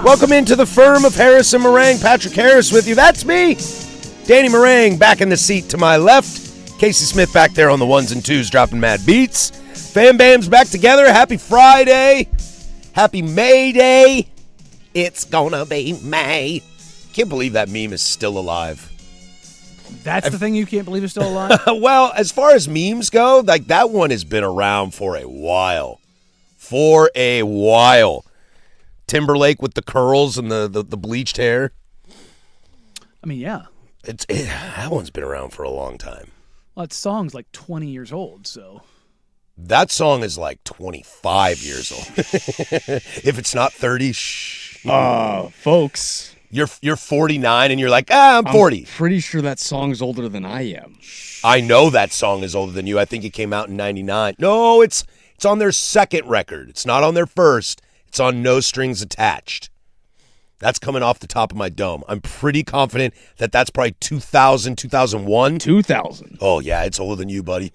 Welcome into the firm of Harris and Marang. Patrick Harris with you. That's me. Danny Marang back in the seat to my left. Casey Smith back there on the ones and twos dropping mad beats. Fam Bam's back together. Happy Friday. Happy May Day. It's gonna be May. Can't believe that meme is still alive. That's the thing you can't believe is still alive? Well, as far as memes go, like that one has been around for a while. Timberlake with the curls and the bleached hair. I mean, yeah. That one's been around for a long time. Well, that song's like 20 years old, so. That song is like 25 years old. If it's not 30, shh. Folks. You're 49 and you're like, I'm 40. I'm pretty sure that song's older than I am. I know that song is older than you. I think it came out in 99. No, it's on their second record. It's not on their first. It's on No Strings Attached. That's coming off the top of my dome. I'm pretty confident that that's probably 2000, 2001. 2000. Oh, yeah, it's older than you, buddy.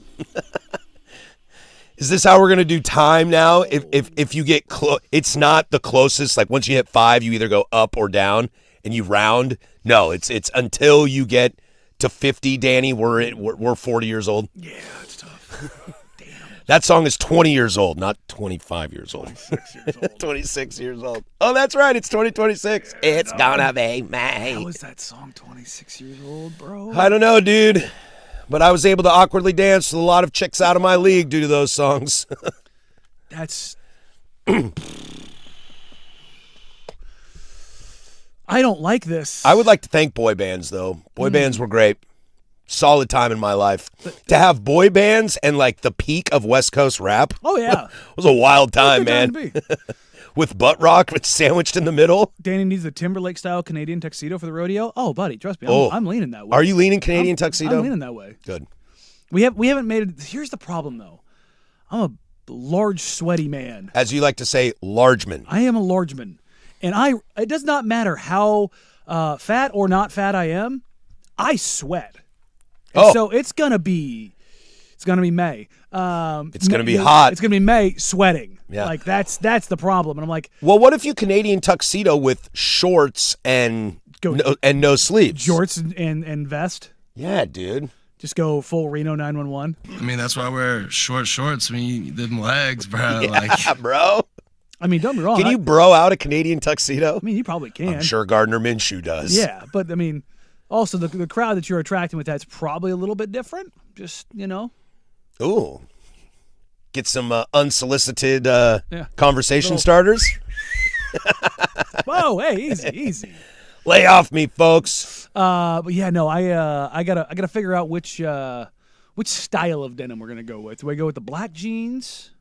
Is this how we're going to do time now? If you get close, it's not the closest. Like once you hit 5, you either go up or down and you round. No, it's until you get to 50, Danny, we're 40 years old. Yeah, it's tough. That song is 20 years old, not 25 years old. 26 years old. 26 years old. Oh, that's right. It's 2026. Yeah, it's gonna be May. How is that song 26 years old, bro? I don't know, dude. But I was able to awkwardly dance with a lot of chicks out of my league due to those songs. That's. I don't like this. I would like to thank boy bands, though. Boy bands were great. Solid time in my life. To have boy bands and like the peak of West Coast rap. Oh yeah, was a wild time, Good man. time to be. With butt rock sandwiched in the middle. Danny needs the Timberlake style Canadian tuxedo for the rodeo. Oh, buddy, trust me, Oh. I'm leaning that way. Are you leaning Canadian tuxedo? I'm leaning that way. Good. We haven't made it. Here's the problem though. I'm a large, sweaty man. As you like to say, largeman. I am a large man, and it does not matter how fat or not fat I am. I sweat. And so it's gonna be May. It's gonna be hot. It's gonna be May sweating. Yeah. Like that's the problem. And I'm like, Well, what if you Canadian tuxedo with shorts and no sleeves? shorts and vest. Yeah, dude. Just go full Reno 911. I mean, that's why I wear short shorts. I mean, them legs, bro. Yeah, Like, bro. I mean, don't be wrong. Can you bro out a Canadian tuxedo? I mean, you probably can. I'm sure Gardner Minshew does. Yeah, but I mean, also the crowd that you're attracting with that's probably a little bit different. Just Ooh. Get some unsolicited Yeah. conversation starters. Whoa, hey, easy. Lay off me, folks. But yeah, no, I gotta figure out which style of denim we're gonna go with. Do we go with the black jeans?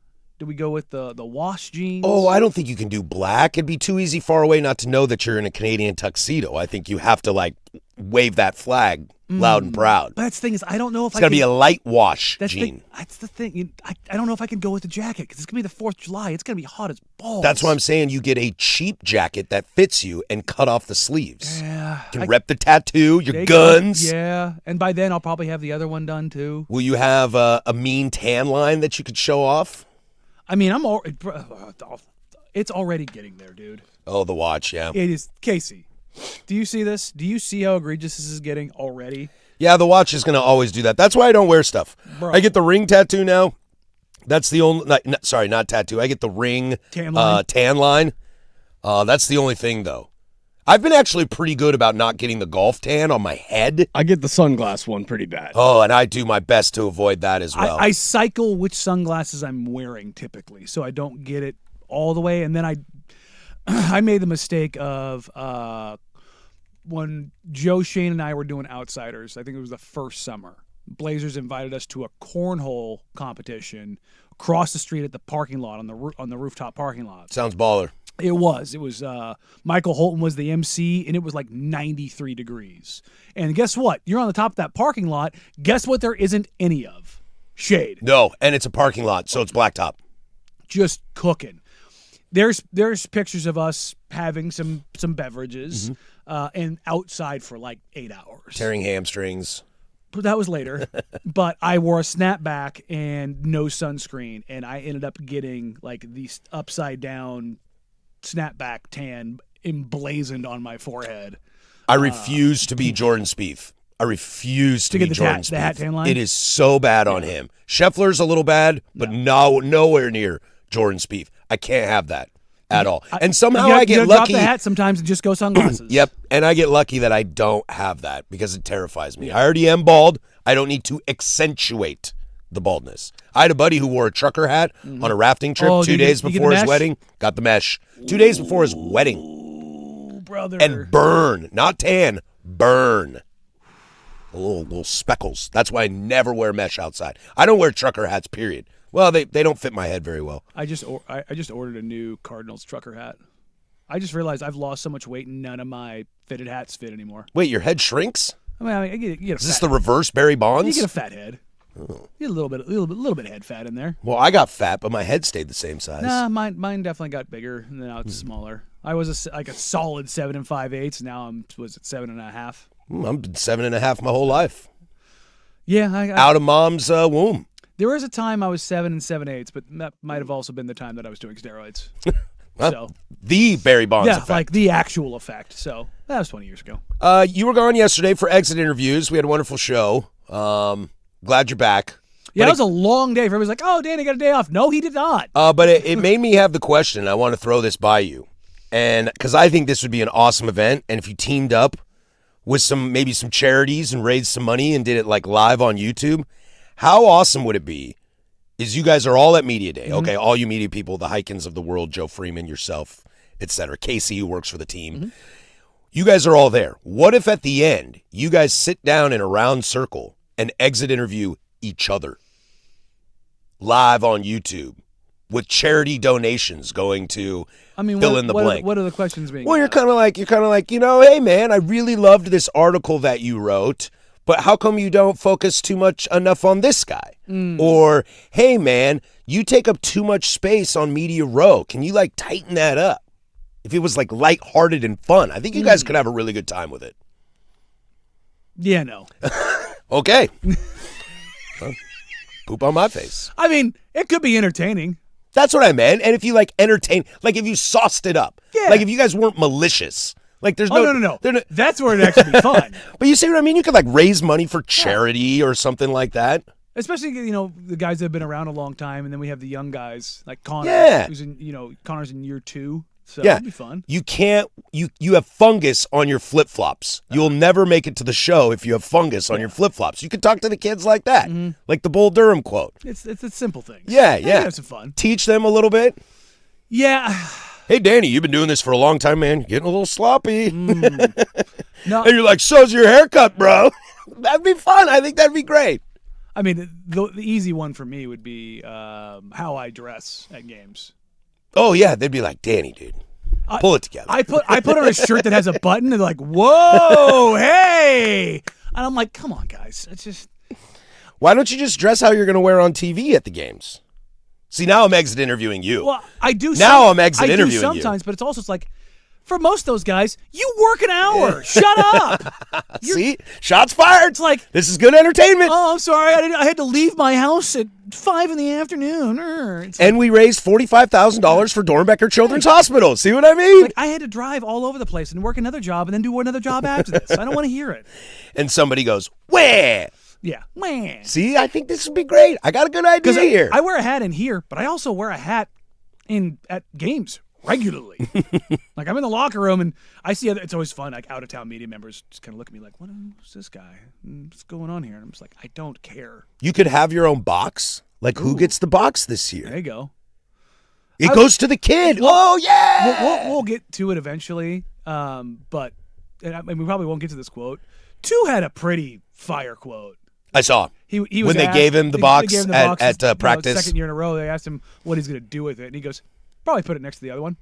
Do we go with the wash jeans? Oh, I don't think you can do black. It'd be too easy far away not to know that you're in a Canadian tuxedo. I think you have to like wave that flag loud and proud. But that's the thing is, I don't know if It's got to be a light wash jean. That's the thing. I don't know if I can go with the jacket because it's gonna be the 4th of July. It's gonna be hot as balls. That's why I'm saying you get a cheap jacket that fits you and cut off the sleeves. Yeah. You can rep the tattoo, your There you go. guns. Yeah, and by then I'll probably have the other one done too. Will you have a mean tan line that you could show off? I mean, it's already getting there, dude. Oh, the watch, yeah. It is. Casey, do you see this? Do you see how egregious this is getting already? Yeah, the watch is going to always do that. That's why I don't wear stuff. Bro. I get the ring tattoo now. That's the only, not tattoo. I get the ring Tan line? tan line. That's the only thing, though. I've been actually pretty good about not getting the golf tan on my head. I get the sunglass one pretty bad. Oh, and I do my best to avoid that as well. I cycle which sunglasses I'm wearing typically, so I don't get it all the way. And then I made the mistake of when Joe, Shane, and I were doing Outsiders. I think it was the first summer. Blazers invited us to a cornhole competition across the street at the parking lot on the rooftop parking lot. Sounds baller. It was. Michael Holton was the MC, and it was like 93 degrees. And guess what? You're on the top of that parking lot. Guess what there isn't any of? Shade. No, and it's a parking lot, so it's blacktop. Just cooking. There's pictures of us having some beverages and outside for like 8 hours. Tearing hamstrings. That was later. But I wore a snapback and no sunscreen, and I ended up getting like these upside down snapback tan emblazoned on my forehead. I refuse to be Jordan Spieth. I refuse to be get Jordan the Spieth. hat tan line? It is so bad on him. Scheffler's a little bad, but nowhere near Jordan Spieth. I can't have that at all. And somehow I get you lucky. Drop the hat sometimes and just go sunglasses. Yep, and I get lucky that I don't have that because it terrifies me. I already am bald. I don't need to accentuate the baldness. I had a buddy who wore a trucker hat on a rafting trip 2 days you get before the his mesh? wedding. Got the mesh. 2 days before his wedding. Ooh, brother. And burn, not tan, burn. Little speckles. That's why I never wear mesh outside. I don't wear trucker hats, period. Well, they don't fit my head very well. I just ordered a new Cardinals trucker hat. I just realized I've lost so much weight and none of my fitted hats fit anymore. Wait, your head shrinks? I mean, you get a Is this fat, the reverse Barry Bonds? you get a fat head. You get a little bit of head fat in there. Well, I got fat, but my head stayed the same size. Nah, mine definitely got bigger, and then now it's smaller. I was like a solid 7 5/8. Now was it 7 1/2? I've been 7.5 my whole life. Yeah, Out of mom's womb. there was a time I was 7 7/8, but that might have also been the time that I was doing steroids. Huh? So The Barry Bonds yeah, effect. like the actual effect. So that was 20 years ago. You were gone yesterday for exit interviews. We had a wonderful show. Glad you're back. Yeah, But it was a long day. Everybody's like, "Oh, Danny got a day off." No, he did not. But it made me have the question. I want to throw this by you. And because I think this would be an awesome event. And if you teamed up with maybe some charities and raised some money and did it like live on YouTube, how awesome would it be is you guys are all at Media Day, okay? All you media people, the Heikens of the world, Joe Freeman, yourself, etc. Casey, who works for the team. You guys are all there. What if at the end, you guys sit down in a round circle and exit interview each other live on YouTube with charity donations going to fill in the blank? What are the questions being? Well, you're kind of like, hey man, I really loved this article that you wrote, but how come you don't focus enough on this guy? Or, hey man, you take up too much space on Media Row. Can you like tighten that up? If it was like lighthearted and fun, I think you guys could have a really good time with it. Yeah, no. Okay. Well, poop on my face. I mean, it could be entertaining. That's what I meant. And if you like entertain, like if you sauced it up, like if you guys weren't malicious, like there's no. That's where it'd actually be fun. But you see what I mean? You could like raise money for charity or something like that. Especially, the guys that have been around a long time, and then we have the young guys like Connor, who's in, Connor's in year 2. So it'd be fun. You can't, you have fungus on your flip-flops. You'll never make it to the show if you have fungus on your flip-flops. You can talk to the kids like that, like the Bull Durham quote. It's a simple thing. Yeah. Have some fun. Teach them a little bit. Yeah. Hey, Danny, you've been doing this for a long time, man. You're getting a little sloppy. No. And you're like, so's your haircut, bro. That'd be fun. I think that'd be great. I mean, the easy one for me would be how I dress at games. Oh, yeah. They'd be like, Danny, dude, pull it together. I put on a shirt that has a button, and they're like, whoa, hey. And I'm like, come on, guys. It's just. Why don't you just dress how you're going to wear on TV at the games? See, now I'm exit interviewing you. Well, I do. Now I'm exit interviewing you. Sometimes, but it's also like, for most of those guys, you work an hour. Shut up. See? Shots fired. It's like, this is good entertainment. Oh, I'm sorry. I had to leave my house at 5 in the afternoon. And we raised $45,000 for Dornbecker Children's Hospital. See what I mean? Like, I had to drive all over the place and work another job and then do another job after this. I don't want to hear it. And somebody goes, where? Yeah. Man. See, I think this would be great. I got a good idea here. I wear a hat in here, but I also wear a hat at games regularly. Like, I'm in the locker room and I see it's always fun. Like, out-of-town media members just kind of look at me like, who's this guy? What's going on here? And I'm just like, I don't care. You could have your own box. Like, who gets the box this year? There you go. It goes to the kid. Yeah. We'll get to it eventually. But we probably won't get to this quote. 2 had a pretty fire quote. I saw. He was when they asked, gave him the box at practice. Second year in a row, they asked him what he's going to do with it, and he goes, probably put it next to the other one.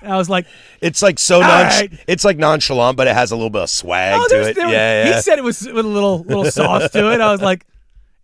And I was like, it's like it's like nonchalant, but it has a little bit of swag to it. Yeah. He said it was with a little sauce to it. I was like,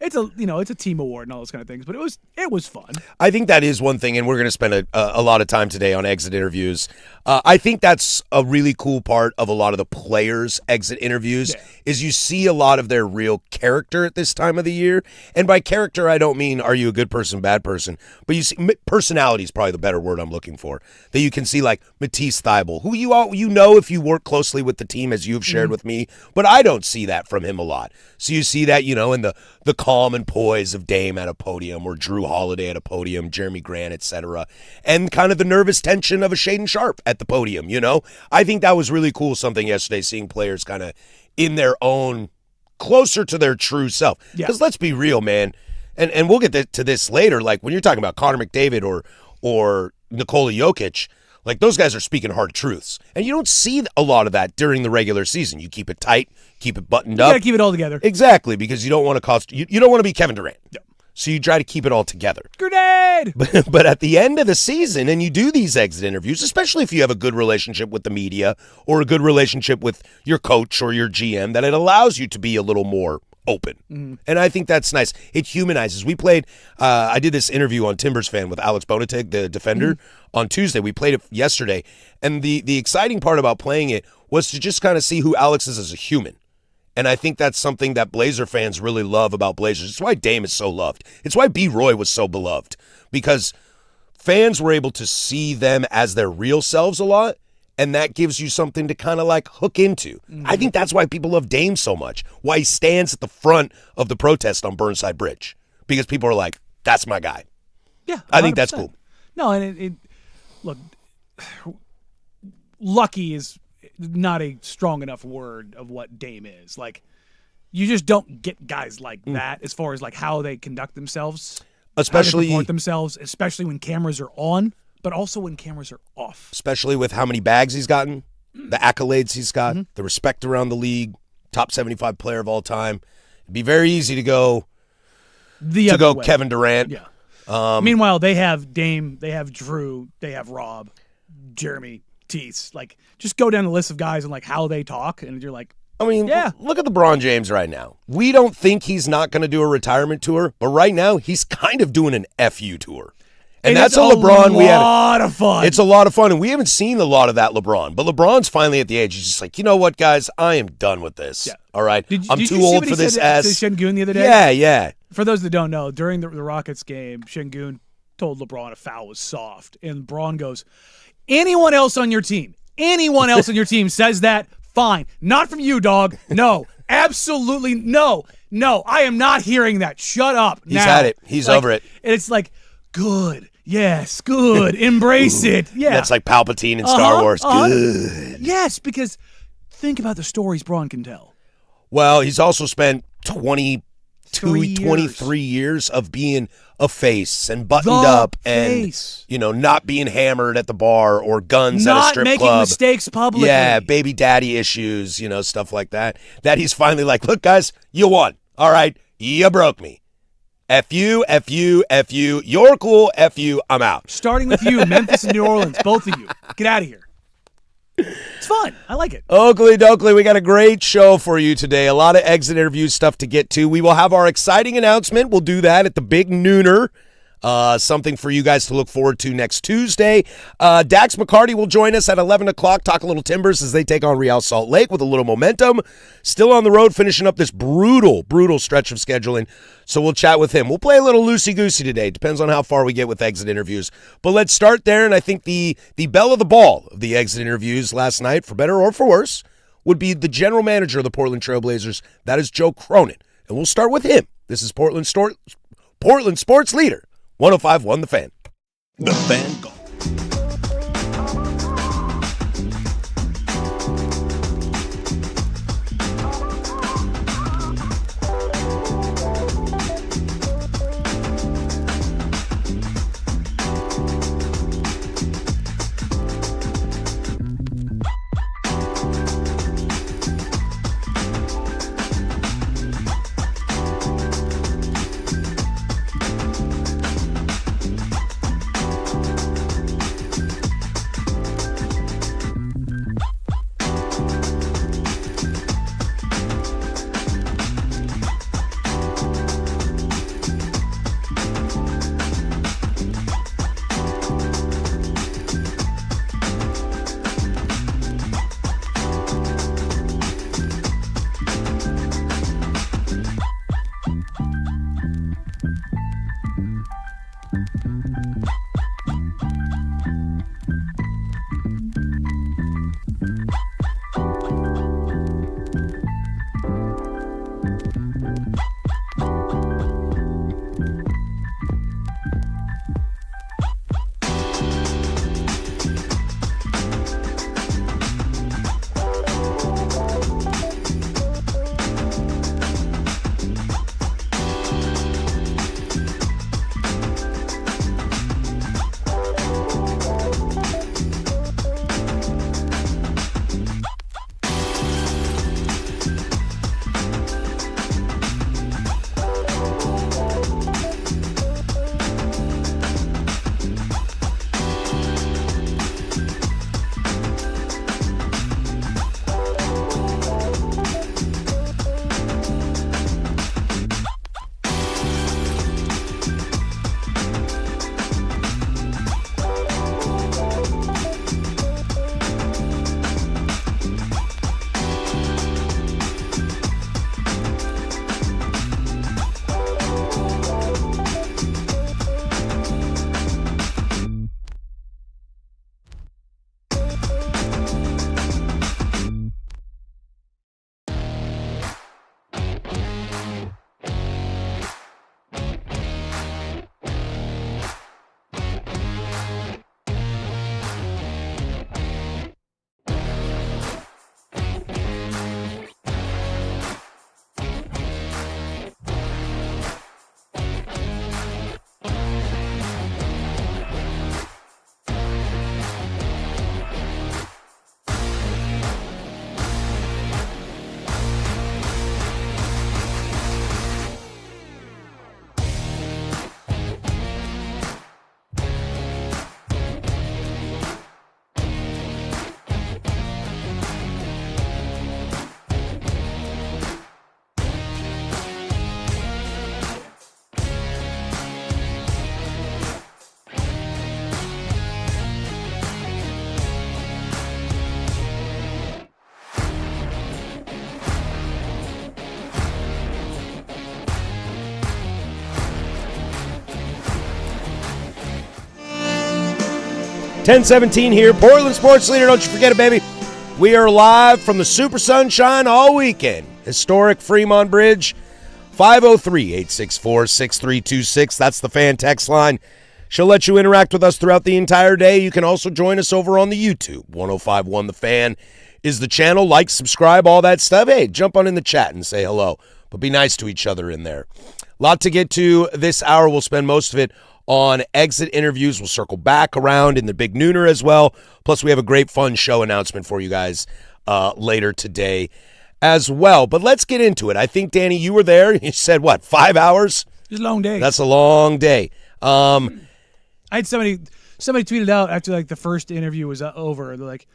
it's a team award and all those kind of things, but it was fun. I think that is one thing, and we're going to spend a lot of time today on exit interviews. I think that's a really cool part of a lot of the players' exit interviews is you see a lot of their real character at this time of the year. And by character, I don't mean are you a good person, bad person, but you see personality is probably the better word I'm looking for. That you can see like Matisse Thybulle, who you know if you work closely with the team as you've shared with me, but I don't see that from him a lot. So you see that, in the calm and poise of Dame at a podium or Drew Holiday at a podium, Jeremy Grant, etc., and kind of the nervous tension of a Shaden Sharp at the podium, I think that was really cool, something yesterday, seeing players kind of in their own, closer to their true self. Because let's be real, man, and we'll get to this later, like when you're talking about Connor McDavid or Nikola Jokic, like those guys are speaking hard truths. And you don't see a lot of that during the regular season. You keep it tight, keep it buttoned up. You got to keep it all together. Exactly, because you don't want to you don't want to be Kevin Durant. No. So you try to keep it all together. Grenade! But at the end of the season, and you do these exit interviews, especially if you have a good relationship with the media or a good relationship with your coach or your GM, that it allows you to be a little more open. Mm-hmm. And I think that's nice. It humanizes. We played, I did this interview on Timbers Fan with Alex Bonatig, the defender, on Tuesday. We played it yesterday. And the exciting part about playing it was to just kind of see who Alex is as a human. And I think that's something that Blazer fans really love about Blazers. It's why Dame is so loved. It's why B. Roy was so beloved. Because fans were able to see them as their real selves a lot, and that gives you something to kind of like hook into. Mm-hmm. I think that's why people love Dame so much. Why he stands at the front of the protest on Burnside Bridge. Because people are like, that's my guy. Yeah, 100%. I think that's cool. No, and look, lucky is not a strong enough word of what Dame is. Like, you just don't get guys like that as far as like how they conduct themselves, especially how they report themselves, especially when cameras are on, but also when cameras are off. Especially with how many bags he's gotten, the accolades he's got, the respect around the league, top 75 player of all time. It'd be very easy to go Way. Kevin Durant. Yeah. Meanwhile, they have Dame, they have Drew, they have Rob, Jeremy, Tease. Like, just go down the list of guys and like how they talk, and you're like, I mean, yeah. Look at LeBron James right now. We don't think he's not going to do a retirement tour, but right now he's kind of doing an FU tour. And that's a LeBron we had. A lot of fun. It's a lot of fun, and we haven't seen a lot of that LeBron. But LeBron's finally at the age. He's just like, you know what, guys? I am done with this. Yeah. All right? I'm did too you see old what he for this said to ass. Şengün the other day? Yeah. For those that don't know, during the Rockets game, Şengün told LeBron a foul was soft. And LeBron goes, anyone else on your team says that, fine. Not from you, dog. No. Absolutely no. No, I am not hearing that. Shut up. He's had it. He's over it. And it's like, good. Yes, good. Embrace it. Yeah. That's like Palpatine in Star Wars. Good. Yes, because think about the stories Braun can tell. Well, he's also spent 23 23 years of being a face and buttoned up and, not being hammered at the bar or guns at a strip club. Not making mistakes publicly. Yeah, baby daddy issues, stuff like that. That he's finally like, look, guys, you won. All right, you broke me. F you, F you, F you. You're cool, F you, I'm out. Starting with you, Memphis and New Orleans, both of you. Get out of here. It's fun. I like it. Oakley Dokley, we got a great show for you today. A lot of exit interview stuff to get to. We will have our exciting announcement. We'll do that at the big nooner. Something for you guys to look forward to next Tuesday. Dax McCarty will join us at 11 o'clock, talk a little Timbers as they take on Real Salt Lake with a little momentum. Still on the road, finishing up this brutal stretch of scheduling. So we'll chat with him. We'll play a little loosey-goosey today. Depends on how far we get with exit interviews. But let's start there, and I think the belle of the ball of the exit interviews last night, for better or for worse, would be the general manager of the Portland Trailblazers. That is Joe Cronin. And we'll start with him. This is Portland Sports Leader. 105.1 The Fan. The Fan Golf. 10:17 here, Portland Sports Leader. Don't you forget it, baby. We are live from the Super Sunshine all weekend. Historic Fremont Bridge, 503-864-6326. That's the fan text line. She'll let you interact with us throughout the entire day. You can also join us over on the YouTube. 1051 The Fan is the channel. Like, subscribe, all that stuff. Hey, jump on in the chat and say hello. But be nice to each other in there. Lot to get to this hour. We'll spend most of it on exit interviews. We'll circle back around in the big nooner as well. Plus, we have a great fun show announcement for you guys later today as well. But let's get into it. I think, Danny, you were there. You said, what, 5 hours? It was a long day. That's a long day. I had somebody tweeted out after like the first interview was over. They're like,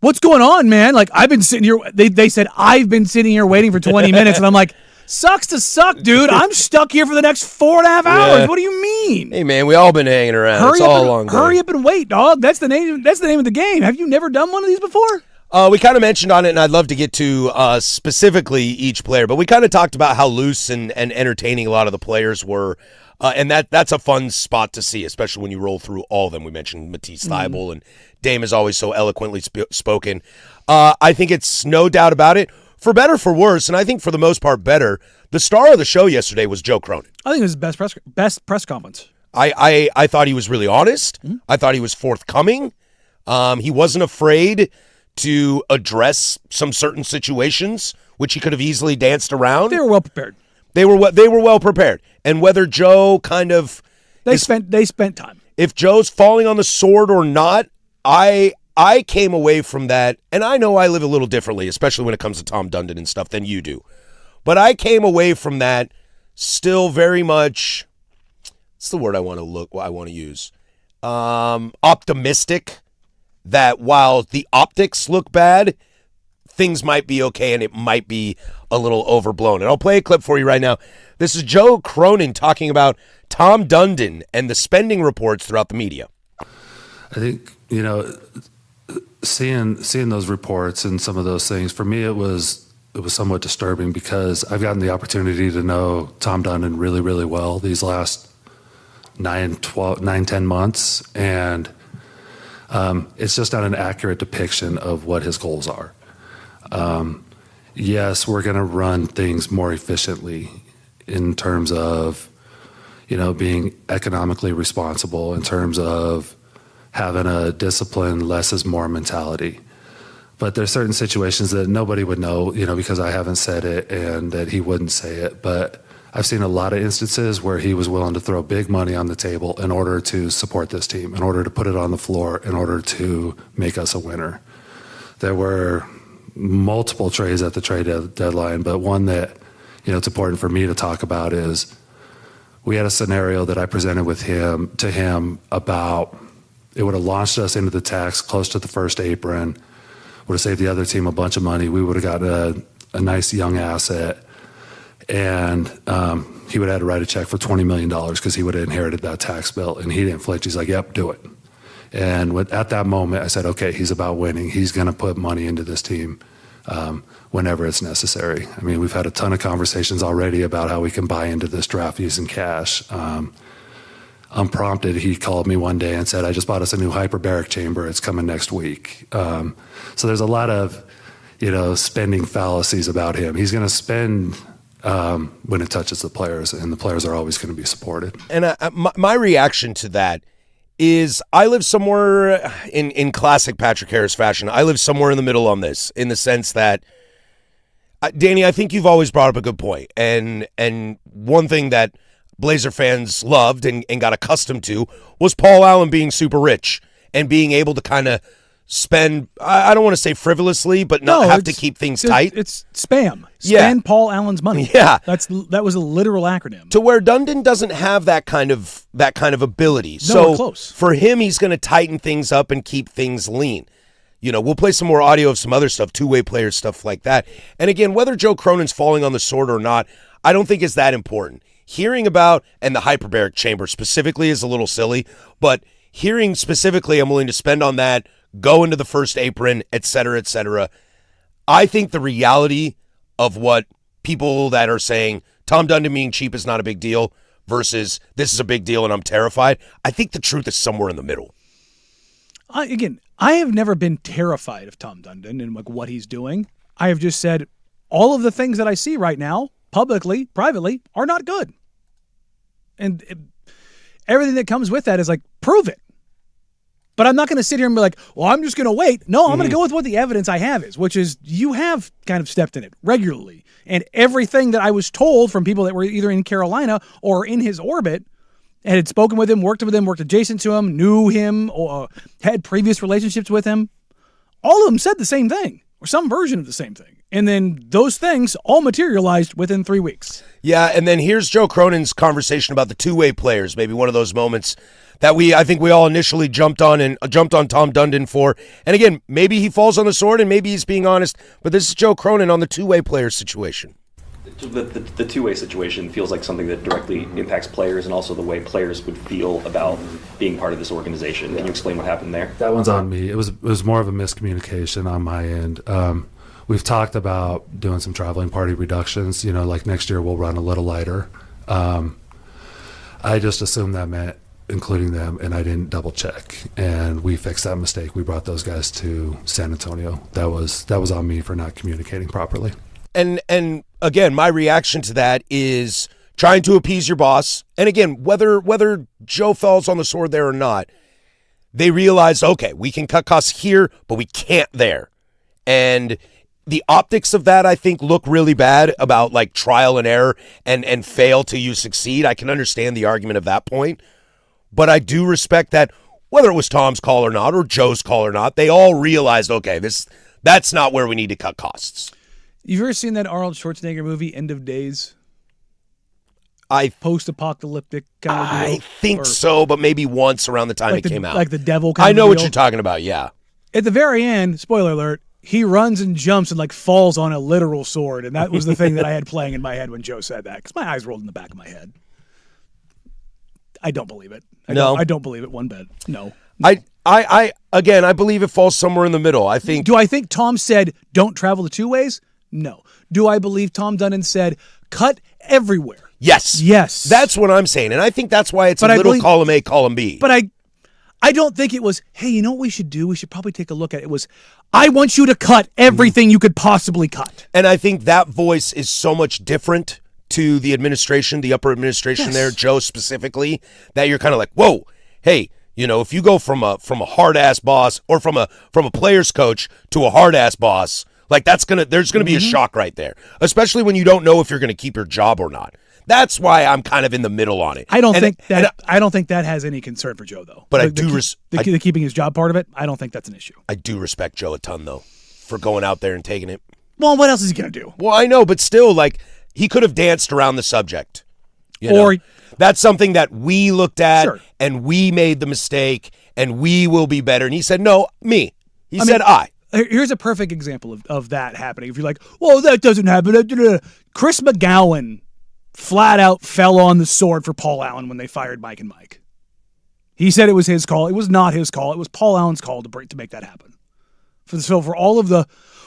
"What's going on, man? Like, I've been sitting here." They said, "I've been sitting here waiting for 20 minutes," and I'm like, "Sucks to suck, dude. I'm stuck here for the next 4.5 hours. Yeah. What do you mean?" Hey, man, we all been hanging around. It's all a long day. Hurry up and wait, dog. That's the name. That's the name of the game. Have you never done one of these before? We kind of mentioned on it, and I'd love to get to specifically each player, but we kind of talked about how loose and entertaining a lot of the players were, and that's a fun spot to see, especially when you roll through all of them. We mentioned Matisse Thybulle, and Dame is always so eloquently spoken. I think it's no doubt about it, for better, for worse, and I think for the most part better. The star of the show yesterday was Joe Cronin. I think it was his best press conference. I thought he was really honest. Mm-hmm. I thought he was forthcoming. He wasn't afraid to address some certain situations, which he could have easily danced around. They were well prepared. They were well prepared. And whether Joe kind of they spent time. If Joe's falling on the sword or not, I came away from that, and I know I live a little differently, especially when it comes to Tom Dundon and stuff, than you do. But I came away from that still very much, what's the word I want to use? Optimistic. That while the optics look bad, things might be okay and it might be a little overblown. And I'll play a clip for you right now. This is Joe Cronin talking about Tom Dundon and the spending reports throughout the media. I think, seeing those reports and some of those things, for me it was somewhat disturbing because I've gotten the opportunity to know Tom Dundon really, really well these last 10 months, and it's just not an accurate depiction of what his goals are. Yes, we're going to run things more efficiently in terms of, being economically responsible, in terms of having a discipline, less is more mentality. But there's certain situations that nobody would know, because I haven't said it and that he wouldn't say it. But I've seen a lot of instances where he was willing to throw big money on the table in order to support this team, in order to put it on the floor, in order to make us a winner. There were multiple trades at the trade deadline, but one that, it's important for me to talk about is we had a scenario that I presented to him about it would have launched us into the tax close to the first apron, would have saved the other team a bunch of money. We would have gotten a nice young asset. And he would have had to write a check for $20 million because he would have inherited that tax bill. And he didn't flinch. He's like, yep, do it. And at that moment, I said, okay, he's about winning. He's going to put money into this team whenever it's necessary. I mean, we've had a ton of conversations already about how we can buy into this draft using cash. Unprompted, he called me one day and said, I just bought us a new hyperbaric chamber. It's coming next week. So there's a lot of, spending fallacies about him. He's going to spend when it touches the players, and the players are always going to be supported. And my reaction to that is I live somewhere in classic Patrick Harris fashion. I live somewhere in the middle on this, in the sense that, Danny, I think you've always brought up a good point. And one thing that Blazer fans loved and got accustomed to was Paul Allen being super rich and being able to kind of spend, I don't want to say frivolously, but not have to keep things tight. It's spam. Spend Paul Allen's money. Yeah. That was a literal acronym. To where Dundon doesn't have that kind of ability. No, close. For him, he's going to tighten things up and keep things lean. We'll play some more audio of some other stuff, two-way players, stuff like that. And again, whether Joe Cronin's falling on the sword or not, I don't think is that important. Hearing about, and the hyperbaric chamber specifically is a little silly, but hearing specifically I'm willing to spend on that, go into the first apron, et cetera, et cetera. I think the reality of what people that are saying Tom Dundon being cheap is not a big deal versus this is a big deal and I'm terrified, I think the truth is somewhere in the middle. I have never been terrified of Tom Dundon and like what he's doing. I have just said all of the things that I see right now, publicly, privately, are not good. And everything that comes with that is like, prove it. But I'm not going to sit here and be like, well, I'm just going to wait. No, I'm going to go with what the evidence I have is, which is you have kind of stepped in it regularly. And everything that I was told from people that were either in Carolina or in his orbit and had spoken with him, worked adjacent to him, knew him, or had previous relationships with him, all of them said the same thing or some version of the same thing. And then those things all materialized within 3 weeks. Yeah, and then here's Joe Cronin's conversation about the two-way players, maybe one of those moments that I think we all initially jumped on Tom Dundon for. And again, maybe he falls on the sword and maybe he's being honest, but this is Joe Cronin on the two-way player situation. The two-way situation feels like something that directly impacts players and also the way players would feel about being part of this organization. Can you explain what happened there? That one's on me. It was more of a miscommunication on my end. We've talked about doing some traveling party reductions. Like next year we'll run a little lighter. I just assumed that meant including them, and I didn't double check. And we fixed that mistake. We brought those guys to San Antonio. That was on me for not communicating properly. And again, my reaction to that is trying to appease your boss. And again, whether Joe falls on the sword there or not, they realized, okay, we can cut costs here, but we can't there. And the optics of that, I think, look really bad about like trial and error and fail till you succeed. I can understand the argument of that point. But I do respect that whether it was Tom's call or not, or Joe's call or not, they all realized, okay, that's not where we need to cut costs. You've ever seen that Arnold Schwarzenegger movie, End of Days? Post-apocalyptic kind of deal? I think so, but maybe once around the time like it came out. Like the devil kind of I know deal. what you're talking about, yeah. At the very end, spoiler alert, he runs and jumps and like falls on a literal sword. And that was the thing that I had playing in my head when Joe said that, because my eyes rolled in the back of my head. I don't believe it. I don't believe it one bit. No. I believe it falls somewhere in the middle. Do I think Tom said, don't travel the two ways? No. Do I believe Tom Dundon said, cut everywhere? Yes. Yes. That's what I'm saying. And I think that's why it's column A, column B. But I don't think it was, hey, you know what we should do? We should probably take a look at it. It was, I want you to cut everything you could possibly cut. And I think that voice is so much different to the administration, the upper administration there, Joe specifically, that you're kind of like, whoa, hey, if you go from a hard-ass boss or from a player's coach to a hard-ass boss, like there's gonna be a shock right there, especially when you don't know if you're gonna keep your job or not. That's why I'm kind of in the middle on it. I don't think that has any concern for Joe though. But the keeping his job part of it, I don't think that's an issue. I do respect Joe a ton though for going out there and taking it. Well, what else is he gonna do? Well, I know, but still, like he could have danced around the subject. Or that's something that we looked at and we made the mistake and we will be better. And he said, no, me. He said, I. Here's a perfect example of that happening. If you're like, well, that doesn't happen. Chris McGowan flat out fell on the sword for Paul Allen when they fired Mike and Mike. He said it was his call. It was not his call. It was Paul Allen's call to make that happen. So for all of the,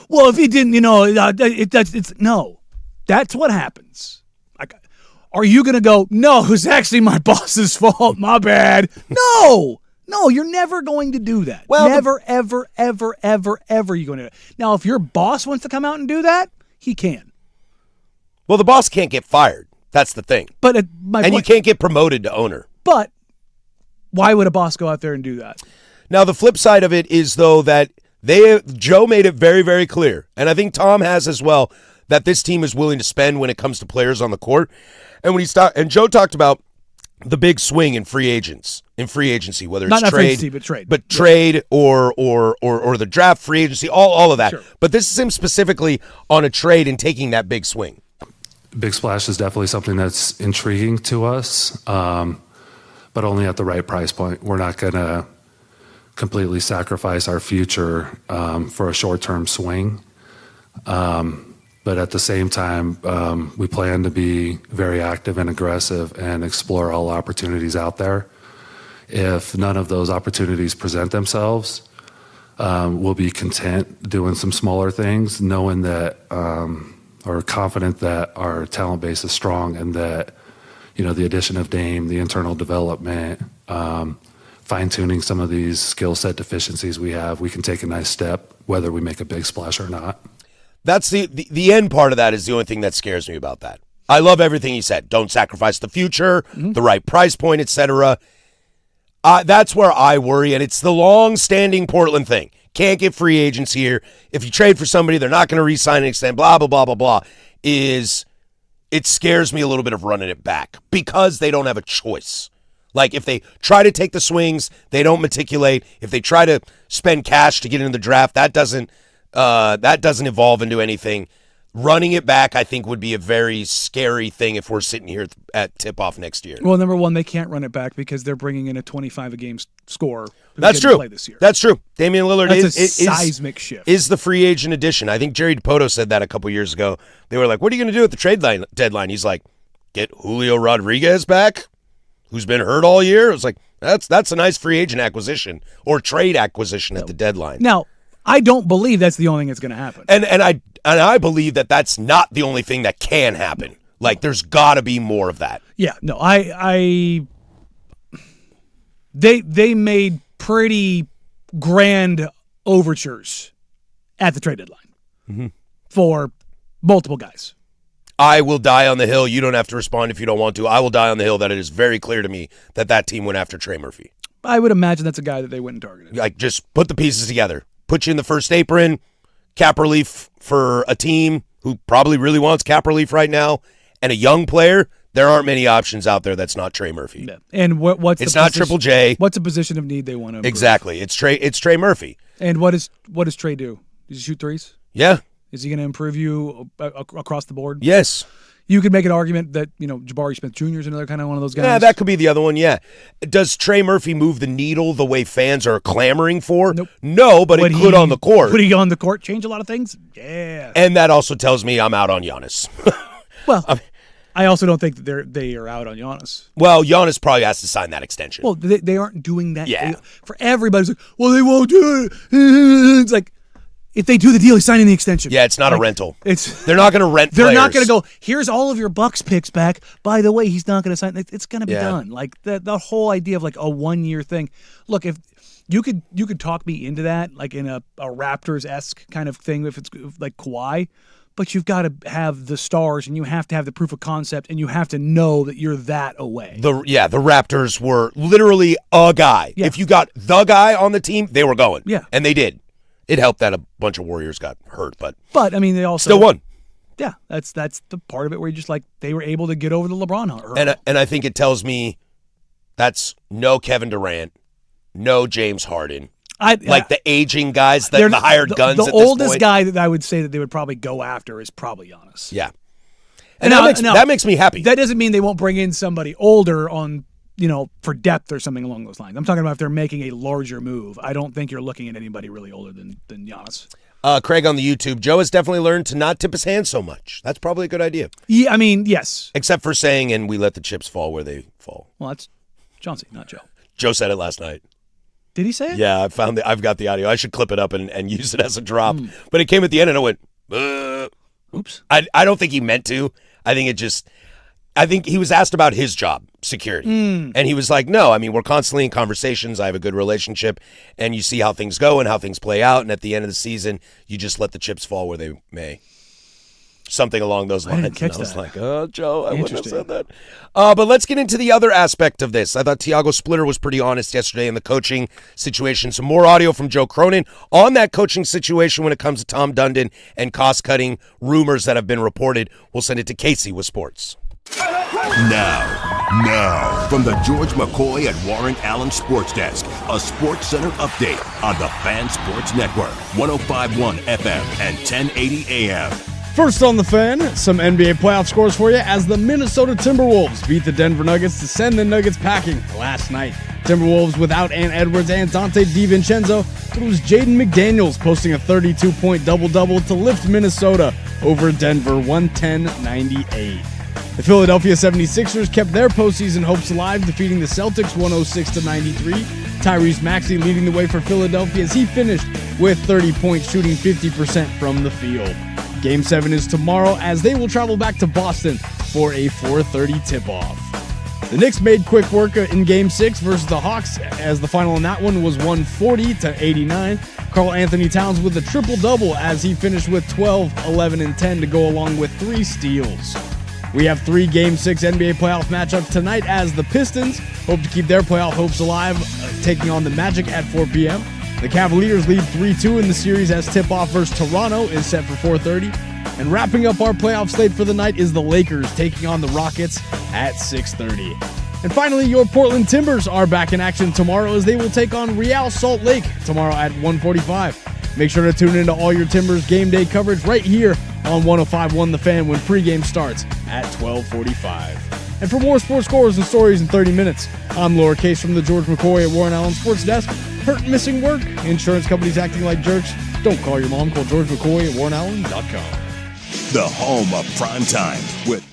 well, if he didn't, it's no. That's what happens. Like, are you going to go, no, it was actually my boss's fault, my bad? No, you're never going to do that. Well, never, ever, ever, ever, ever you're going to do it. Now, if your boss wants to come out and do that, he can. Well, the boss can't get fired. That's the thing. But you can't get promoted to owner. But why would a boss go out there and do that? Now, the flip side of it is, though, that Joe made it very, very clear, and I think Tom has as well, that this team is willing to spend when it comes to players on the court. And Joe talked about the big swing in free agency, whether it's trade or the draft, free agency, all of that. Sure. But this is him specifically on a trade and taking that big swing. Big splash is definitely something that's intriguing to us, but only at the right price point. We're not going to completely sacrifice our future for a short-term swing. But at the same time, we plan to be very active and aggressive and explore all opportunities out there. If none of those opportunities present themselves, we'll be content doing some smaller things, knowing that or confident that our talent base is strong and that, the addition of Dame, the internal development, fine-tuning some of these skill set deficiencies we have, we can take a nice step, whether we make a big splash or not. That's the end part of that is the only thing that scares me about that. I love everything he said. Don't sacrifice the future, the right price point, etc. That's where I worry, and it's the long-standing Portland thing. Can't get free agents here. If you trade for somebody, they're not going to re-sign and extend, blah, blah, blah, blah, blah. It scares me a little bit of running it back because they don't have a choice. Like, if they try to take the swings, they don't meticulate. If they try to spend cash to get into the draft, that doesn't evolve into anything. Running it back, I think, would be a very scary thing if we're sitting here at tip-off next year. Well, number one, they can't run it back because they're bringing in a 25-a-game scorer. That's true. Play this year. That's true. Damian Lillard That's a seismic shift. Is the free agent addition. I think Jerry DiPoto said that a couple years ago. They were like, what are you going to do at the trade deadline? He's like, get Julio Rodriguez back, who's been hurt all year. It was like, that's a nice free agent acquisition or trade acquisition at the deadline. Now, I don't believe that's the only thing that's going to happen. And I believe that that's not the only thing that can happen. Like, there's got to be more of that. Yeah, no, they made pretty grand overtures at the trade deadline for multiple guys. I will die on the hill. You don't have to respond if you don't want to. I will die on the hill that it is very clear to me that team went after Trey Murphy. I would imagine that's a guy that they went and targeted. Like, just put the pieces together. Put you in the first apron, cap relief for a team who probably really wants cap relief right now, and a young player. There aren't many options out there that's not Trey Murphy. Yeah. And what's it's the not position, Triple J. What's a position of need they want to improve? Exactly. It's Trey Murphy. And what does Trey do? Does he shoot threes? Yeah. Is he going to improve you across the board? Yes. You could make an argument that, Jabari Smith Jr. is another kind of one of those guys. Yeah, that could be the other one, yeah. Does Trey Murphy move the needle the way fans are clamoring for? Nope. No, but it could on the court. Would he on the court change a lot of things? Yeah. And that also tells me I'm out on Giannis. Well, I also don't think that they are out on Giannis. Well, Giannis probably has to sign that extension. Well, they aren't doing that. Yeah. For everybody's like, well, they won't do it. It's like, if they do the deal, he's signing the extension. Yeah, it's not a rental. They're not going to rent They're players. not going to go, here's all of your Bucks picks back. By the way, he's not going to sign. It's going to be done. Like, the whole idea of, like, a one-year thing. Look, if you could talk me into that, like in a Raptors-esque kind of thing, if it's like Kawhi, but you've got to have the stars, and you have to have the proof of concept, and you have to know that you're that away. The Raptors were literally a guy. Yeah. If you got the guy on the team, they were going. Yeah. And they did. It helped that a bunch of Warriors got hurt, but I mean, they also still won. Yeah, that's the part of it where you just like they were able to get over the LeBron hurdle. And I think it tells me that's no Kevin Durant, no James Harden. The aging guys, the hired guns. The at oldest this point. guy that I would say that they would probably go after is probably Giannis. Yeah, and that makes me happy. That doesn't mean they won't bring in somebody older on. For depth or something along those lines. I'm talking about if they're making a larger move. I don't think you're looking at anybody really older than Giannis. Craig on the YouTube, Joe has definitely learned to not tip his hand so much. That's probably a good idea. Yeah, I mean, yes. Except for saying, and we let the chips fall where they fall. Well, that's Chauncey, not Joe. Joe said it last night. Did he say it? Yeah, I've got the audio. I should clip it up and use it as a drop. But it came at the end and I went, oops. I don't think he meant to. I think he was asked about his job, security. And he was like, no, I mean, we're constantly in conversations. I have a good relationship. And you see how things go and how things play out. And at the end of the season, you just let the chips fall where they may. Something along those lines. I didn't catch and I was that. like, oh, Joe, I wouldn't have said that. But let's get into the other aspect of this. I thought Tiago Splitter was pretty honest yesterday in the coaching situation. Some more audio from Joe Cronin on that coaching situation when it comes to Tom Dundon and cost-cutting rumors that have been reported. We'll send it to Casey with sports. Now, from the George McCoy and Warren Allen Sports Desk, a Sports Center update on the Fan Sports Network, 105.1 FM and 1080 AM. First on the Fan, some NBA playoff scores for you as the Minnesota Timberwolves beat the Denver Nuggets to send the Nuggets packing last night. Timberwolves without Ant Edwards and Dante DiVincenzo, but it was Jaden McDaniels posting a 32-point double-double to lift Minnesota over Denver 110-98. The Philadelphia 76ers kept their postseason hopes alive, defeating the Celtics 106-93. Tyrese Maxey leading the way for Philadelphia as he finished with 30 points, shooting 50% from the field. Game 7 is tomorrow as they will travel back to Boston for a 4:30 tip-off. The Knicks made quick work in Game 6 versus the Hawks, as the final in that one was 140-89. Karl Anthony Towns with a triple-double as he finished with 12, 11, and 10 to go along with 3 steals. We have 3 Game 6 NBA playoff matchups tonight as the Pistons hope to keep their playoff hopes alive, taking on the Magic at 4 p.m. The Cavaliers lead 3-2 in the series as tip-off versus Toronto is set for 4:30. And wrapping up our playoff slate for the night is the Lakers taking on the Rockets at 6:30. And finally, your Portland Timbers are back in action tomorrow as they will take on Real Salt Lake tomorrow at 1:45. Make sure to tune into all your Timbers game day coverage right here on 105.1 The Fan when pregame starts at 12:45. And for more sports scores and stories in 30 minutes, I'm Laura Case from the George McCoy at Warren Allen Sports Desk. Hurt, missing work? Insurance companies acting like jerks? Don't call your mom. Call George McCoy at WarrenAllen.com. The home of prime time with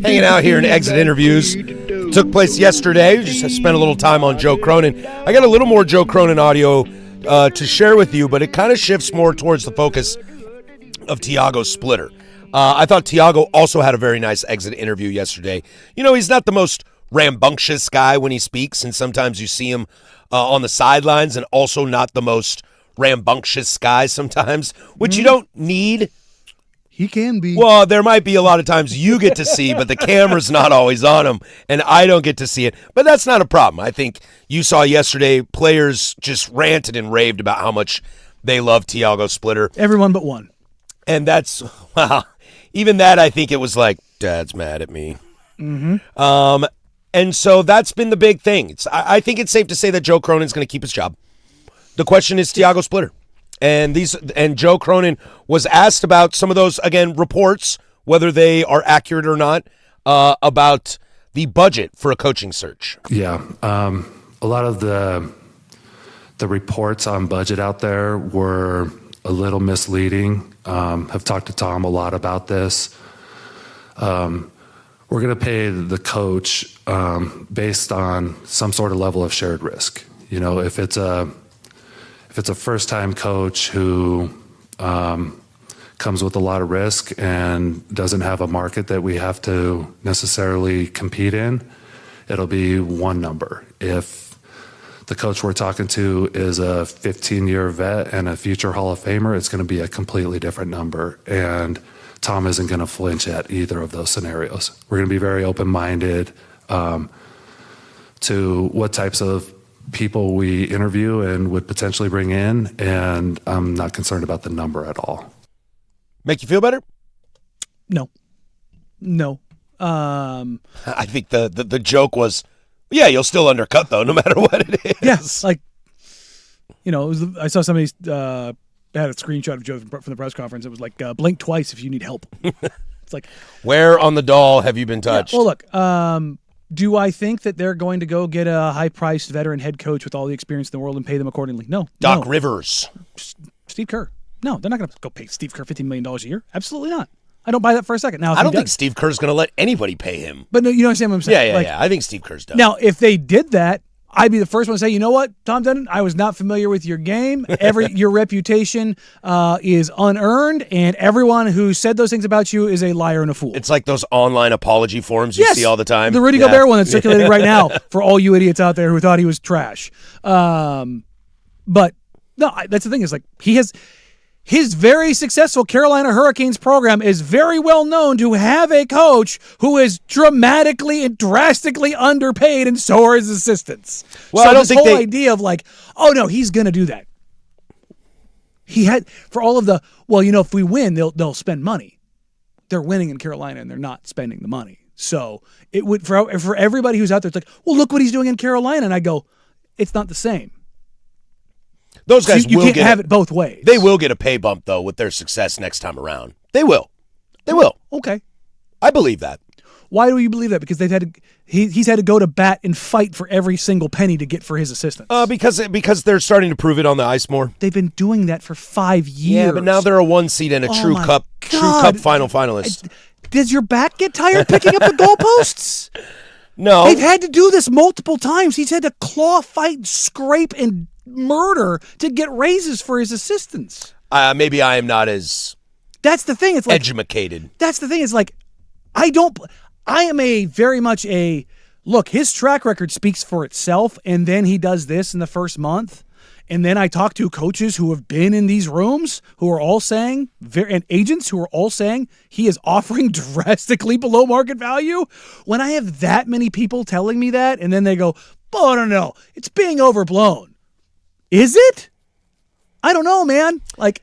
hanging out here in exit interviews. Took place yesterday. Just spent a little time on Joe Cronin. I got a little more Joe Cronin audio to share with you, but it kind of shifts more towards the focus of Tiago Splitter. I thought Tiago also had a very nice exit interview yesterday. You know, he's not the most rambunctious guy when he speaks, and sometimes you see him on the sidelines, and also not the most rambunctious guy sometimes, which you don't need. He can be. Well, there might be a lot of times you get to see, but the camera's not always on him, and I don't get to see it. But that's not a problem. I think you saw yesterday players just ranted and raved about how much they love Tiago Splitter. Everyone but one. And that's, wow, even that, I think it was like, Dad's mad at me. Mm-hmm. And so that's been the big thing. I think it's safe to say that Joe Cronin's going to keep his job. The question is Tiago Splitter. And Joe Cronin was asked about some of those, again, reports, whether they are accurate or not, about the budget for a coaching search. Yeah. A lot of the reports on budget out there were a little misleading. Have talked to Tom a lot about this. We're going to pay the coach based on some sort of level of shared risk. You know, if it's a first-time coach who comes with a lot of risk and doesn't have a market that we have to necessarily compete in, it'll be one number. If the coach we're talking to is a 15-year vet and a future Hall of Famer, it's going to be a completely different number. And Tom isn't going to flinch at either of those scenarios. We're going to be very open-minded to what types of people we interview and would potentially bring in, and I'm not concerned about the number at all. Make you feel better? No. I think the joke was, yeah, you'll still undercut though, no matter what it is. Yes, like, you know, I saw somebody had a screenshot of Joe from the press conference. It was like, blink twice if you need help. It's like, where on the doll have you been touched? Yeah, well, look, do I think that they're going to go get a high-priced veteran head coach with all the experience in the world and pay them accordingly? No. Doc Rivers. Steve Kerr. No, they're not going to go pay Steve Kerr $15 million a year. Absolutely not. I don't buy that for a second. Now, I don't think Steve Kerr's going to let anybody pay him. But no, you understand what I'm saying? Yeah. I think Steve Kerr's done. Now, if they did that, I'd be the first one to say, you know what, Tom Dutton, I was not familiar with your game. Your reputation is unearned, and everyone who said those things about you is a liar and a fool. It's like those online apology forums you see all the time. The Rudy Gobert one that's circulating right now for all you idiots out there who thought he was trash. But no, that's the thing is like his very successful Carolina Hurricanes program is very well known to have a coach who is dramatically and drastically underpaid, and so are his assistants. Well, so I don't this think whole idea of like, oh no, he's going to do that. He had for all of the, well, you know, if we win, they'll spend money. They're winning in Carolina and they're not spending the money. So it would for everybody who's out there, it's like, well, look what he's doing in Carolina, and I go, it's not the same. Those guys you will can't have it both ways. They will get a pay bump, though, with their success next time around. They will. Okay. I believe that. Why do you believe that? Because he's had to go to bat and fight for every single penny to get for his assistants. Because they're starting to prove it on the ice more. They've been doing that for 5 years. Yeah, but now they're a 1 seed and a true cup final finalist. Does your back get tired picking up the goalposts? No. They've had to do this multiple times. He's had to claw, fight, scrape, and murder to get raises for his assistants. Maybe I am not as that's the thing. It's like educated. That's the thing. It's like I am very much a look. His track record speaks for itself, and then he does this in the first month, and then I talk to coaches who have been in these rooms who are all saying, and agents who are all saying he is offering drastically below market value. When I have that many people telling me that, and then they go, "Oh no, it's being overblown." Is it? I don't know, man. Like,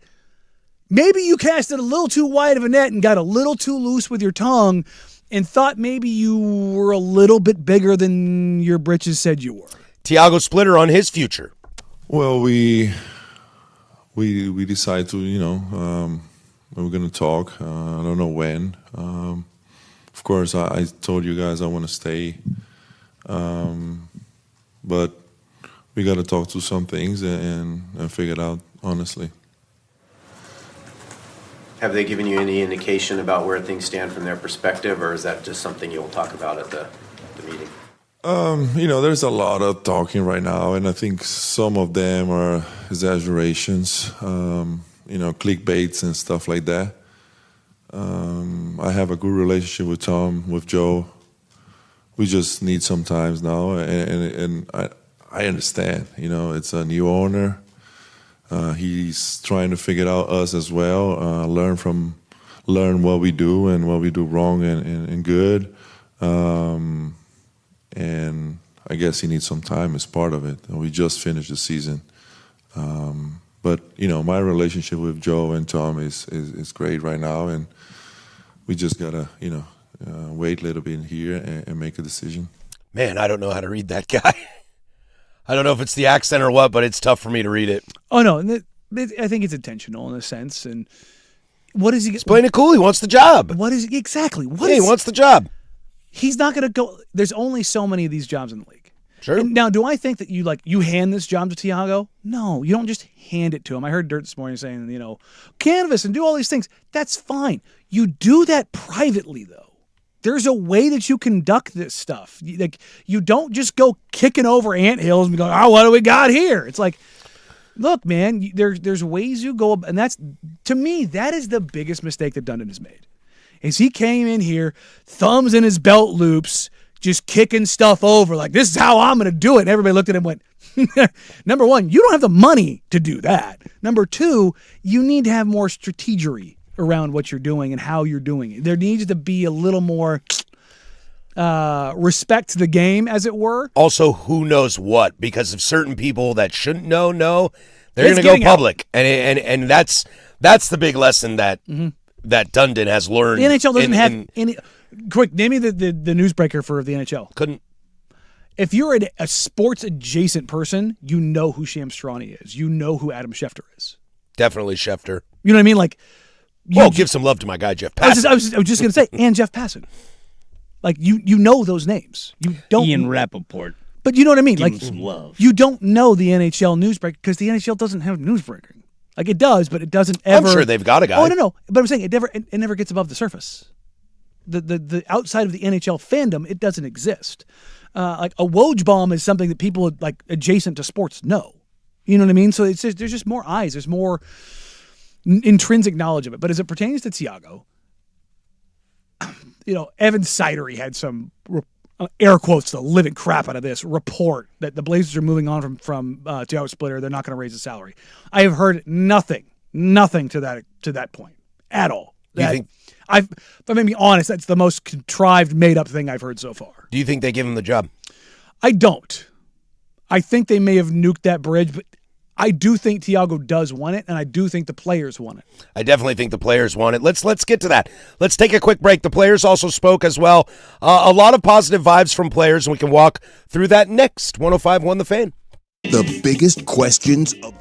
maybe you cast it a little too wide of a net and got a little too loose with your tongue and thought maybe you were a little bit bigger than your britches said you were. Tiago Splitter on his future. Well, we decide to, we're going to talk. I don't know when. Of course, I told you guys I want to stay. But we got to talk to some things and figure it out, honestly. Have they given you any indication about where things stand from their perspective, or is that just something you'll talk about at the meeting? There's a lot of talking right now, and I think some of them are exaggerations, clickbaits and stuff like that. I have a good relationship with Tom, with Joe. We just need some time now, and I understand. It's a new owner. He's trying to figure out us as well, learn what we do and what we do wrong and good. And I guess he needs some time as part of it. We just finished the season. But my relationship with Joe and Tom is great right now, and we just gotta, wait a little bit here and make a decision. Man, I don't know how to read that guy. I don't know if it's the accent or what, but it's tough for me to read it. Oh, no. I think it's intentional in a sense. And what is he? He's playing it cool. He wants the job. What is exactly? He wants the job. He's not going to go. There's only so many of these jobs in the league. Sure. And now, do I think that you hand this job to Thiago? No, you don't just hand it to him. I heard Dirt this morning saying, canvas and do all these things. That's fine. You do that privately, though. There's a way that you conduct this stuff. You don't just go kicking over anthills and be going, oh, what do we got here? It's like, look, man, there's ways you go, and that's, to me, that is the biggest mistake that Dundon has made. Is he came in here, thumbs in his belt loops, just kicking stuff over, like, this is how I'm going to do it. And everybody looked at him and went, number one, you don't have the money to do that. Number two, you need to have more strategery around what you're doing and how you're doing it. There needs to be a little more respect to the game, as it were. Also, who knows what? Because if certain people that shouldn't know, they're going to go public. And that's the big lesson that that Dundon has learned. The NHL doesn't have any. Quick, name me the newsbreaker for the NHL. Couldn't. If you're a sports adjacent person, you know who Sham Strawny is. You know who Adam Schefter is. Definitely Schefter. You know what I mean? Like, give some love to my guy Jeff Passan. I was just going to say, and Jeff Passan. Like, you know those names. You don't. Ian Rappaport. But you know what I mean? Give like, him some love. You don't know the NHL newsbreaker because the NHL doesn't have newsbreaking. Like, it does, but it doesn't ever. I'm sure they've got a guy. Oh, no. But I'm saying it never gets above the surface. The outside of the NHL fandom, it doesn't exist. Like a Woj bomb is something that people like adjacent to sports know. You know what I mean? So there's just more eyes. There's more intrinsic knowledge of it. But as it pertains to Thiago, Evan Sidery had some air quotes the living crap out of this report that the Blazers are moving on from Thiago Splitter. They're not going to raise the salary. I have heard nothing to that point at all. Do you think? If I'm going to be honest, that's the most contrived, made-up thing I've heard so far. Do you think they give him the job? I don't. I think they may have nuked that bridge, but I do think Thiago does want it, and I do think the players want it. I definitely think the players want it. Let's get to that. Let's take a quick break. The players also spoke as well. A lot of positive vibes from players, and we can walk through that next. 105.1 The Fan. The biggest questions of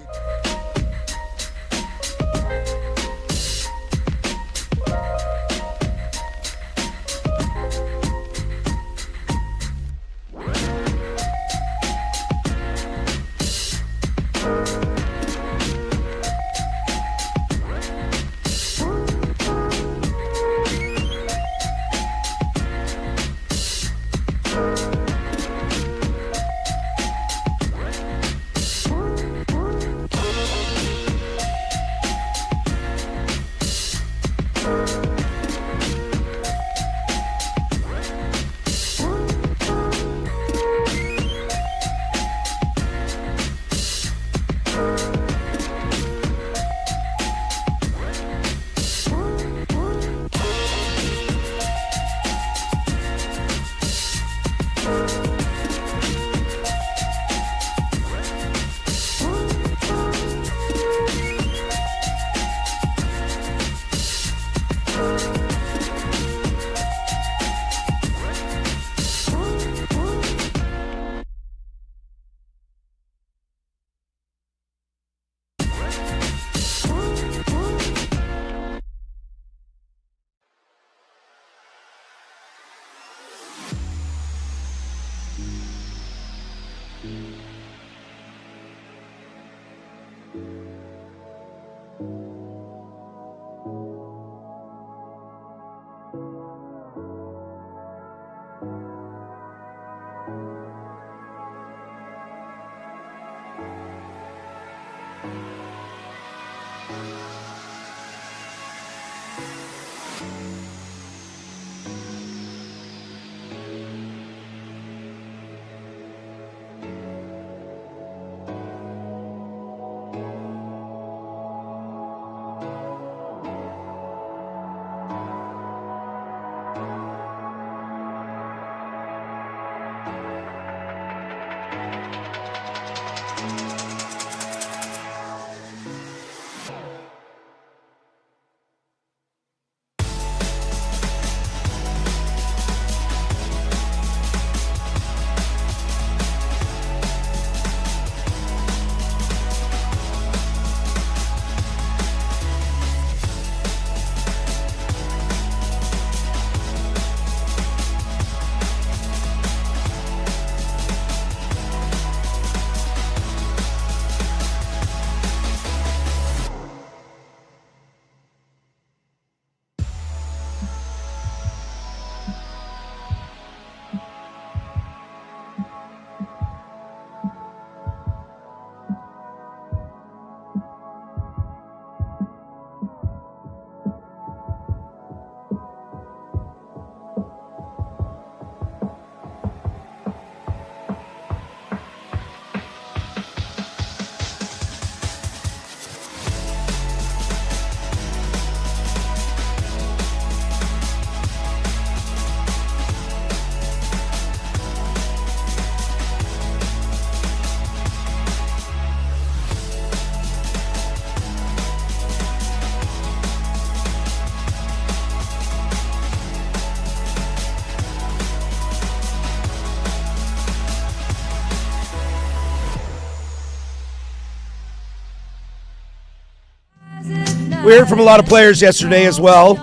We heard from a lot of players yesterday as well,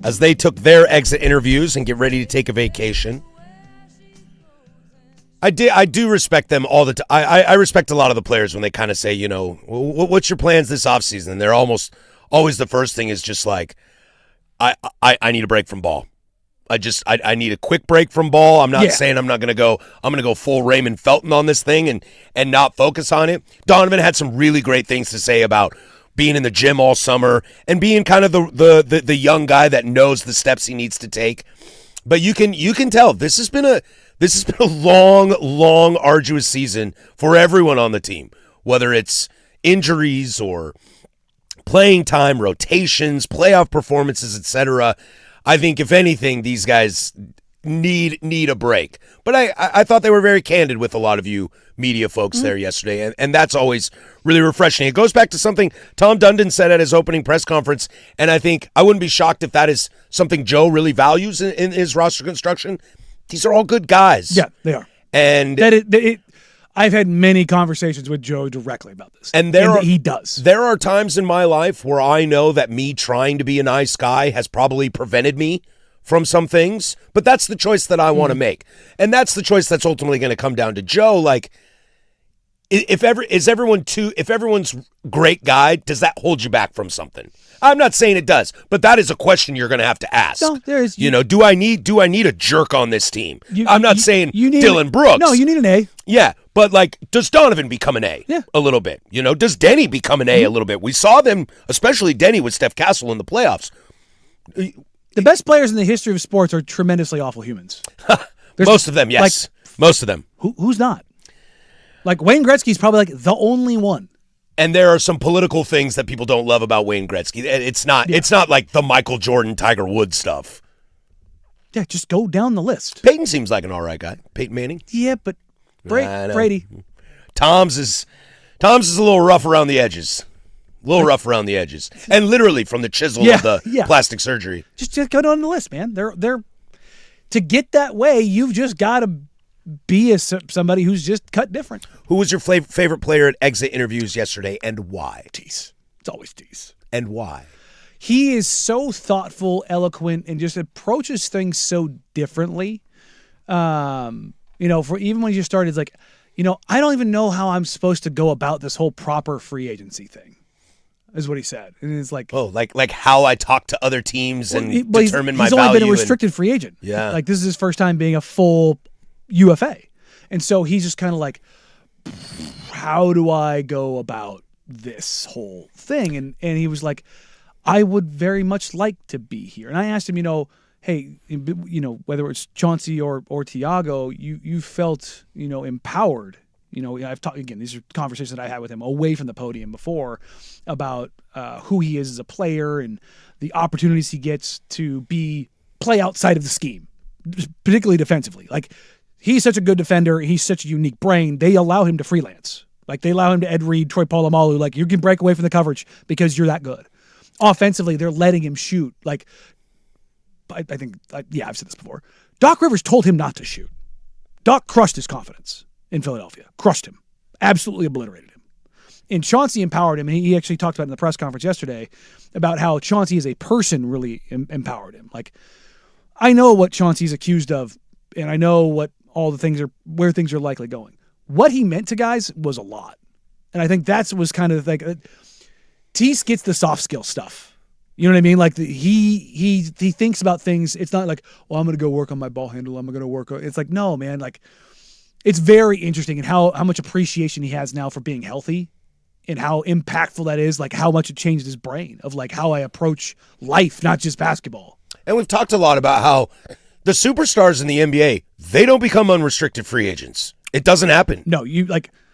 as they took their exit interviews and get ready to take a vacation. I do respect them all the time. I respect a lot of the players when they kind of say, you know, what's your plans this offseason? And they're almost always the first thing is just like, I need a break from ball. I need a quick break from ball. I'm not saying I'm going to go full Raymond Felton on this thing and not focus on it. Donovan had some really great things to say about being in the gym all summer and being kind of the young guy that knows the steps he needs to take. But you can tell this has been a long, arduous season for everyone on the team, whether it's injuries or playing time, rotations, playoff performances, etc. I think, if anything, these guys need a break. But I thought they were very candid with a lot of you media folks there yesterday, and that's always really refreshing. It goes back to something Tom Dundon said at his opening press conference, and I think I wouldn't be shocked if that is something Joe really values in his roster construction. These are all good guys. Yeah, they are. And I've had many conversations with Joe directly about this. And he does. There are times in my life where I know that me trying to be a nice guy has probably prevented me from some things, but that's the choice that I want to make. And that's the choice that's ultimately going to come down to Joe. Like, if everyone's great guy, does that hold you back from something? I'm not saying it does, but that is a question you're going to have to ask. No, there is. Do I need a jerk on this team? I'm not saying Dylan Brooks. No, you need an A. Yeah, but like, does Donovan become an A? Yeah. A little bit. Does Denny become an A a little bit? We saw them, especially Denny with Steph Castle in the playoffs. The best players in the history of sports are tremendously awful humans. Most of them, yes. Most of them. Who's not? Like, Wayne Gretzky's probably like the only one. And there are some political things that people don't love about Wayne Gretzky. It's not like the Michael Jordan, Tiger Woods stuff. Yeah, just go down the list. Peyton seems like an all right guy. Peyton Manning. Yeah, but Brady. Tom's is a little rough around the edges. And literally from the chisel of the plastic surgery. Just go down the list, man. They're to get that way, you've just got to be somebody who's just cut different. Who was your favorite player at exit interviews yesterday, and why? Tease. It's always Tease. And why? He is so thoughtful, eloquent, and just approaches things so differently. For even when you started, it's like, I don't even know how I'm supposed to go about this whole proper free agency thing, is what he said. And it's like, like how I talk to other teams and determine my value. He's only been a restricted free agent. Yeah. Like, this is his first time being a full UFA. And so he's just kind of like, how do I go about this whole thing? And he was like, I would very much like to be here. And I asked him, hey, whether it's Chauncey or Tiago, you felt, empowered. I've talked, again, these are conversations that I had with him away from the podium before about who he is as a player and the opportunities he gets to play outside of the scheme, particularly defensively. Like, he's such a good defender. He's such a unique brain. They allow him to freelance. Like, they allow him to Ed Reed, Troy Polamalu. Like, you can break away from the coverage because you're that good. Offensively, they're letting him shoot. Like, I've said this before. Doc Rivers told him not to shoot. Doc crushed his confidence in Philadelphia. Crushed him. Absolutely obliterated him. And Chauncey empowered him, and he actually talked about it in the press conference yesterday about how Chauncey as a person really empowered him. Like, I know what Chauncey's accused of, and I know what all the things are, where things are likely going. What he meant to guys was a lot. And I think was kind of like, Tease gets the soft skill stuff. You know what I mean? Like, he thinks about things. It's not like, I'm going to go work on my ball handle. I'm going to work on, it's like, no, man, like, it's very interesting and how much appreciation he has now for being healthy and how impactful that is, like how much it changed his brain of like how I approach life, not just basketball. And we've talked a lot about how the superstars in the NBA, they don't become unrestricted free agents. It doesn't happen. No,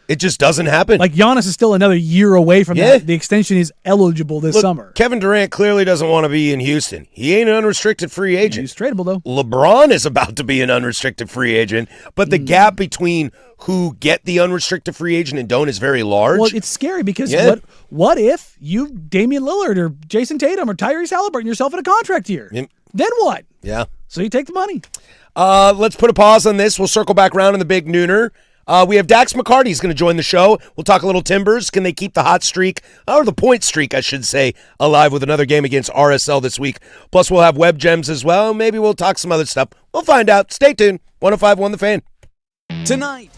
it just doesn't happen. Like, Giannis is still another year away from that. The extension is eligible this summer. Kevin Durant clearly doesn't want to be in Houston. He ain't an unrestricted free agent. He's tradable, though. LeBron is about to be an unrestricted free agent, but the gap between who get the unrestricted free agent and don't is very large. Well, it's scary because what if you, Damian Lillard or Jason Tatum or Tyrese Halliburton, yourself in a contract year? Then what? Yeah. So you take the money. Let's put a pause on this. We'll circle back around in the big nooner. We have Dax McCarty. He's going to join the show. We'll talk a little Timbers. Can they keep the hot streak, or the point streak, I should say, alive with another game against RSL this week? Plus, we'll have Web Gems as well. Maybe we'll talk some other stuff. We'll find out. Stay tuned. 105.1 The Fan. Tonight.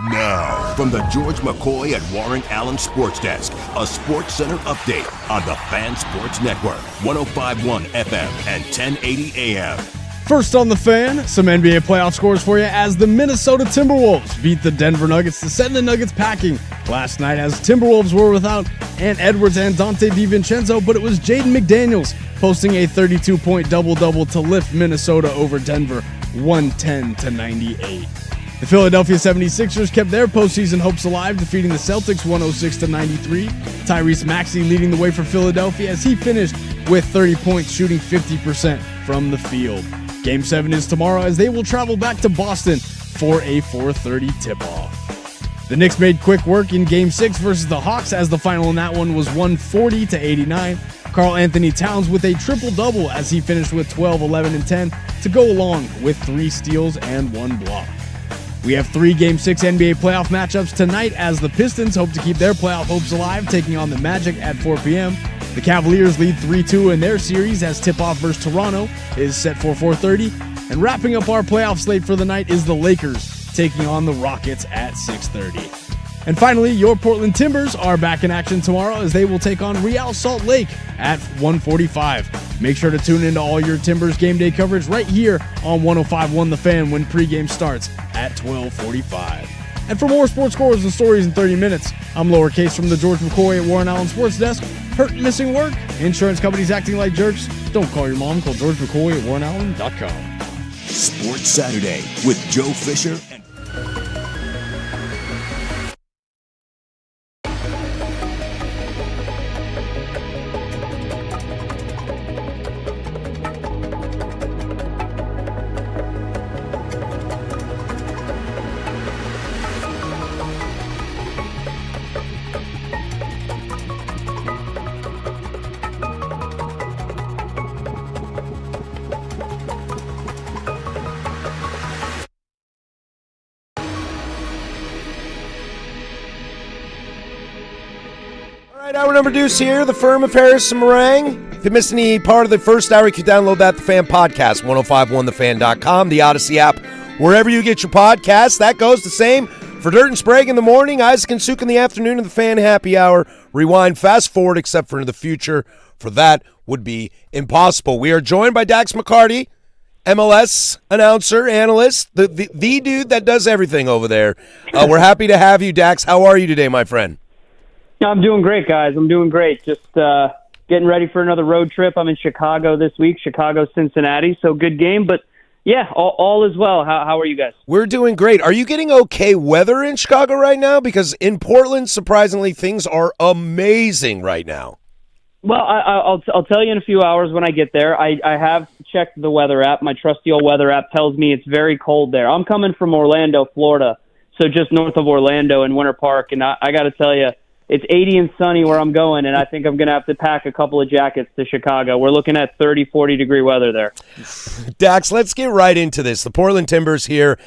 Now, from the George McCoy at Warren Allen Sports Desk, a Sports Center update on the Fan Sports Network, 105.1 FM and 1080 AM. First on the Fan, some NBA playoff scores for you as the Minnesota Timberwolves beat the Denver Nuggets to send the Nuggets packing last night, as Timberwolves were without Ant Edwards and Dante DiVincenzo, but it was Jaden McDaniels posting a 32-point double-double to lift Minnesota over Denver 110-98. The Philadelphia 76ers kept their postseason hopes alive, defeating the Celtics 106-93. Tyrese Maxey leading the way for Philadelphia as he finished with 30 points, shooting 50% from the field. Game 7 is tomorrow as they will travel back to Boston for a 4:30 tip-off. The Knicks made quick work in Game 6 versus the Hawks, as the final in that one was 140-89. Karl Anthony Towns with a triple-double as he finished with 12, 11, and 10 to go along with 3 steals and 1 block. We have 3 Game 6 NBA playoff matchups tonight as the Pistons hope to keep their playoff hopes alive, taking on the Magic at 4 p.m. The Cavaliers lead 3-2 in their series as tip-off versus Toronto is set for 4:30. And wrapping up our playoff slate for the night is the Lakers taking on the Rockets at 6:30. And finally, your Portland Timbers are back in action tomorrow as they will take on Real Salt Lake at 1:45. Make sure to tune into all your Timbers game day coverage right here on 105.1 The Fan when pregame starts at 12:45. And for more sports scores and stories in 30 minutes, I'm Lowercase from the George McCoy at Warren Allen Sports Desk. Hurt and missing work? Insurance companies acting like jerks? Don't call your mom. Call George McCoy at WarrenAllen.com. Sports Saturday with Joe Fisher and All right, hour number deuce here, the firm of Harris and Marang. If you missed any part of the first hour, you can download that, the Fan Podcast, 1051thefan.com, the Odyssey app, wherever you get your podcasts. That goes the same for Dirt and Sprague in the morning, Isaac and Suk in the afternoon, and the Fan Happy Hour. Rewind, fast forward, except for into the future. For that would be impossible. We are joined by Dax McCarty, MLS announcer, analyst, the dude that does everything over there. We're happy to have you, Dax. How are you today, my friend? I'm doing great, guys. I'm doing great. Just getting ready for another road trip. I'm in Chicago this week, Chicago-Cincinnati, so good game. But, yeah, all is well. How are you guys? We're doing great. Are you getting okay weather in Chicago right now? Because in Portland, surprisingly, things are amazing right now. Well, I'll tell you in a few hours when I get there. I have checked the weather app. My trusty old weather app tells me it's very cold there. I'm coming from Orlando, Florida, so just north of Orlando in Winter Park, and I got to tell you, it's 80 and sunny where I'm going, and I think I'm going to have to pack a couple of jackets to Chicago. We're looking at 30, 40-degree weather there. Dax, let's get right into this. The Portland Timbers here,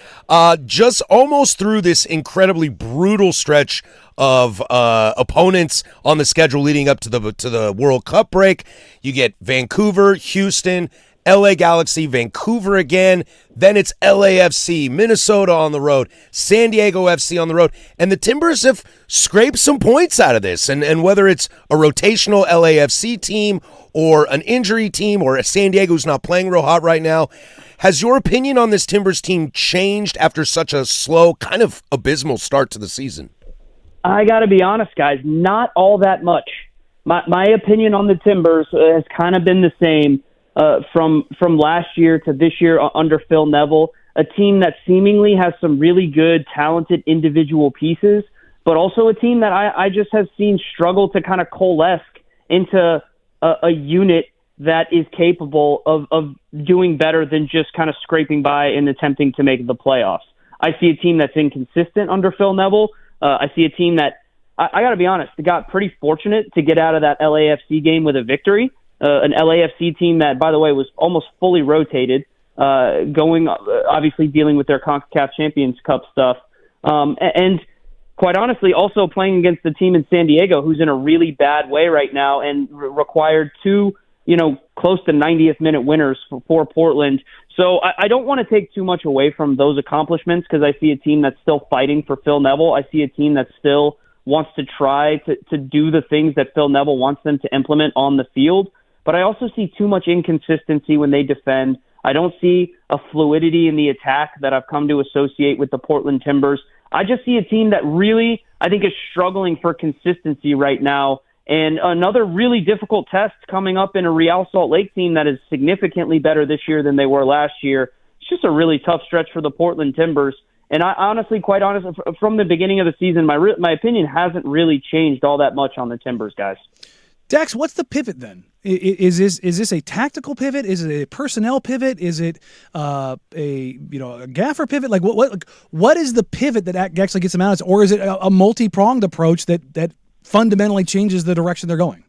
just almost through this incredibly brutal stretch of opponents on the schedule leading up to the World Cup break. You get Vancouver, Houston, LA Galaxy, Vancouver again, then it's LAFC, Minnesota on the road, San Diego FC on the road, and the Timbers have scraped some points out of this, and whether it's a rotational LAFC team or an injury team or a San Diego who's not playing real hot right now, has your opinion on this Timbers team changed after such a slow, kind of abysmal start to the season? I got to be honest, guys, not all that much. My opinion on the Timbers has kind of been the same from last year to this year under Phil Neville, a team that seemingly has some really good, talented individual pieces, but also a team that I just have seen struggle to kind of coalesce into a unit that is capable of doing better than just kind of scraping by and attempting to make the playoffs. I see a team that's inconsistent under Phil Neville. I see a team that, I got to be honest, got pretty fortunate to get out of that LAFC game with a victory. An LAFC team that, by the way, was almost fully rotated, obviously dealing with their CONCACAF Champions Cup stuff. And quite honestly, also playing against the team in San Diego, who's in a really bad way right now and required two, close to 90th minute winners for Portland. So I don't want to take too much away from those accomplishments because I see a team that's still fighting for Phil Neville. I see a team that still wants to try to do the things that Phil Neville wants them to implement on the field. But I also see too much inconsistency when they defend. I don't see a fluidity in the attack that I've come to associate with the Portland Timbers. I just see a team that really, I think, is struggling for consistency right now. And another really difficult test coming up in a Real Salt Lake team that is significantly better this year than they were last year. It's just a really tough stretch for the Portland Timbers. And I honestly, quite honestly, from the beginning of the season, my opinion hasn't really changed all that much on the Timbers, guys. Dax, what's the pivot then? Is this a tactical pivot? Is it a personnel pivot? Is it a gaffer pivot? Like what is the pivot that actually gets them out? Or is it a multi-pronged approach that fundamentally changes the direction they're going?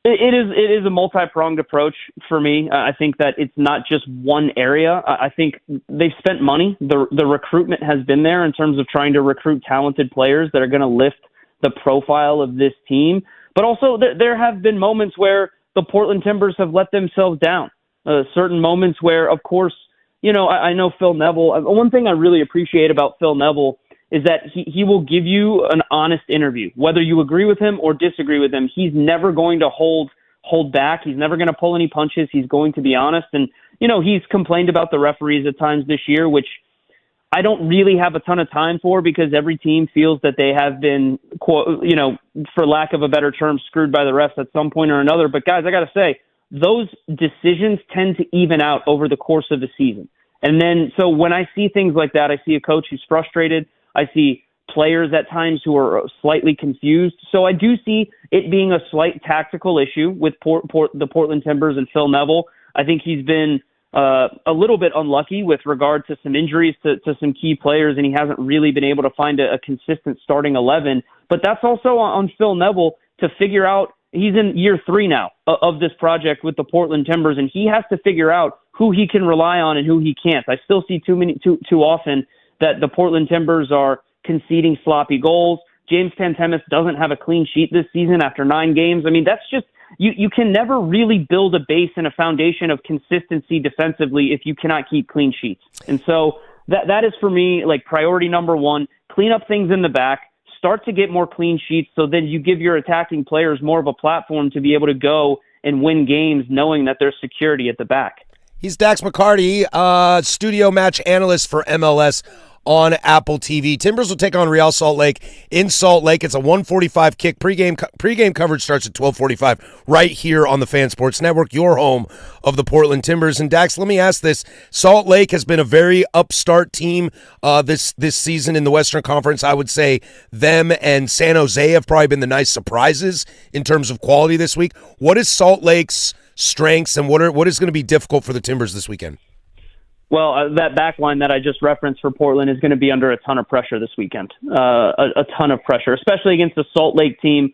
It is a multi-pronged approach for me. I think that it's not just one area. I think they've spent money. The recruitment has been there in terms of trying to recruit talented players that are going to lift the profile of this team. But also there have been moments where the Portland Timbers have let themselves down. Certain moments where, of course, I know Phil Neville. One thing I really appreciate about Phil Neville is that he will give you an honest interview. Whether you agree with him or disagree with him, he's never going to hold back. He's never going to pull any punches. He's going to be honest. And, he's complained about the referees at times this year, which I don't really have a ton of time for, because every team feels that they have been, for lack of a better term, screwed by the refs at some point or another. But guys, I got to say, those decisions tend to even out over the course of the season. And then, so when I see things like that, I see a coach who's frustrated. I see players at times who are slightly confused. So I do see it being a slight tactical issue with the Portland Timbers and Phil Neville. I think he's been a little bit unlucky with regard to some injuries to some key players, and he hasn't really been able to find a consistent starting 11. But that's also on Phil Neville to figure out. He's in year 3 now of this project with the Portland Timbers, and he has to figure out who he can rely on and who he can't. I still see too often that the Portland Timbers are conceding sloppy goals. James Pantemis doesn't have a clean sheet this season after 9 games. I mean, that's just, you can never really build a base and a foundation of consistency defensively if you cannot keep clean sheets. And so that is for me, like, priority number 1, clean up things in the back, start to get more clean sheets, so then you give your attacking players more of a platform to be able to go and win games knowing that there's security at the back. He's Dax McCarty, studio match analyst for MLS on Apple TV. Timbers will take on Real Salt Lake in Salt Lake. It's a 1:45 kick. Pre-game coverage starts at 12:45 right here on the Fan Sports Network, your home of the Portland Timbers. And Dax, let me ask this. Salt Lake has been a very upstart team this season in the Western Conference. I would say them and San Jose have probably been the nice surprises in terms of quality this week. What is Salt Lake's strengths, and what is going to be difficult for the Timbers this weekend? Well, that back line that I just referenced for Portland is going to be under a ton of pressure this weekend, a ton of pressure, especially against the Salt Lake team,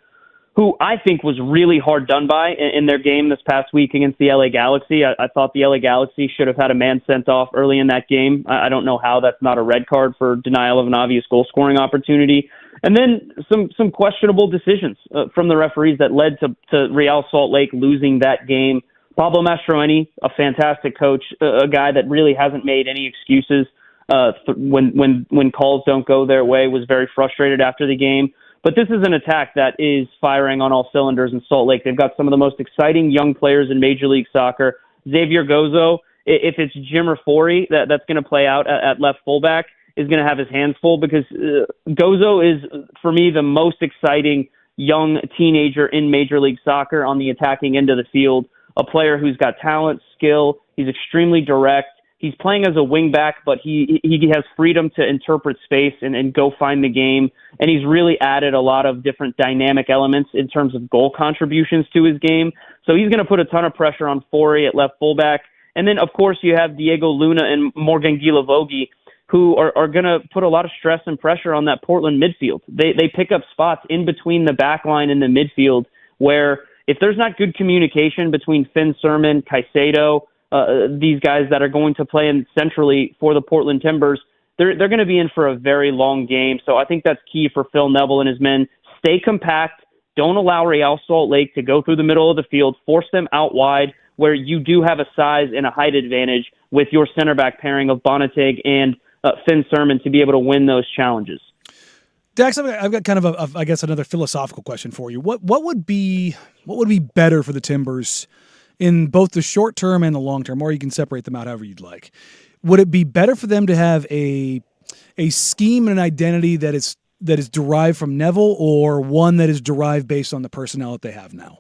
who I think was really hard done by in their game this past week against the LA Galaxy. I thought the LA Galaxy should have had a man sent off early in that game. I don't know how that's not a red card for denial of an obvious goal-scoring opportunity. And then some questionable decisions from the referees that led to Real Salt Lake losing that game. Pablo Mastroeni, a fantastic coach, a guy that really hasn't made any excuses when calls don't go their way, was very frustrated after the game. But this is an attack that is firing on all cylinders in Salt Lake. They've got some of the most exciting young players in Major League Soccer. Xavier Gozo, if it's Jim Rafori that's going to play out at left fullback, is going to have his hands full, because Gozo is, for me, the most exciting young teenager in Major League Soccer on the attacking end of the field. A player who's got talent, skill. He's extremely direct. He's playing as a wing back, but he has freedom to interpret space and go find the game. And he's really added a lot of different dynamic elements in terms of goal contributions to his game. So he's going to put a ton of pressure on Forey at left fullback. And then, of course, you have Diego Luna and Morgan Guilavogui, who are going to put a lot of stress and pressure on that Portland midfield. They pick up spots in between the back line and the midfield where, if there's not good communication between Finn Sermon, Caicedo, these guys that are going to play in centrally for the Portland Timbers, they're going to be in for a very long game. So I think that's key for Phil Neville and his men. Stay compact. Don't allow Real Salt Lake to go through the middle of the field. Force them out wide where you do have a size and a height advantage with your center back pairing of Bonateg and Finn Sermon to be able to win those challenges. Dax, I've got kind of I guess another philosophical question for you. What would be better for the Timbers in both the short term and the long term, or you can separate them out however you'd like? Would it be better for them to have a scheme and an identity that is derived from Neville, or one that is derived based on the personnel that they have now?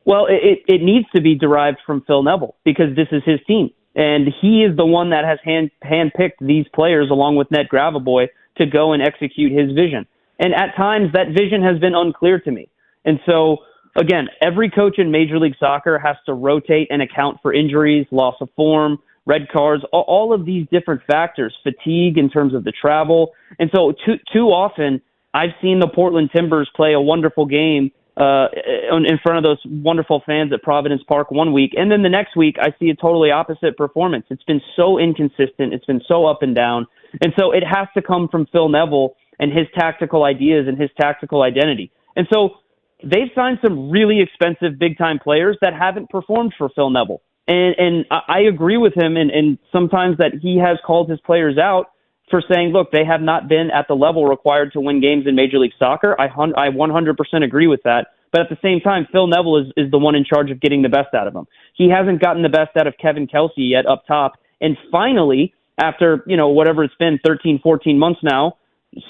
Well, it needs to be derived from Phil Neville, because this is his team, and he is the one that has handpicked these players along with Ned Gravoboy to go and execute his vision. And at times that vision has been unclear to me. And so, again, every coach in Major League Soccer has to rotate and account for injuries, loss of form, red cards, all of these different factors, fatigue in terms of the travel. And so too often I've seen the Portland Timbers play a wonderful game in front of those wonderful fans at Providence Park one week, and then the next week I see a totally opposite performance. It's been so inconsistent. It's been so up and down. And so it has to come from Phil Neville and his tactical ideas and his tactical identity. And so they've signed some really expensive big-time players that haven't performed for Phil Neville. And I agree with him, and sometimes that he has called his players out for saying, look, they have not been at the level required to win games in Major League Soccer. I 100% agree with that. But at the same time, Phil Neville is the one in charge of getting the best out of them. He hasn't gotten the best out of Kevin Kelsey yet up top. And finally, after, whatever it's been, 13, 14 months now,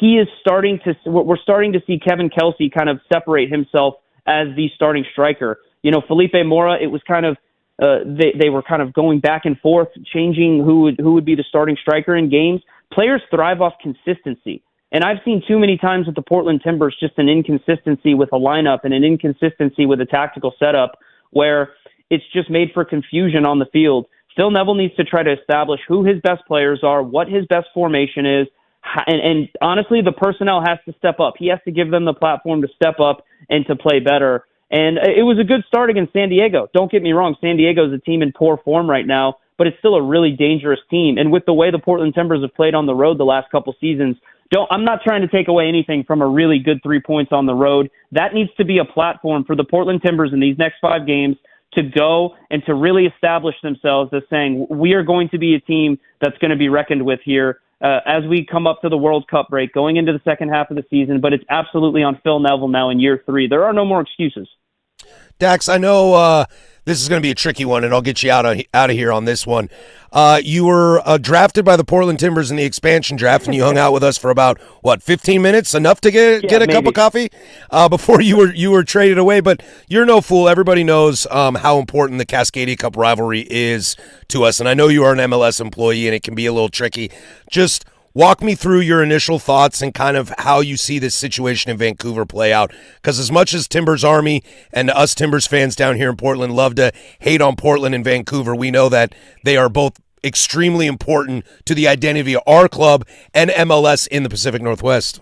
we're starting to see Kevin Kelsey kind of separate himself as the starting striker. Felipe Mora, it was kind of, they were kind of going back and forth, changing who would be the starting striker in games. Players thrive off consistency. And I've seen too many times with the Portland Timbers just an inconsistency with a lineup and an inconsistency with a tactical setup where it's just made for confusion on the field. Phil Neville needs to try to establish who his best players are, what his best formation is, and honestly, the personnel has to step up. He has to give them the platform to step up and to play better. And it was a good start against San Diego. Don't get me wrong, San Diego is a team in poor form right now, but it's still a really dangerous team. And with the way the Portland Timbers have played on the road the last couple seasons, I'm not trying to take away anything from a really good 3 points on the road. That needs to be a platform for the Portland Timbers in these next 5 games to go and to really establish themselves as saying, we are going to be a team that's going to be reckoned with here as we come up to the World Cup break, going into the second half of the season. But it's absolutely on Phil Neville now in year 3. There are no more excuses. Dax, I know this is going to be a tricky one, and I'll get you out of here on this one. You were drafted by the Portland Timbers in the expansion draft, and you hung out with us for about 15 minutes, enough to get a cup of coffee before you were traded away. But you're no fool. Everybody knows how important the Cascadia Cup rivalry is to us, and I know you are an MLS employee, and it can be a little tricky. Just walk me through your initial thoughts and kind of how you see this situation in Vancouver play out. Because as much as Timbers Army and us Timbers fans down here in Portland love to hate on Portland and Vancouver, we know that they are both extremely important to the identity of our club and MLS in the Pacific Northwest.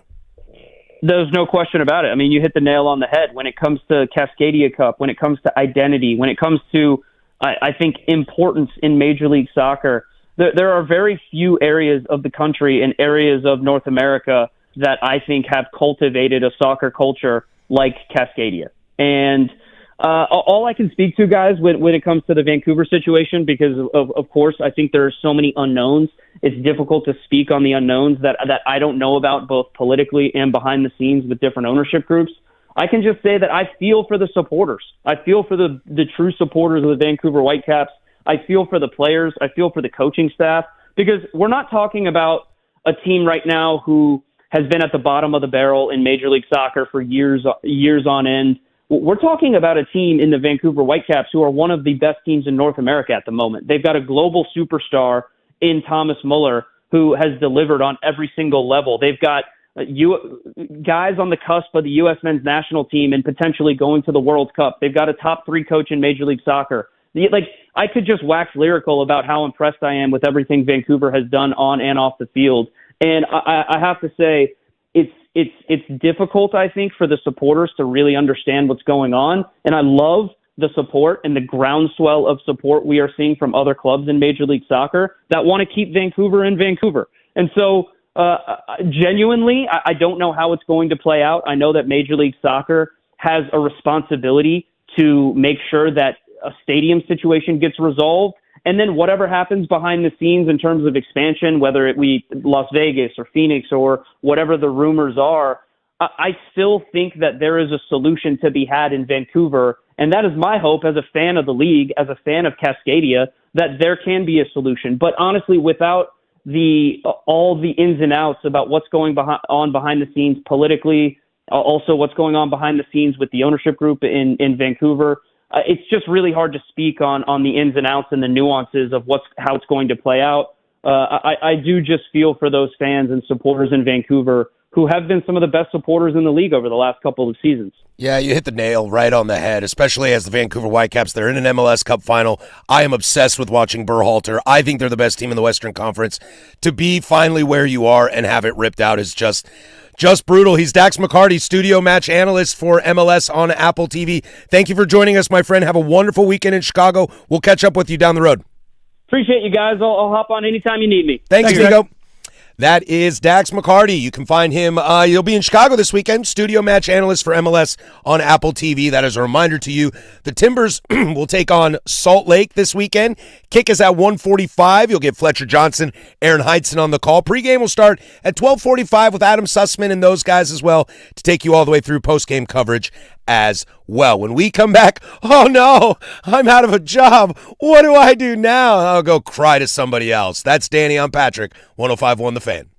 There's no question about it. I mean, you hit the nail on the head when it comes to Cascadia Cup, when it comes to identity, when it comes to, I think, importance in Major League Soccer. There are very few areas of the country and areas of North America that I think have cultivated a soccer culture like Cascadia. And all I can speak to, guys, when it comes to the Vancouver situation, because of course, I think there are so many unknowns. It's difficult to speak on the unknowns that I don't know about, both politically and behind the scenes with different ownership groups. I can just say that I feel for the supporters. I feel for the true supporters of the Vancouver Whitecaps. I feel for the players. I feel for the coaching staff, because we're not talking about a team right now who has been at the bottom of the barrel in Major League Soccer for years on end. We're talking about a team in the Vancouver Whitecaps who are one of the best teams in North America at the moment. They've got a global superstar in Thomas Muller who has delivered on every single level. They've got guys on the cusp of the U.S. men's national team and potentially going to the World Cup. They've got a top 3 coach in Major League Soccer. I could just wax lyrical about how impressed I am with everything Vancouver has done on and off the field. And I have to say, it's difficult, I think, for the supporters to really understand what's going on. And I love the support and the groundswell of support we are seeing from other clubs in Major League Soccer that want to keep Vancouver in Vancouver. And so, genuinely, I don't know how it's going to play out. I know that Major League Soccer has a responsibility to make sure that a stadium situation gets resolved, and then whatever happens behind the scenes in terms of expansion, whether it be Las Vegas or Phoenix or whatever the rumors are, I still think that there is a solution to be had in Vancouver, and that is my hope as a fan of the league, as a fan of Cascadia, that there can be a solution. But honestly, without all the ins and outs about what's going on behind the scenes politically, also what's going on behind the scenes with the ownership group in Vancouver, it's just really hard to speak on the ins and outs and the nuances of how it's going to play out. I do just feel for those fans and supporters in Vancouver who have been some of the best supporters in the league over the last couple of seasons. Yeah, you hit the nail right on the head, especially as the Vancouver Whitecaps. They're in an MLS Cup final. I am obsessed with watching Berhalter. I think they're the best team in the Western Conference. To be finally where you are and have it ripped out is just brutal. He's Dax McCarty, studio match analyst for MLS on Apple TV. Thank you for joining us, my friend. Have a wonderful weekend in Chicago. We'll catch up with you down the road. Appreciate you guys. I'll hop on anytime you need me. Thanks, Nico. That is Dax McCarty. You can find him. He'll be in Chicago this weekend. Studio match analyst for MLS on Apple TV. That is a reminder to you. The Timbers will take on Salt Lake this weekend. Kick is at 1:45. You'll get Fletcher Johnson, Aaron Heitzen on the call. Pregame will start at 12:45 with Adam Sussman and those guys as well to take you all the way through postgame coverage as well. When we come back, oh no, I'm out of a job. What do I do now? I'll go cry to somebody else. That's Danny. I'm Patrick. 105.1 The Fan.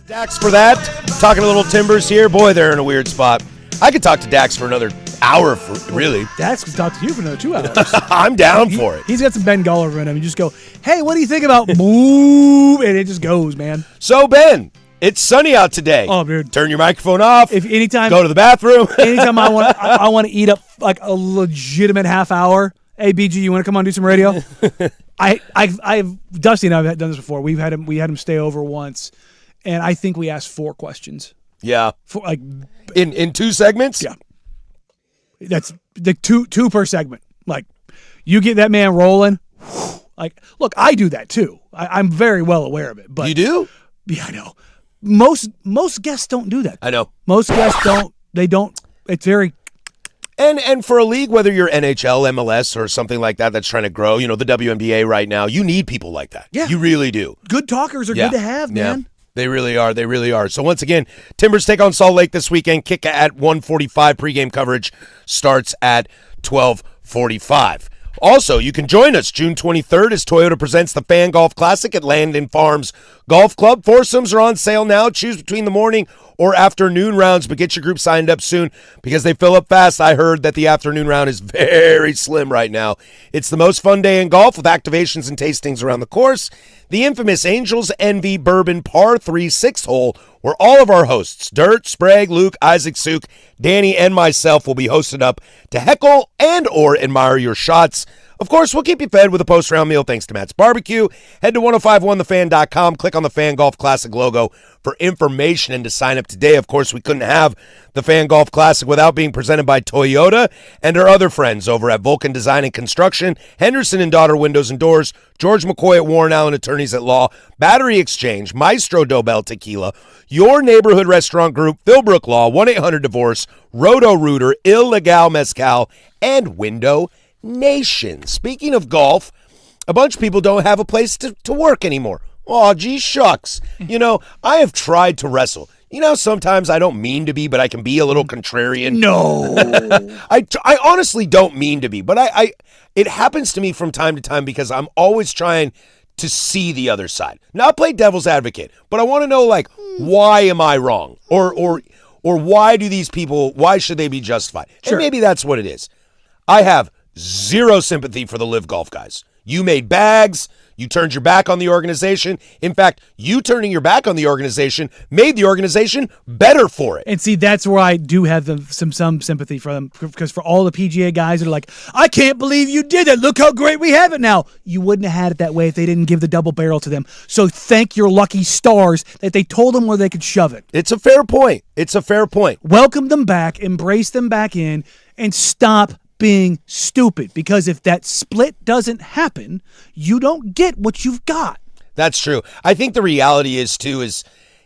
Dax for that. Talking a little Timbers here. Boy, they're in a weird spot. I could talk to Dax for another hour, really. Dax could talk to you for another 2 hours. I'm down for it. He's got some Ben Gulliver in him. You just go, hey, what do you think about boom? And it just goes, man. So, Ben, it's sunny out today. Oh, dude. Turn your microphone off. If anytime, go to the bathroom. Anytime I want to eat up like a legitimate half hour. Hey, BG, you want to come on and do some radio? I've Dusty and I have done this before. We had him stay over once, and I think we asked 4 questions. Yeah. In 2 segments? Yeah. That's the two per segment. Like, you get that man rolling. Like, look, I do that too. I'm very well aware of it. But you do? Yeah, I know. Most guests don't do that. I know. Most guests don't. They don't. It's very. And for a league, whether you're NHL, MLS, or something like that that's trying to grow, the WNBA right now, you need people like that. Yeah. You really do. Good talkers are good to have, man. Yeah. They really are. They really are. So once again, Timbers take on Salt Lake this weekend. Kick at 1:45. Pregame coverage starts at 12:45. Also, you can join us June 23rd as Toyota presents the Fan Golf Classic at Landon Farms Golf Club. Foursomes are on sale now. Choose between the morning or afternoon rounds, but get your group signed up soon because they fill up fast. I heard that the afternoon round is very slim right now. It's the most fun day in golf with activations and tastings around the course. The infamous Angels Envy Bourbon Par 3 6th hole, where all of our hosts, Dirt, Sprague, Luke, Isaac, Suk, Danny, and myself will be hosted up to heckle and or admire your shots. Of course, we'll keep you fed with a post-round meal thanks to Matt's Barbecue. Head to 1051thefan.com, click on the Fan Golf Classic logo for information and to sign up today. Of course, we couldn't have the Fan Golf Classic without being presented by Toyota and our other friends over at Vulcan Design and Construction, Henderson and Daughter Windows and Doors, George McCoy at Warren Allen Attorneys at Law, Battery Exchange, Maestro Dobel Tequila, Your Neighborhood Restaurant Group, Philbrook Law, 1-800-DIVORCE, Roto-Rooter, Illegal Mezcal, and Window Nation. Speaking of golf, a bunch of people don't have a place to work anymore. Oh, gee shucks. You know, I have tried to wrestle. You know, sometimes I don't mean to be, but I can be a little contrarian. No. I honestly don't mean to be, but it happens to me from time to time because I'm always trying to see the other side. Now, I play devil's advocate, but I want to know, like, why am I wrong? Or why do these people, why should they be justified? Sure. And maybe that's what it is. I have zero sympathy for the Live Golf guys. You made bags. You turned your back on the organization. In fact, you turning your back on the organization made the organization better for it. And see, that's where I do have some sympathy for them, because for all the PGA guys that are like, I can't believe you did it. Look how great we have it now. You wouldn't have had it that way if they didn't give the double barrel to them. So thank your lucky stars that they told them where they could shove it. It's a fair point. It's a fair point. Welcome them back, embrace them back in, and stop being stupid, because if that split doesn't happen, you don't get what you've got. That's true. I think the reality is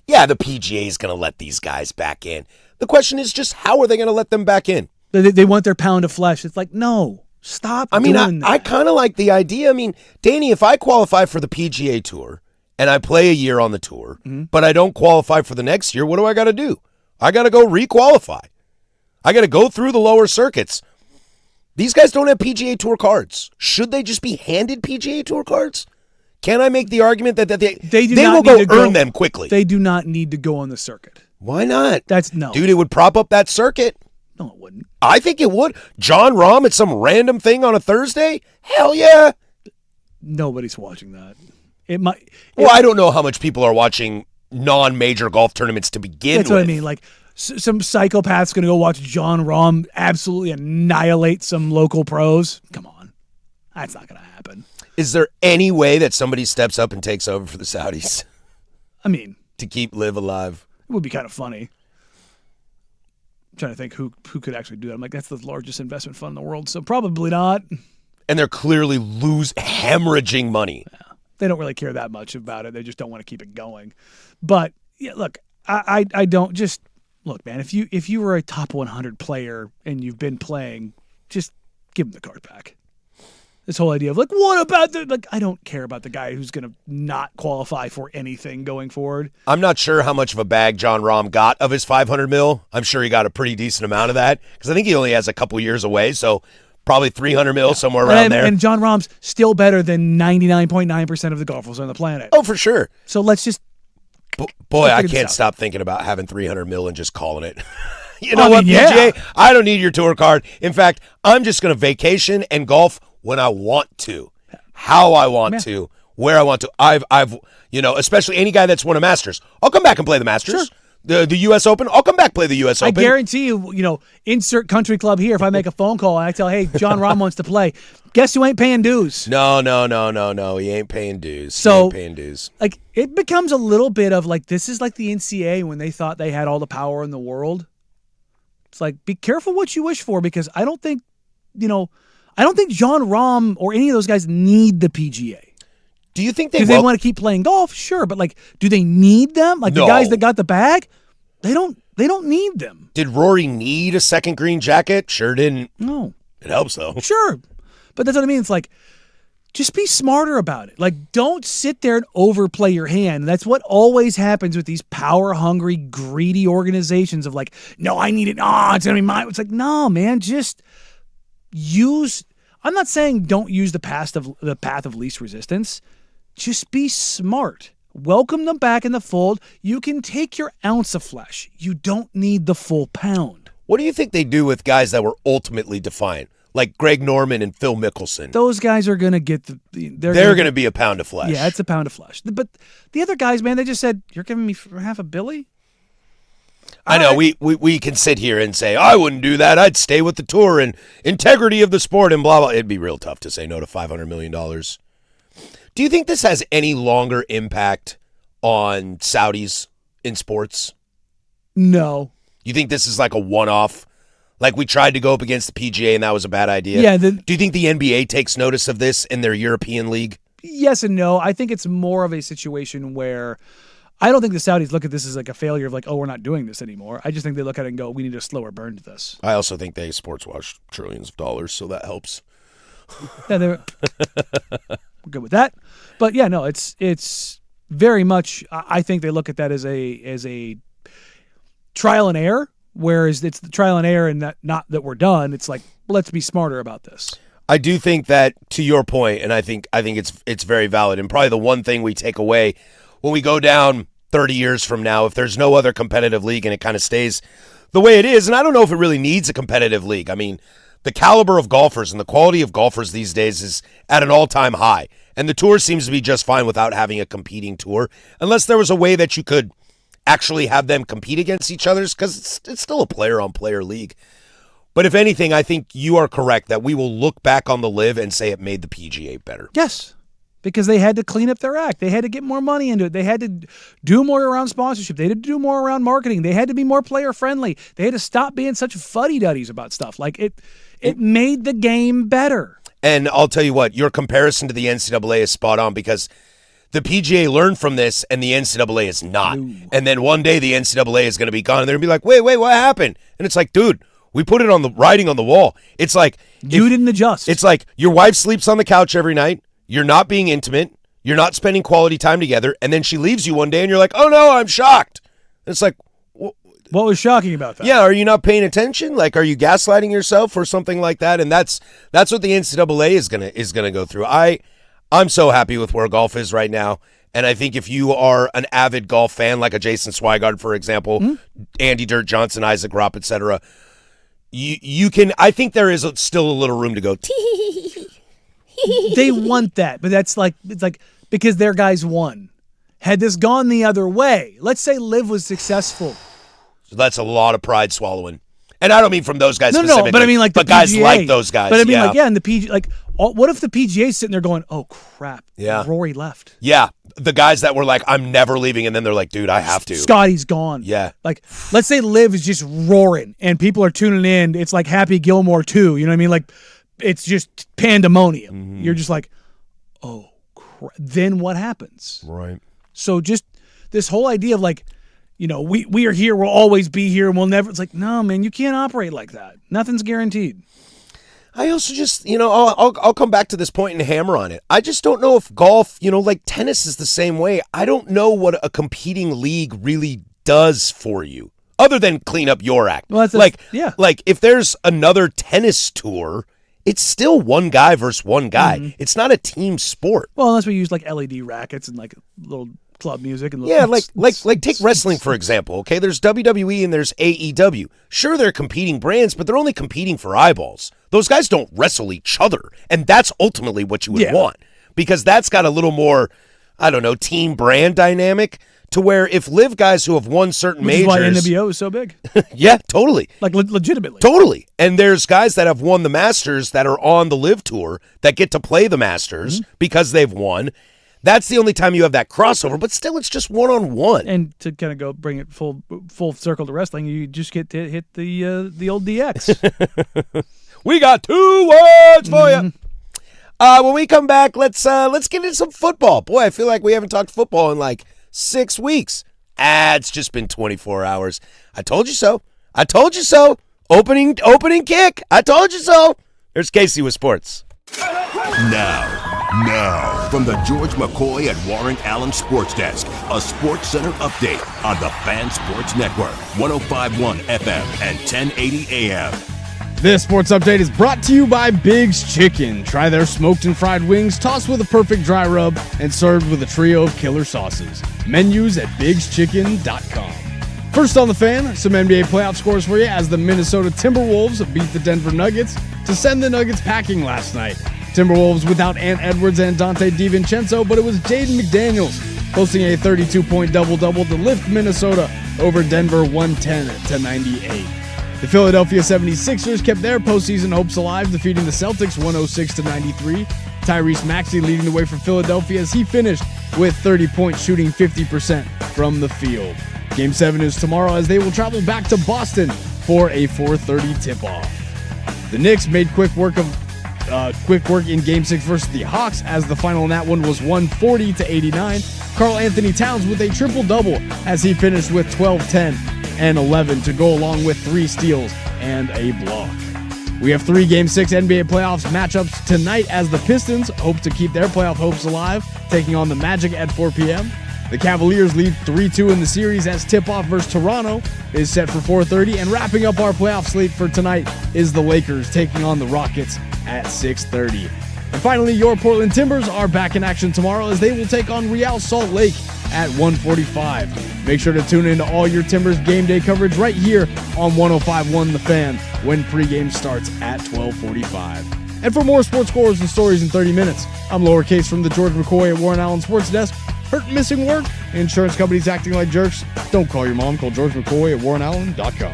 yeah, the PGA is going to let these guys back in. The question is just, how are they going to let them back in? They want their pound of flesh. It's like, no, stop doing that. I kind of like the idea. I mean, Danny, if I qualify for the PGA Tour and I play a year on the tour, but I don't qualify for the next year, what do I got to do? I got to go re-qualify. I got to go through the lower circuits. These guys don't have PGA Tour cards. Should they just be handed PGA Tour cards? Can I make the argument that they will go earn them quickly? They do not need to go on the circuit. Why not? No. Dude, it would prop up that circuit. No, it wouldn't. I think it would. John Rahm at some random thing on a Thursday? Hell yeah. Nobody's watching that. Well, I don't know how much people are watching non-major golf tournaments to begin with. That's what I mean. Like, some psychopath's going to go watch John Rahm absolutely annihilate some local pros. Come on. That's not going to happen. Is there any way that somebody steps up and takes over for the Saudis? I mean, to keep Live alive? It would be kind of funny. I'm trying to think who could actually do that. I'm like, that's the largest investment fund in the world, so probably not. And they're clearly hemorrhaging money. Yeah. They don't really care that much about it. They just don't want to keep it going. But, yeah, look, I don't just... Look, man, if you were a top 100 player and you've been playing, just give him the card back. This whole idea of, like, what about I don't care about the guy who's going to not qualify for anything going forward. I'm not sure how much of a bag John Rahm got of his $500 million. I'm sure he got a pretty decent amount of that, because I think he only has a couple years away, so probably $300 million, somewhere around there. And John Rahm's still better than 99.9% of the golfers on the planet. Oh, for sure. So let's just... Boy, I can't stop thinking about having $300 million and just calling it. You know what, PGA? Yeah. I don't need your tour card. In fact, I'm just going to vacation and golf when I want to, how I want to, where I want to. I've especially any guy that's won a Masters. I'll come back and play the Masters. Sure. The U.S. Open, I'll come back play the U.S. Open. I guarantee you, insert country club here. If I make a phone call and I tell, hey, John Rahm wants to play, guess who ain't paying dues? No. He ain't paying dues. So, Like, it becomes a little bit of like, this is like the NCAA when they thought they had all the power in the world. It's like, be careful what you wish for, because I don't think John Rahm or any of those guys need the PGA. Do you think they want to keep playing golf? Sure, but like, do they need them? Like, no. The guys that got the bag, they don't need them. Did Rory need a second green jacket? Sure didn't. No. It helps though. Sure. But that's what I mean. It's like, just be smarter about it. Like, don't sit there and overplay your hand. That's what always happens with these power-hungry, greedy organizations of like, no, I need it. Oh, it's going to be mine. It's like, no, man, just use... I'm not saying don't use the path of least resistance. Just be smart. welcome them back in the fold. You can take your ounce of flesh. You don't need the full pound. What do you think they do with guys that were ultimately defiant, like Greg Norman and Phil Mickelson? Those guys are going to get they're going to be a pound of flesh. Yeah, it's a pound of flesh. But the other guys, man, they just said, "You're giving me half a billy." I know we can sit here and say, I wouldn't do that. I'd stay with the tour and integrity of the sport and blah, blah. It'd be real tough to say no to $500 million. Do you think this has any longer impact on Saudis in sports? No. You think this is like a one-off? Like we tried to go up against the PGA and that was a bad idea? Yeah. Do you think the NBA takes notice of this in their European league? Yes and no. I think it's more of a situation where I don't think the Saudis look at this as like a failure of like, oh, we're not doing this anymore. I just think they look at it and go, we need a slower burn to this. I also think they sports watch trillions of dollars, so that helps. Yeah, we're good with that. But yeah, no, it's very much. I think they look at that as a trial and error, whereas it's the trial and error, and that not that we're done. It's like, let's be smarter about this. I do think that, to your point, and I think it's very valid, and probably the one thing we take away when we go down 30 years from now, if there's no other competitive league and it kind of stays the way it is, and I don't know if it really needs a competitive league. I mean, the caliber of golfers and the quality of golfers these days is at an all-time high, and the tour seems to be just fine without having a competing tour, unless there was a way that you could actually have them compete against each other, because it's still a player-on-player league. But if anything, I think you are correct that we will look back on the LIV and say it made the PGA better. Yes. Because they had to clean up their act. They had to get more money into it. They had to do more around sponsorship. They had to do more around marketing. They had to be more player-friendly. They had to stop being such fuddy-duddies about stuff. Like, it made the game better. And I'll tell you what, your comparison to the NCAA is spot on, because the PGA learned from this and the NCAA is not. Ooh. And then one day the NCAA is going to be gone and they're going to be like, wait, what happened? And it's like, dude, we put it on the writing on the wall. It's like, you didn't adjust. It's like your wife sleeps on the couch every night. You're not being intimate. You're not spending quality time together. And then she leaves you one day and you're like, oh no, I'm shocked. And it's like, what was shocking about that? Yeah, are you not paying attention? Like, are you gaslighting yourself or something like that? And that's what the NCAA is gonna go through. I'm so happy with where golf is right now. And I think if you are an avid golf fan, like a Jason Swigard, for example, Andy Dirt Johnson, Isaac Ropp, etc., you can. I think there is still a little room to go. They want that, but it's like because their guys won. Had this gone the other way, let's say LIV was successful. So that's a lot of pride swallowing. And I don't mean from those guys specifically. No, but I mean like the PGA. Guys like those guys. But I mean and the PGA, like, what if the PGA's sitting there going, oh crap, Rory left. Yeah, the guys that were like, I'm never leaving, and then they're like, dude, I have to. Scotty's gone. Yeah. Like, let's say LIV is just roaring, and people are tuning in. It's like Happy Gilmore 2, you know what I mean? Like, it's just pandemonium. Mm-hmm. You're just like, oh crap. Then what happens? Right. So just this whole idea of like, you know, we are here, we'll always be here, and we'll never. It's like, no, man, you can't operate like that. Nothing's guaranteed. I also just, I'll come back to this point and hammer on it. I just don't know if golf, like tennis is the same way. I don't know what a competing league really does for you, other than clean up your act. Well, like if there's another tennis tour, it's still one guy versus one guy. Mm-hmm. It's not a team sport. Well, unless we use like LED rackets and like little club music and like take wrestling for example. Okay, there's WWE and there's AEW. Sure, they're competing brands, but they're only competing for eyeballs. Those guys don't wrestle each other, and that's ultimately what you would want, because that's got a little more, I don't know, team brand dynamic. To where if LIV guys who have won certain majors, why NWO is so big. Yeah, totally, like legitimately, totally. And there's guys that have won the Masters that are on the LIV tour that get to play the Masters because they've won. That's the only time you have that crossover, but still, it's just one-on-one. And to kind of go bring it full circle to wrestling, you just get to hit the old DX. We got 2 words for you. When we come back, let's get into some football. Boy, I feel like we haven't talked football in like 6 weeks. It's just been 24 hours. I told you so. I told you so. Opening kick. I told you so. There's Casey with sports. Now, from the George McCoy and Warren Allen Sports Desk, a Sports Center update on the Fan Sports Network, 105.1 FM and 1080 AM. This sports update is brought to you by Big's Chicken. Try their smoked and fried wings, tossed with a perfect dry rub, and served with a trio of killer sauces. Menus at bigschicken.com. First on the Fan, some NBA playoff scores for you as the Minnesota Timberwolves beat the Denver Nuggets to send the Nuggets packing last night. Timberwolves without Ant Edwards and Dante DiVincenzo, but it was Jaden McDaniels posting a 32-point double-double to lift Minnesota over Denver 110-98. The Philadelphia 76ers kept their postseason hopes alive, defeating the Celtics 106-93. Tyrese Maxey leading the way for Philadelphia as he finished with 30 points, shooting 50% from the field. Game 7 is tomorrow as they will travel back to Boston for a 4:30 tip-off. The Knicks made quick work in Game 6 versus the Hawks as the final in that one was 140-89. Karl Anthony Towns with a triple-double as he finished with 12, 10, and 11 to go along with 3 steals and a block. We have 3 Game 6 NBA playoffs matchups tonight as the Pistons hope to keep their playoff hopes alive, taking on the Magic at 4 p.m. The Cavaliers lead 3-2 in the series as tip-off versus Toronto is set for 4:30, and wrapping up our playoff slate for tonight is the Lakers taking on the Rockets at 6:30. And finally, your Portland Timbers are back in action tomorrow as they will take on Real Salt Lake at 1:45. Make sure to tune into all your Timbers game day coverage right here on 105.1 The Fan when pregame starts at 12:45. And for more sports scores and stories in 30 minutes, I'm Lowercase from the George McCoy at Warren Allen Sports Desk. Hurt, missing work? Insurance companies acting like jerks? Don't call your mom. Call George McCoy at warrenallen.com.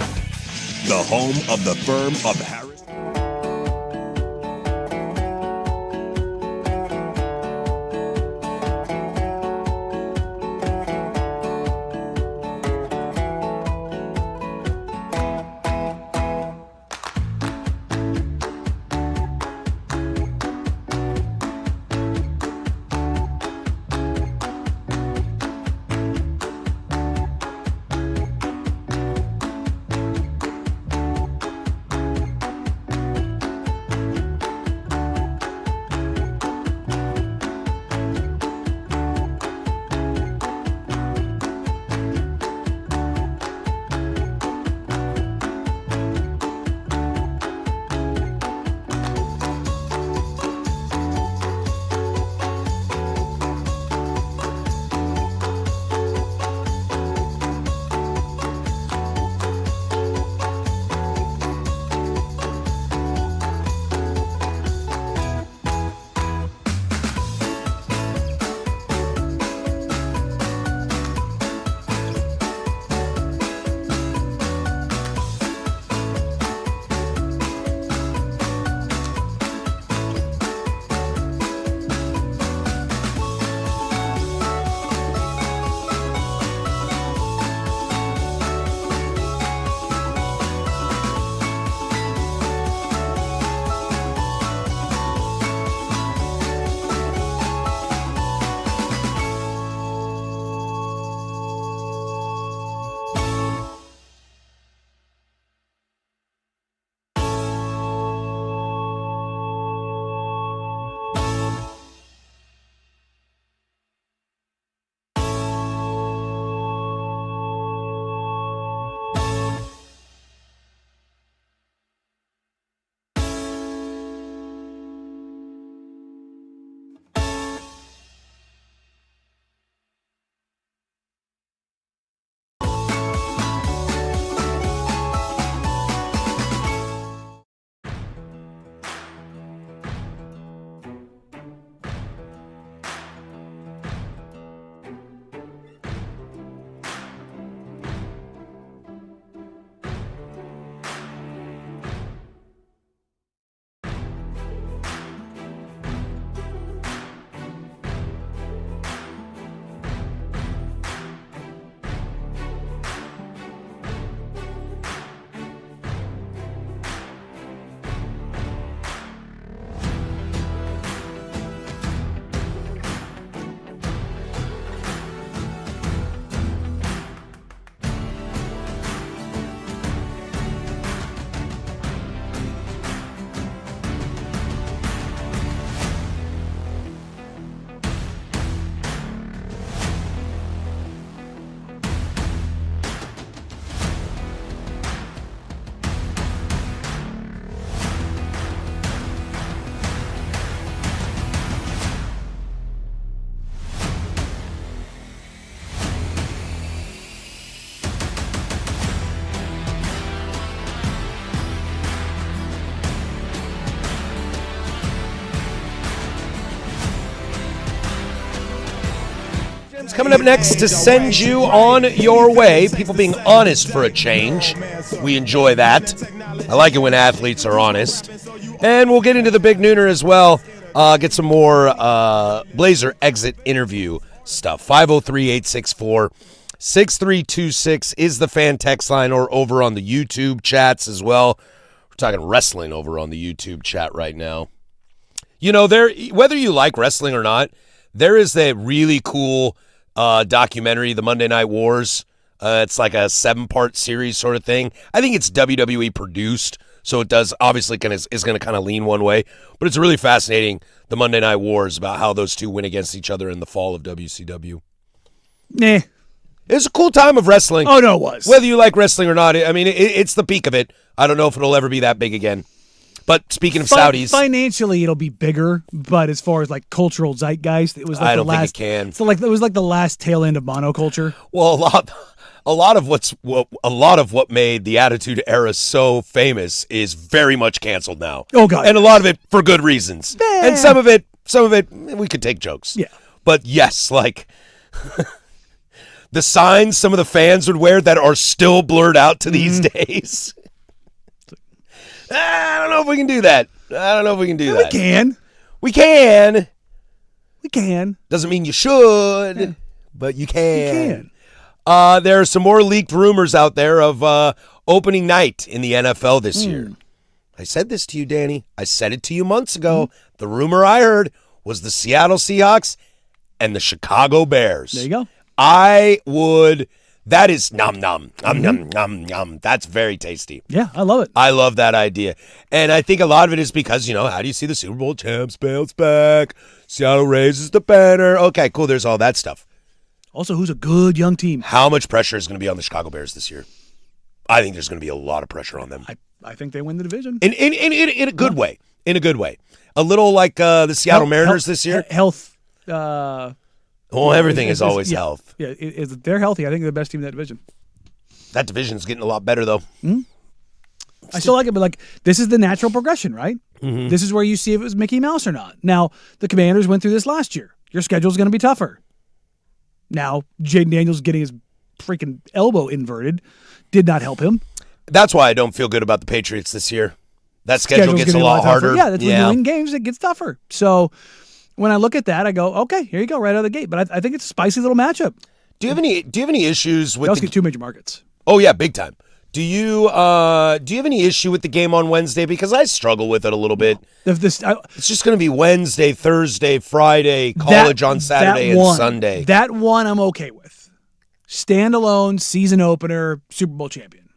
The home of the firm of Harris. Coming up next to send you on your way. People being honest for a change. We enjoy that. I like it when athletes are honest. And we'll get into the big nooner as well. Get some more Blazer exit interview stuff. 503-864-6326 is the fan text line, or over on the YouTube chats as well. We're talking wrestling over on the YouTube chat right now. You know, whether you like wrestling or not, there is a really cool documentary, The Monday Night Wars. It's like a 7-part series sort of thing. I think it's WWE produced, so it does obviously is going to kind of lean one way. But it's really fascinating, The Monday Night Wars, about how those two went against each other in the fall of WCW. Nah. It was a cool time of wrestling. Oh, no, it was. Whether you like wrestling or not, I mean, it's the peak of it. I don't know if it'll ever be that big again. But speaking of Saudis, financially it'll be bigger. But as far as like cultural zeitgeist, it was like I don't think it can. So like it was like the last tail end of monoculture. Well, a lot of what made the Attitude Era so famous is very much canceled now. Oh God, and a lot of it for good reasons. And some of it we could take jokes. Yeah, but yes, like. The signs some of the fans would wear that are still blurred out to these days. I don't know if we can do that. We can. We can. We can. Doesn't mean you should, but you can. You can. There are some more leaked rumors out there of opening night in the NFL this year. I said this to you, Danny. I said it to you months ago. The rumor I heard was the Seattle Seahawks and the Chicago Bears. There you go. That is nom nom, nom nom nom. That's very tasty. Yeah, I love it. I love that idea. And I think a lot of it is because, how do you see the Super Bowl champs bounce back? Seattle raises the banner. Okay, cool. There's all that stuff. Also, who's a good young team? How much pressure is going to be on the Chicago Bears this year? I think there's going to be a lot of pressure on them. I think they win the division. In a good way. In a good way. A little like the Seattle Mariners this year. Health. Everything is always health. Yeah, if they're healthy, I think they're the best team in that division. That division's getting a lot better, though. I still like it, but like this is the natural progression, right? Mm-hmm. This is where you see if it was Mickey Mouse or not. Now, the Commanders went through this last year. Your schedule's going to be tougher. Now, Jaden Daniels getting his freaking elbow inverted did not help him. That's why I don't feel good about the Patriots this year. That schedule gets a lot harder. Yeah, that's when you win games, it gets tougher. So when I look at that, I go, okay, here you go, right out of the gate. But I think it's a spicy little matchup. Do you have any issues with? They also get two major markets. Oh yeah, big time. Do you have any issue with the game on Wednesday? Because I struggle with it a little bit. It's just going to be Wednesday, Thursday, Friday, college on Saturday and Sunday. That one I'm okay with. Standalone season opener, Super Bowl champion.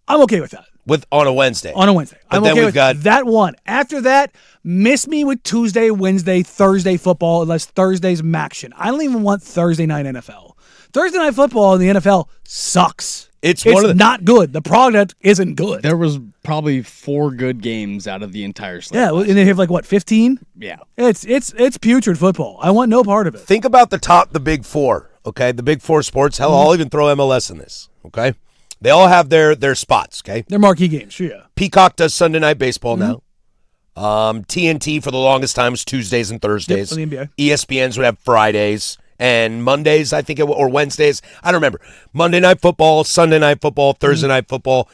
I'm okay with that. On a Wednesday. On a Wednesday. But I'm then okay we've with got that one. After that, miss me with Tuesday, Wednesday, Thursday football, unless Thursday's Maction. I don't even want Thursday night NFL. Thursday night football in the NFL sucks. It's not good. The product isn't good. There was probably 4 good games out of the entire slate. Yeah, and they have 15? Yeah. It's putrid football. I want no part of it. Think about the big four, okay? The big four sports. Hell, I'll even throw MLS in this, okay? They all have their spots, okay? They're marquee games, sure, yeah. Peacock does Sunday Night Baseball now. TNT for the longest time was Tuesdays and Thursdays. Yep, for the NBA. ESPN's would have Fridays and Mondays, I think, or Wednesdays. I don't remember. Monday Night Football, Sunday Night Football, Thursday Night Football.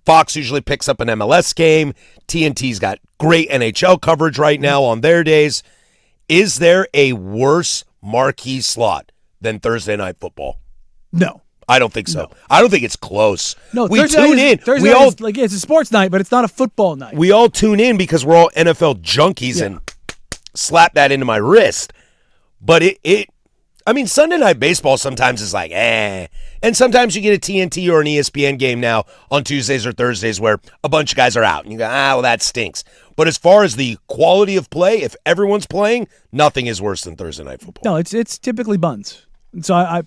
Fox usually picks up an MLS game. TNT's got great NHL coverage right now on their days. Is there a worse marquee slot than Thursday Night Football? No. I don't think so. No. I don't think it's close. No, we tune in. Thursday night is it's a sports night, but it's not a football night. We all tune in because we're all NFL junkies and slap that into my wrist. But Sunday Night Baseball sometimes is like, eh. And sometimes you get a TNT or an ESPN game now on Tuesdays or Thursdays where a bunch of guys are out. And you go, well, that stinks. But as far as the quality of play, if everyone's playing, nothing is worse than Thursday Night Football. No, it's typically buns. So I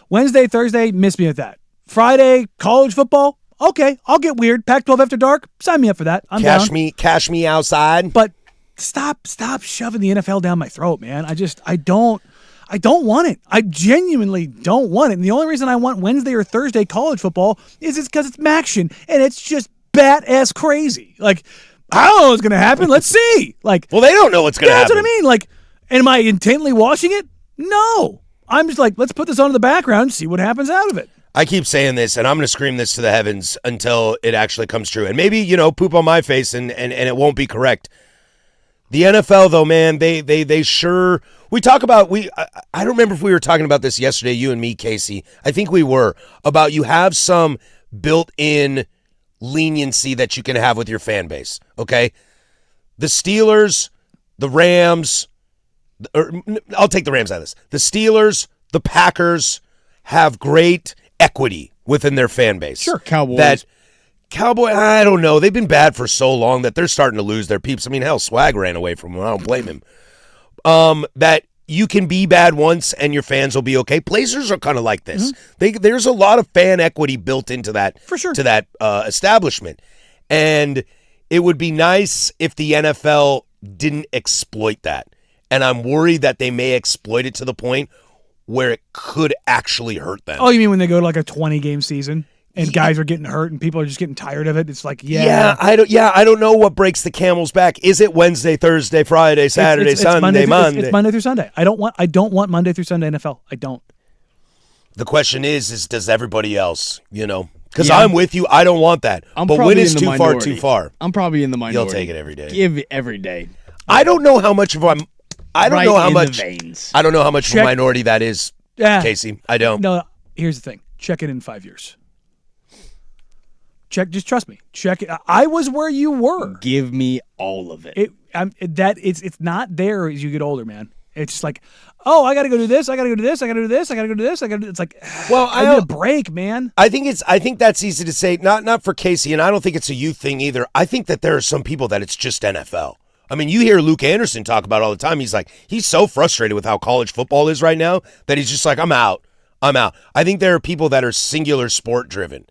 Wednesday, Thursday, miss me with that. Friday, college football, okay, I'll get weird. Pac-12 after dark, sign me up for that. I'm down. Cash me outside. But stop shoving the NFL down my throat, man. I don't want it. I genuinely don't want it. And the only reason I want Wednesday or Thursday college football is because it's Maction and it's just bat-ass crazy. I don't know what's going to happen. Let's see. Well, they don't know what's going to happen. That's what I mean. Am I intently watching it? No. I'm just like, let's put this on in the background and see what happens out of it. I keep saying this, and I'm going to scream this to the heavens until it actually comes true. And maybe, poop on my face, and it won't be correct. The NFL, though, man, they sure. We talk about I don't remember if we were talking about this yesterday, you and me, Casey. I think we were about you have some built-in leniency that you can have with your fan base. Okay, the Steelers, the Rams, I'll take the Rams out of this. The Steelers, the Packers have great equity within their fan base. Sure, Cowboys. I don't know. They've been bad for so long that they're starting to lose their peeps. I mean, hell, Swag ran away from them. I don't blame him. That you can be bad once and your fans will be okay. Blazers are kind of like this. There's a lot of fan equity built into that, for sure, to that establishment. And it would be nice if the NFL didn't exploit that. And I'm worried that they may exploit it to the point where it could actually hurt them. Oh, you mean when they go to like a 20-game season and guys are getting hurt and people are just getting tired of it? It's like, I don't know what breaks the camel's back. Is it Wednesday, Thursday, Friday, Saturday, Sunday, Monday? It's Monday through Sunday. I don't want Monday through Sunday NFL. I don't. The question is does everybody else, Because I'm with you. I don't want that. But when is too far, too far? I'm probably in the minority. You'll take it every day. Give it every day. I don't know how much of I'm. I don't know how much. Veins. I don't know how much of a minority that is, Casey. I don't. No, here's the thing. Check it in 5 years. Just trust me. Check it. I was where you were. Give me all of it. It's not there as you get older, man. It's just like, oh, I got to go do this. I got to go do this. I got to do this. I got to go do this. It's like, well, I need a break, man. I think that's easy to say. Not for Casey, and I don't think it's a youth thing either. I think that there are some people that it's just NFL. I mean, you hear Luke Anderson talk about it all the time. He's like, he's so frustrated with how college football is right now that he's just like, I'm out. I think there are people that are singular sport driven.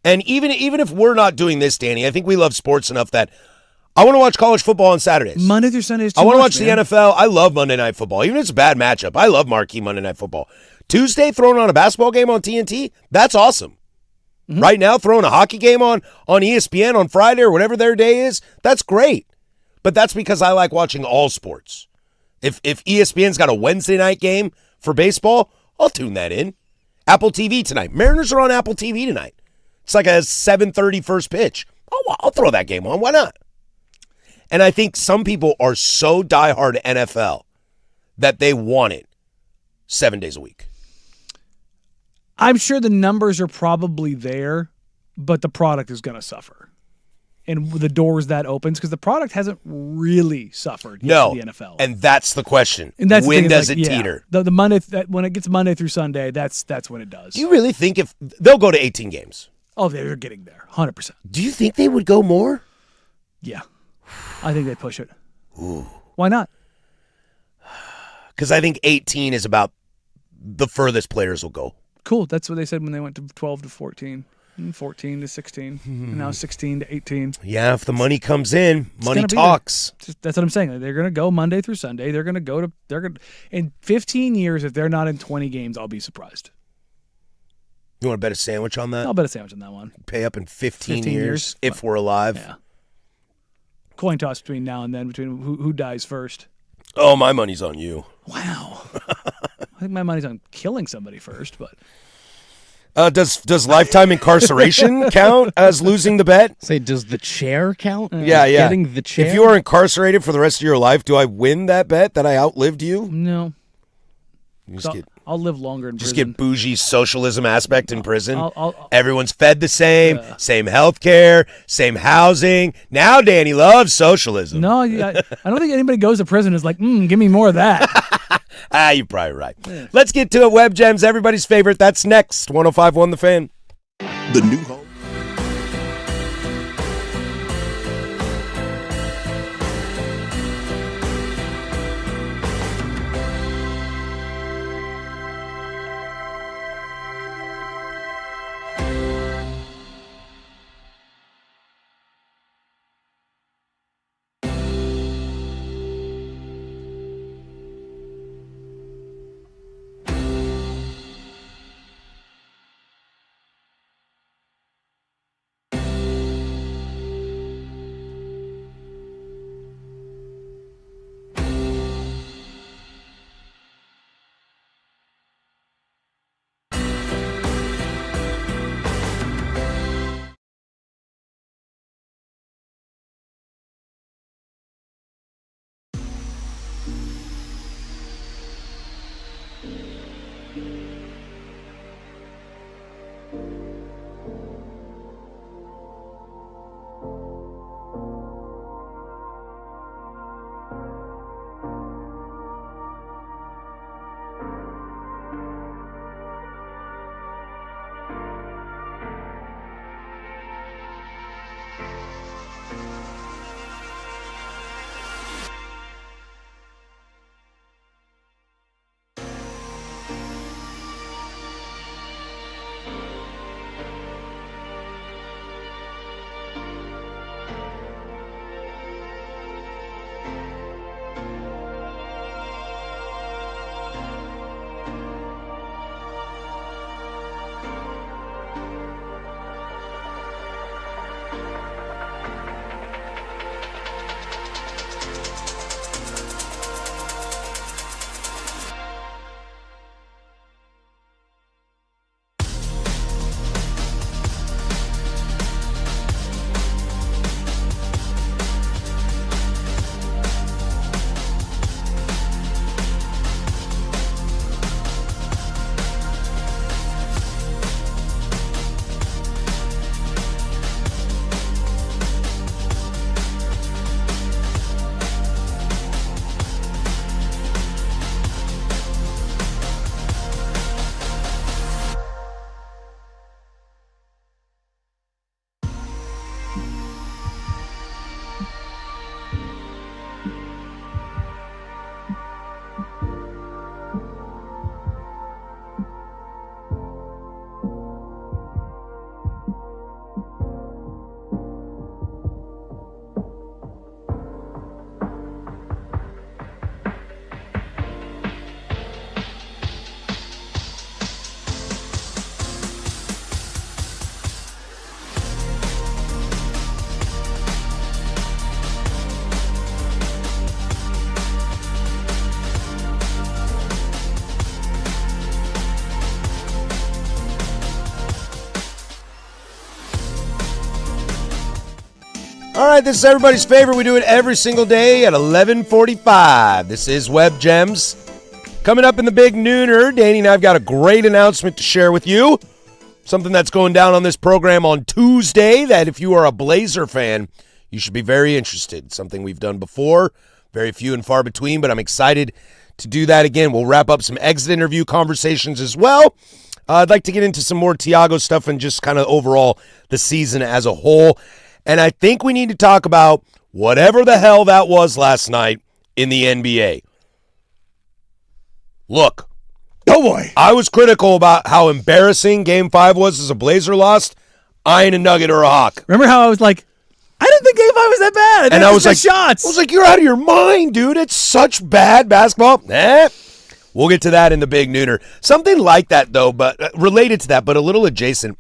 And even if we're not doing this, Danny, I think we love sports enough that I want to watch college football on Saturdays. Monday through Sunday is too I want to much, watch man. the NFL. I love Monday Night Football. Even if it's a bad matchup, I love marquee Monday Night Football. Tuesday, throwing on a basketball game on TNT, that's awesome. Mm-hmm. Right now, throwing a hockey game on ESPN on Friday or whatever their day is, that's great. But that's because I like watching all sports. If ESPN's got a Wednesday night game for baseball, I'll tune that in. Apple TV tonight. Mariners are on Apple TV tonight. It's like a 7:30 first pitch. Oh, I'll throw that game on. Why not? And I think some people are so diehard NFL that they want it 7 days a week. I'm sure the numbers are probably there, but the product is going to suffer. And the doors that opens, because the product hasn't really suffered yet in the NFL. And that's the question. And that's when does it teeter? The Monday when it gets Monday through Sunday, that's when it does. Do you really think if they'll go to 18 games? Oh, they're getting there, 100%. Do you think they would go more? Yeah, I think they push it. Ooh. Why not? Because I think 18 is about the furthest players will go. Cool. That's what they said when they went to 12 to 14. 14 to 16, and now 16 to 18. Yeah, if the money comes in, money talks. That's what I'm saying. They're going to go Monday through Sunday. They're going to in 15 years, if they're not in 20 games, I'll be surprised. You want to bet a sandwich on that? I'll bet a sandwich on that one. Pay up in 15 years if we're alive. Yeah. Coin toss between now and then, between who dies first. Oh, my money's on you. Wow. I think my money's on killing somebody first, but... Does lifetime incarceration count as losing the bet? Say, does the chair count? Yeah. Getting the chair? If you are incarcerated for the rest of your life, do I win that bet that I outlived you? No. I'll live longer in prison. Just get bougie socialism aspect in prison. Everyone's fed the same, same health care, same housing. Now Danny loves socialism. No, I don't think anybody goes to prison and is like, give me more of that. You're probably right. Yeah. Let's get to it. Web Gems, everybody's favorite. That's next. 105.1 The Fan. The new home. right, this is everybody's favorite. We do it every single day at 11:45. This is Web Gems. Coming up in the big nooner, Danny and I've got a great announcement to share with you. Something that's going down on this program on Tuesday that if you are a Blazer fan, you should be very interested. Something we've done before, very few and far between, but I'm excited to do that again. We'll wrap up some exit interview conversations as well. I'd like to get into some more Thiago stuff and just kind of overall the season as a whole. And I think we need to talk about whatever the hell that was last night in the NBA. Look. Oh, boy. I was critical about how embarrassing Game 5 was as a Blazer lost. I ain't a Nugget or a Hawk. Remember how I was like, I didn't think Game 5 was that bad. And I was like, shots. I was like, you're out of your mind, dude. It's such bad basketball. We'll get to that in the big nooner. Something like that, though, but related to that, but a little adjacent.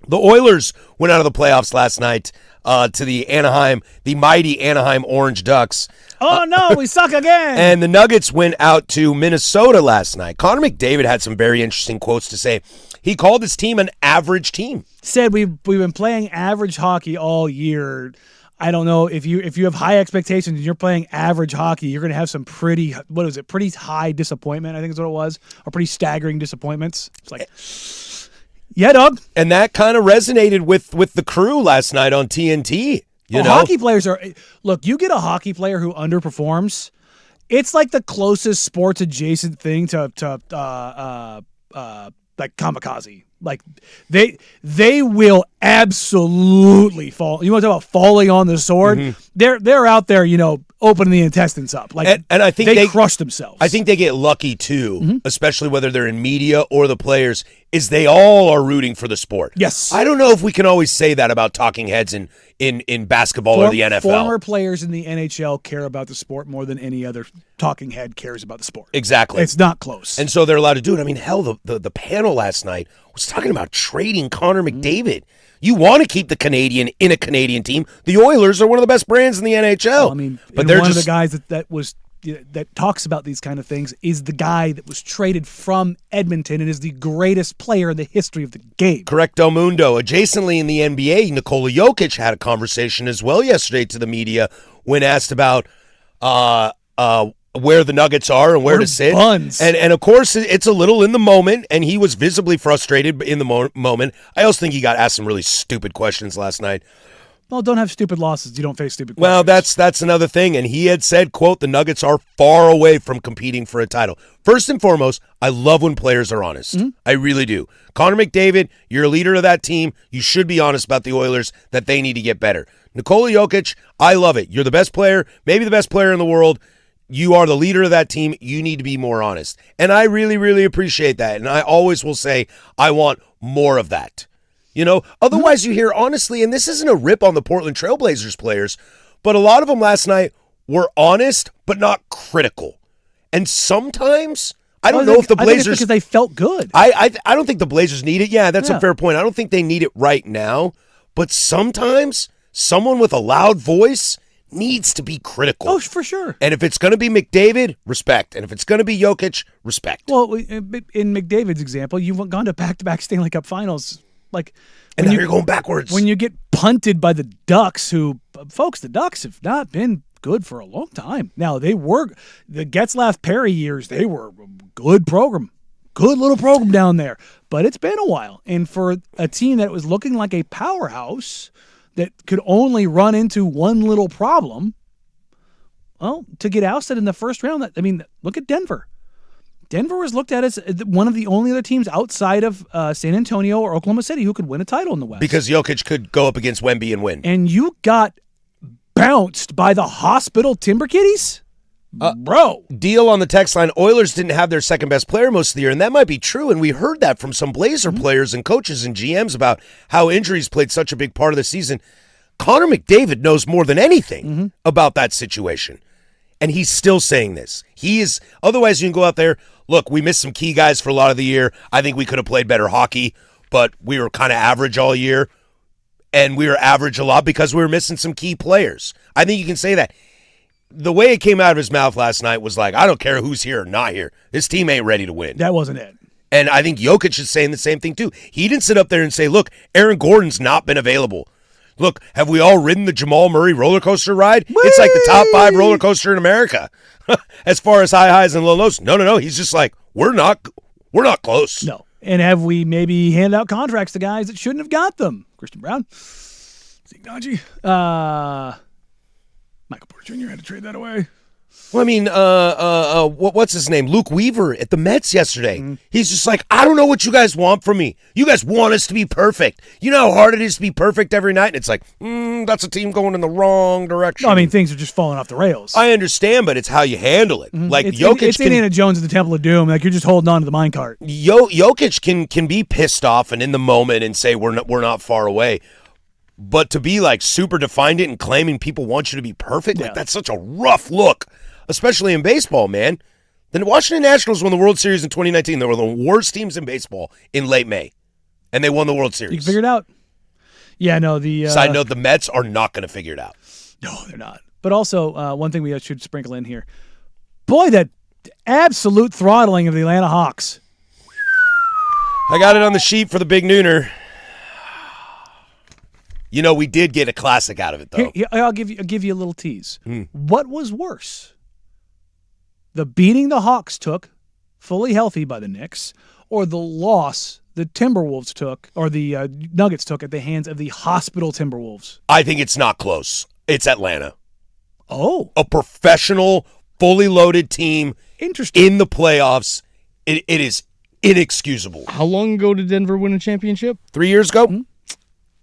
The Oilers went out of the playoffs last night to the mighty Anaheim Orange Ducks. Oh, no, we suck again. And the Nuggets went out to Minnesota last night. Connor McDavid had some very interesting quotes to say. He called his team an average team. Said we've been playing average hockey all year. I don't know if you have high expectations and you're playing average hockey, you're going to have some pretty high disappointment, I think is what it was, or pretty staggering disappointments. It's like, yeah, dog. And that kind of resonated with the crew last night on TNT. You know? Hockey players you get a hockey player who underperforms, it's like the closest sports adjacent thing to like kamikaze. Like they will absolutely fall. You want to talk about falling on the sword? Mm-hmm. They're out there, opening the intestines up. Like, and I think they crush themselves. I think they get lucky too, especially whether they're in media or the players, is they all are rooting for the sport. Yes. I don't know if we can always say that about talking heads in basketball or the NFL. Former players in the NHL care about the sport more than any other talking head cares about the sport. Exactly. It's not close. And so they're allowed to do it. I mean, hell, the panel last night was talking about trading Connor McDavid. You want to keep the Canadian in a Canadian team. The Oilers are one of the best brands in the NHL. Well, I mean, but they're one just of the guys that talks about these kind of things is the guy that was traded from Edmonton and is the greatest player in the history of the game. Correcto mundo. Adjacently in the NBA, Nikola Jokic had a conversation as well yesterday to the media when asked about where the Nuggets are and where to sit. Buns. And of course, it's a little in the moment, and he was visibly frustrated in the moment. I also think he got asked some really stupid questions last night. Well, don't have stupid losses. You don't face stupid questions. Well, that's another thing. And he had said, quote, the Nuggets are far away from competing for a title. First and foremost, I love when players are honest. Mm-hmm. I really do. Connor McDavid, you're a leader of that team. You should be honest about the Oilers that they need to get better. Nikola Jokic, I love it. You're the best player, maybe the best player in the world. You are the leader of that team. You need to be more honest. And I really, really appreciate that. And I always will say, I want more of that. Otherwise you hear honestly, and this isn't a rip on the Portland Trailblazers players, but a lot of them last night were honest, but not critical. And sometimes, I don't know if the Blazers... I think it's because they felt good. I don't think the Blazers need it. Yeah, that's a fair point. I don't think they need it right now. But sometimes, someone with a loud voice needs to be critical. Oh, for sure. And if it's going to be McDavid, respect. And if it's going to be Jokic, respect. Well, in McDavid's example, you've gone to back-to-back Stanley Cup finals. And now you're going backwards. When you get punted by the Ducks, who, folks, the Ducks have not been good for a long time. Now, they were, the Getzlaff-Perry years, they were a good program. Good little program down there. But it's been a while. And for a team that was looking like a powerhouse that could only run into one little problem, well, to get ousted in the first round, look at Denver. Denver was looked at as one of the only other teams outside of San Antonio or Oklahoma City who could win a title in the West. Because Jokic could go up against Wemby and win. And you got bounced by the hospital Timber Kitties? Bro. Deal on the text line, Oilers didn't have their second best player most of the year, and that might be true, and we heard that from some Blazer players and coaches and GMs about how injuries played such a big part of the season. Connor McDavid knows more than anything about that situation. And he's still saying this. Otherwise you can go out there, look, we missed some key guys for a lot of the year. I think we could have played better hockey, but we were kind of average all year. And we were average a lot because we were missing some key players. I think you can say that. The way it came out of his mouth last night was like, I don't care who's here or not here. This team ain't ready to win. That wasn't it. And I think Jokic is saying the same thing too. He didn't sit up there and say, look, Aaron Gordon's not been available. Look, have we all ridden the Jamal Murray roller coaster ride? Whee! It's like the top 5 roller coaster in America as far as high highs and low lows. No. He's just like, we're not close. No. And have we maybe handed out contracts to guys that shouldn't have got them? Christian Brown, Zeke Naji, Michael Porter Jr. had to trade that away. Well, I mean, what's his name? Luke Weaver at the Mets yesterday. Mm-hmm. He's just like, I don't know what you guys want from me. You guys want us to be perfect. You know how hard it is to be perfect every night? And it's like, that's a team going in the wrong direction. No, I mean, things are just falling off the rails. I understand, but it's how you handle it. Mm-hmm. Like Jokic, it's Indiana Jones at the Temple of Doom. Like you're just holding on to the minecart. Jokic can be pissed off and in the moment and say we're not far away. But to be like super defined it and claiming people want you to be perfect, like that's such a rough look. Especially in baseball, man. The Washington Nationals won the World Series in 2019. They were the worst teams in baseball in late May. And they won the World Series. You can figure it out. Yeah, no, the... Side note, the Mets are not going to figure it out. No, they're not. But also, one thing we should sprinkle in here. Boy, that absolute throttling of the Atlanta Hawks. I got it on the sheet for the Big Nooner. You know, we did get a classic out of it, though. Here, I'll give you a little tease. What was worse? The beating the Hawks took, fully healthy by the Knicks, or the loss the Timberwolves took, or the Nuggets took at the hands of the hospital Timberwolves? I think it's not close. It's Atlanta. Oh. A professional, fully loaded team in the playoffs. It is inexcusable. How long ago did Denver win a championship? 3 years ago. Mm-hmm.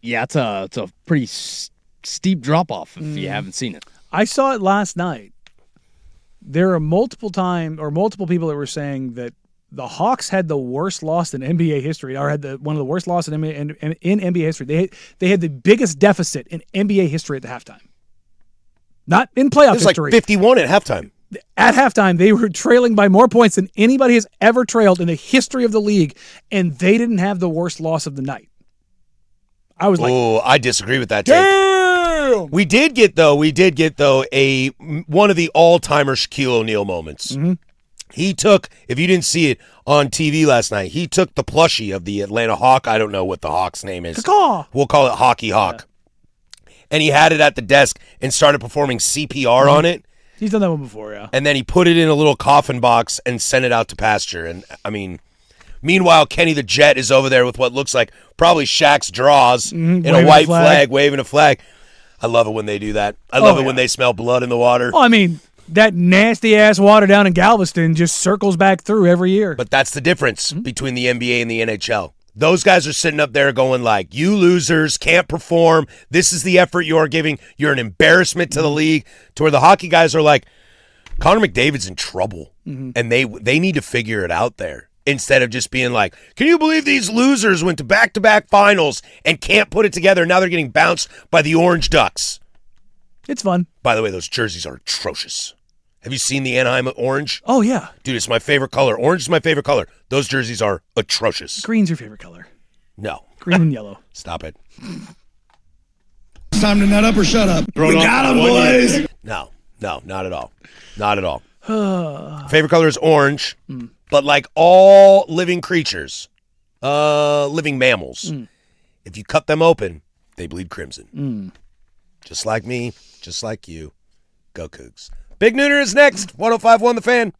Yeah, it's a pretty steep drop-off if you haven't seen it. I saw it last night. There are multiple people that were saying that the Hawks had the worst loss in NBA history, or had one of the worst losses in NBA history. They had the biggest deficit in NBA history at the halftime. Not in playoff history. It was like 51 at halftime. At halftime, they were trailing by more points than anybody has ever trailed in the history of the league, and they didn't have the worst loss of the night. I was like, oh, I disagree with that take. Damn! We did get though one of the all-timer Shaquille O'Neal moments. Mm-hmm. He took, if you didn't see it on TV last night, he took the plushie of the Atlanta Hawk. I don't know what the Hawk's name is. Caw. We'll call it Hockey Hawk. Yeah. And he had it at the desk and started performing CPR on it. He's done that one before, yeah. And then he put it in a little coffin box and sent it out to pasture. And, I mean, meanwhile, Kenny the Jet is over there with what looks like probably Shaq's draws in a white flag, waving a flag. I love it when they do that. I love it when they smell blood in the water. Oh, I mean, that nasty-ass water down in Galveston just circles back through every year. But that's the difference between the NBA and the NHL. Those guys are sitting up there going like, you losers can't perform. This is the effort you're giving. You're an embarrassment to the league. To where the hockey guys are like, Connor McDavid's in trouble. And they need to figure it out there. Instead of just being like, can you believe these losers went to back-to-back finals and can't put it together? Now they're getting bounced by the Orange Ducks. It's fun. By the way, those jerseys are atrocious. Have you seen the Anaheim orange? Oh, yeah. Dude, it's my favorite color. Orange is my favorite color. Those jerseys are atrocious. Green's your favorite color. No. Green and yellow. Stop it. It's time to nut up or shut up. We got them, boys. No, not at all. Not at all. Favorite color is orange. But like all living creatures, living mammals, if you cut them open, they bleed crimson. Just like me, just like you. Go Cougs. Big Nooner is next. 105.1 The Fan.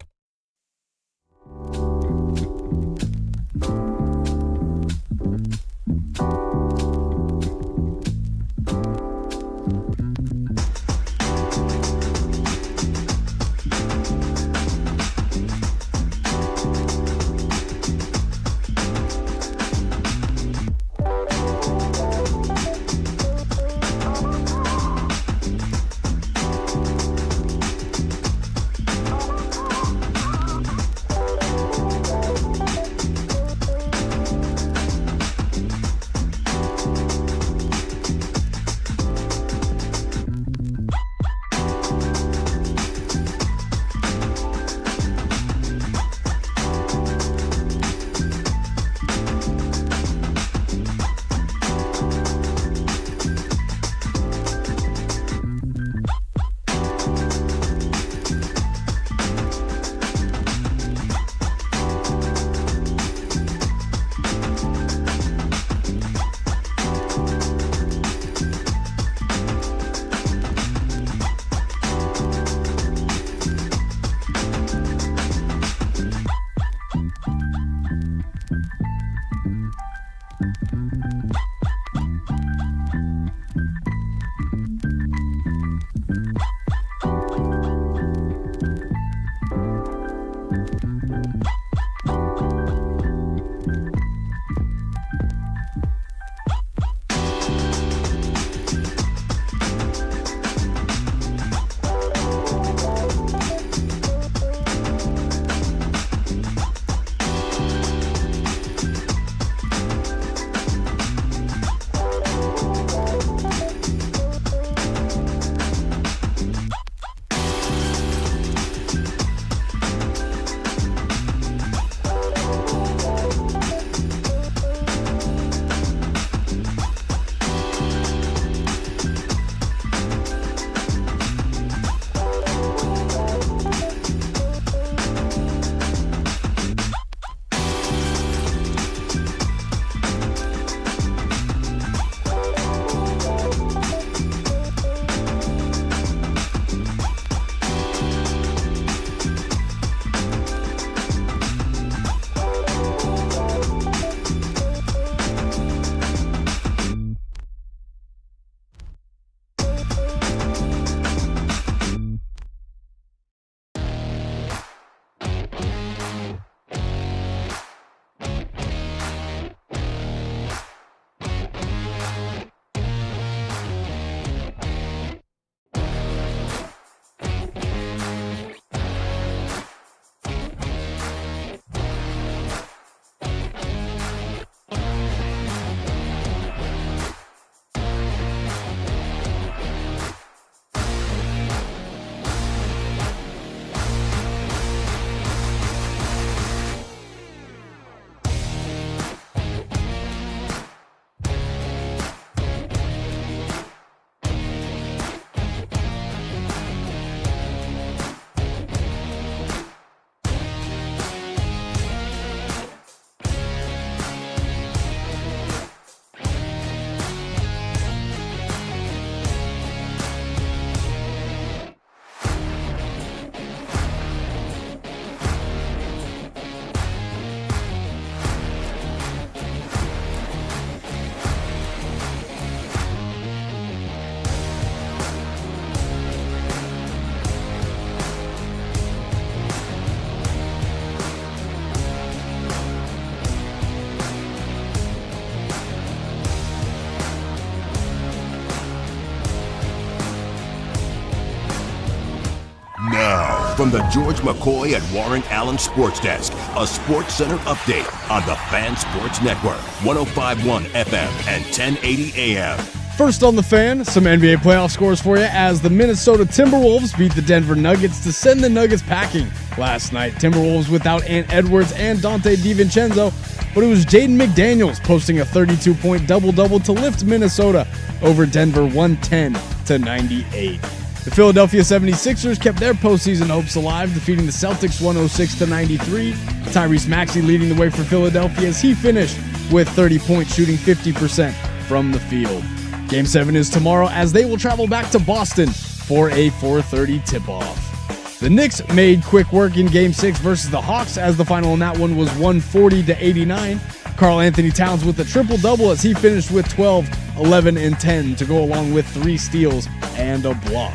From the George McCoy and Warren Allen Sports Desk, a Sports Center update on the Fan Sports Network, 105.1 FM and 1080 AM. First on the Fan, some NBA playoff scores for you as the Minnesota Timberwolves beat the Denver Nuggets to send the Nuggets packing last night. Timberwolves without Ant Edwards and Dante DiVincenzo, but it was Jaden McDaniels posting a 32-point double-double to lift Minnesota over Denver 110-98. The Philadelphia 76ers kept their postseason hopes alive, defeating the Celtics 106-93. Tyrese Maxey leading the way for Philadelphia as he finished with 30 points, shooting 50% from the field. Game 7 is tomorrow as they will travel back to Boston for a 4:30 tip-off. The Knicks made quick work in Game 6 versus the Hawks as the final in that one was 140-89. Karl Anthony Towns with a triple-double as he finished with 12, 11, and 10 to go along with 3 steals and a block.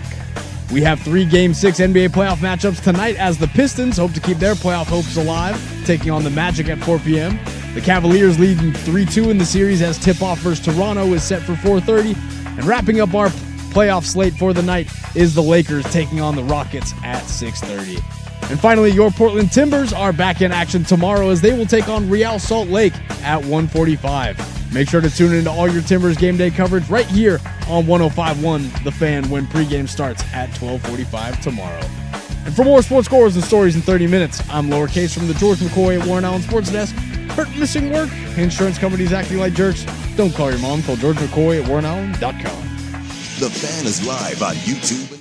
We have 3 Game 6 NBA playoff matchups tonight as the Pistons hope to keep their playoff hopes alive, taking on the Magic at 4 p.m. The Cavaliers leading 3-2 in the series as tip-off versus Toronto is set for 4:30. And wrapping up our playoff slate for the night is the Lakers taking on the Rockets at 6:30. And finally, your Portland Timbers are back in action tomorrow as they will take on Real Salt Lake at 1:45. Make sure to tune into all your Timbers game day coverage right here on 105.1 The Fan when pregame starts at 12:45 tomorrow. And for more sports scores and stories in 30 minutes, I'm Lowercase from the George McCoy at Warren Allen Sports Desk. Hurt, missing work, insurance companies acting like jerks. Don't call your mom. Call George McCoy at WarrenAllen.com. The Fan is live on YouTube.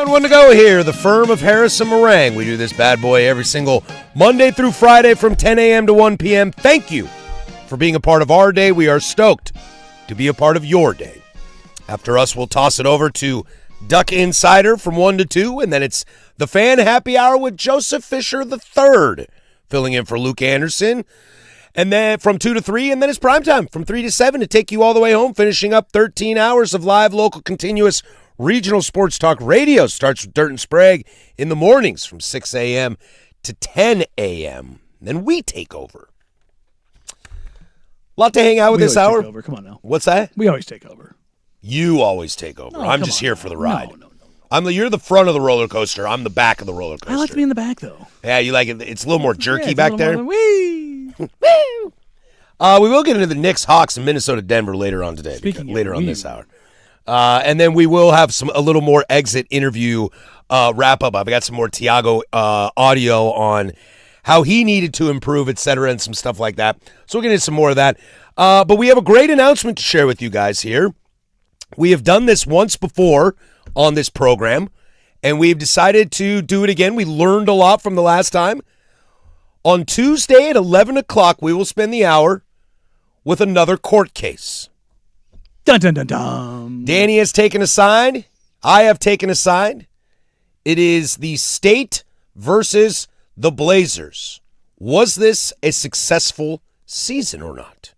One to go here, the firm of Harris and Marang. We do this bad boy every single Monday through Friday from 10 a.m. to 1 p.m. Thank you for being a part of our day. We are stoked to be a part of your day. After us, we'll toss it over to Duck Insider from 1 to 2, and then it's the Fan Happy Hour with Joseph Fisher III, filling in for Luke Anderson. And then from 2 to 3, and then it's primetime from 3 to 7 to take you all the way home, finishing up 13 hours of live, local, continuous regional sports talk radio. Starts with Dirt and Sprague in the mornings from 6 a.m. to 10 a.m. Then we take over. A lot to hang out with this hour. Take over. Come on now. What's that? We always take over. You always take over. No, I'm just here for the ride. No. You're the front of the roller coaster. I'm the back of the roller coaster. I like to be in the back, though. Yeah, you like it. It's a little more jerky it's back a there. little more wee. We will get into the Knicks, Hawks, and Minnesota, Denver later on today. Later on this hour. And then we will have a little more exit interview wrap up. I've got some more Tiago audio on how he needed to improve, et cetera, and some stuff like that. So we'll get into some more of that. But we have a great announcement to share with you guys here. We have done this once before on this program, and we've decided to do it again. We learned a lot from the last time. On Tuesday at 11 o'clock, we will spend the hour with another court case. Dun, dun, dun, dun. Danny has taken a side. I have taken a side. It is the State versus the Blazers. Was this a successful season or not?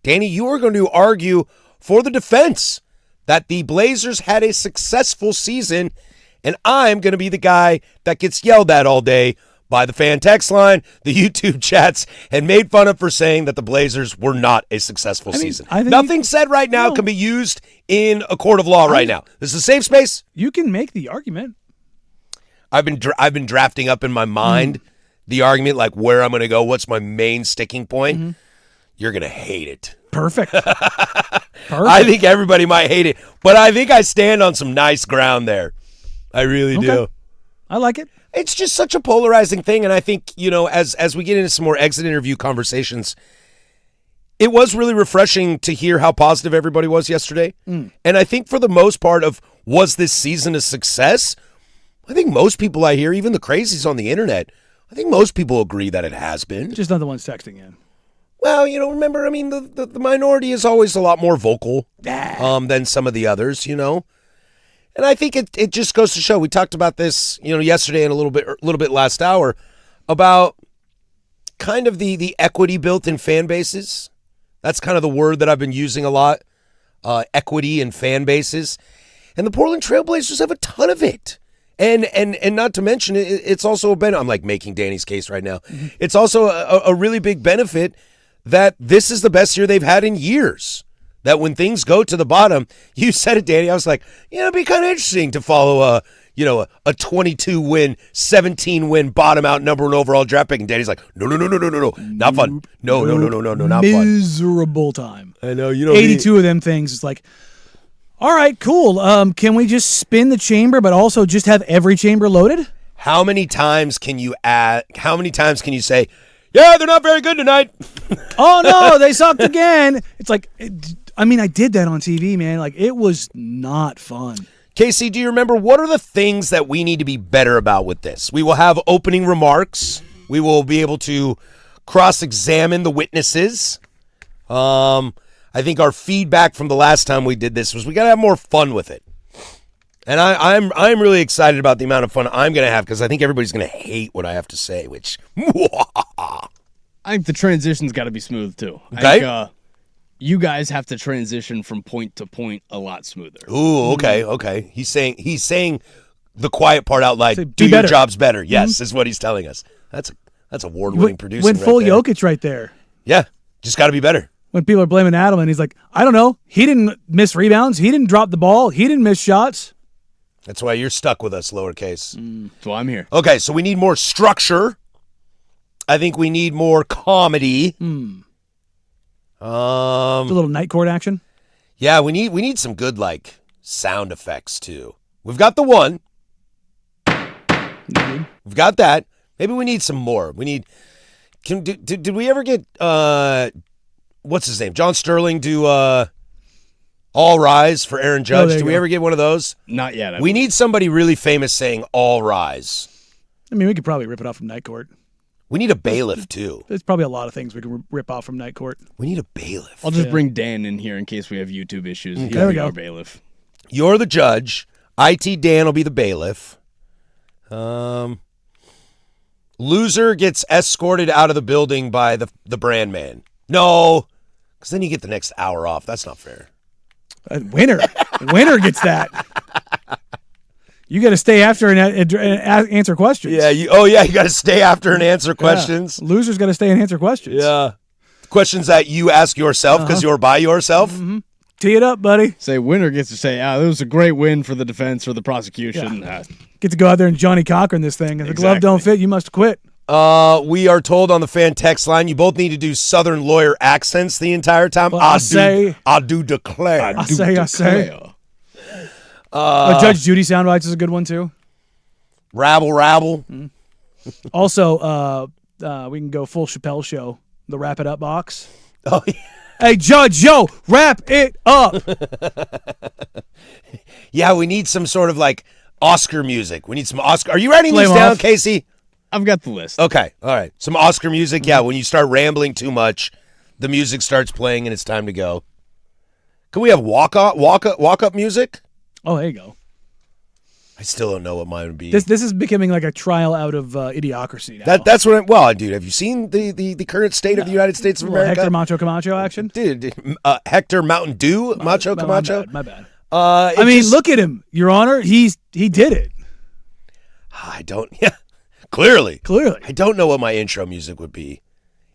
Danny, you are going to argue for the defense that the Blazers had a successful season, and I'm going to be the guy that gets yelled at all day by the fan text line, the YouTube chats, and made fun of for saying that the Blazers were not a successful season. Nothing said right now can be used in a court of law right now. This is a safe space. You can make the argument. I've been drafting up in my mind the argument, like where I'm going to go, what's my main sticking point. You're going to hate it. Perfect. I think everybody might hate it, but I think I stand on some nice ground there. I really do. I like it. It's just such a polarizing thing, and I think, as we get into some more exit interview conversations, it was really refreshing to hear how positive everybody was yesterday. And I think for the most part of, was this season a success? I think most people I hear, even the crazies on the internet, I think most people agree that it has been. Just not the ones texting in. Well, remember, the minority is always a lot more vocal than some of the others, And I think it just goes to show. We talked about this, yesterday and a little bit last hour about kind of the equity built in fan bases. That's kind of the word that I've been using a lot. Equity in fan bases. And the Portland Trailblazers have a ton of it. And not to mention, it's also I'm like making Danny's case right now. Mm-hmm. It's also a really big benefit that this is the best year they've had in years. That when things go to the bottom, you said it, Danny. I was like, it'd be kind of interesting to follow a 22-win, 17-win bottom out number 1 overall draft pick. And Danny's like, no, not fun. No, not fun. Miserable time. I know 82 of them things. It's like, all right, cool. Can we just spin the chamber, but also just have every chamber loaded? How many times can you say, yeah, they're not very good tonight? Oh no, they sucked again. It's like. I did that on TV, man. Like, it was not fun. Casey, do you remember what are the things that we need to be better about with this? We will have opening remarks. We will be able to cross-examine the witnesses. I think our feedback from the last time we did this was we got to have more fun with it. And I'm really excited about the amount of fun I'm going to have because I think everybody's going to hate what I have to say, which... I think the transition's got to be smooth, too. Okay. I think, you guys have to transition from point to point a lot smoother. Ooh, okay. He's saying the quiet part out loud. Do your jobs better. Yes, is what he's telling us. That's award-winning producing. Went full Jokic right there. Yeah, just got to be better. When people are blaming Adam, and he's like, I don't know. He didn't miss rebounds. He didn't drop the ball. He didn't miss shots. That's why you're stuck with us, lowercase. That's why I'm here. Okay, so we need more structure. I think we need more comedy. A little night court action. Yeah, we need some good sound effects too. We've got the one. Mm-hmm. We've got that. Maybe we need some more. We need. Did we ever get what's his name? John Sterling do All Rise for Aaron Judge. Did we ever get one of those? Not yet. We need somebody really famous saying All Rise. We could probably rip it off from night court. We need a bailiff, too. There's probably a lot of things we can rip off from night court. We need a bailiff. I'll just bring Dan in here in case we have YouTube issues. Okay. There we go. Our bailiff. You're the judge. IT Dan will be the bailiff. Loser gets escorted out of the building by the brand man. No, because then you get the next hour off. That's not fair. Winner gets that. You got to stay after and answer questions. Yeah. You got to stay after and answer questions. Yeah. Loser's got to stay and answer questions. Yeah. Questions that you ask yourself because you're by yourself. Mm-hmm. Tee it up, buddy. Say winner gets to say, that was a great win for the defense or the prosecution. Yeah. Get to go out there and Johnny Cochran this thing. If the glove don't fit, you must quit. We are told on the fan text line, you both need to do Southern lawyer accents the entire time. Well, I do declare. I say. Judge Judy soundbites is a good one too. Rabble. Mm-hmm. Also, we can go full Chappelle show. The wrap it up box. Oh yeah. Hey Judge, wrap it up. Yeah, we need some sort of Oscar music. We need some Oscar. Are you writing these down, Casey? I've got the list. Okay, all right. Some Oscar music. Yeah, when you start rambling too much, the music starts playing and it's time to go. Can we have walk up music? Oh, there you go. I still don't know what mine would be. This is becoming like a trial out of Idiocracy now. That's what dude, have you seen the current state of the United States of America? Hector Macho Camacho action? Dude, Hector Mountain Dew Macho Camacho? My bad. Look at him, Your Honor. He did it. Clearly. I don't know what my intro music would be.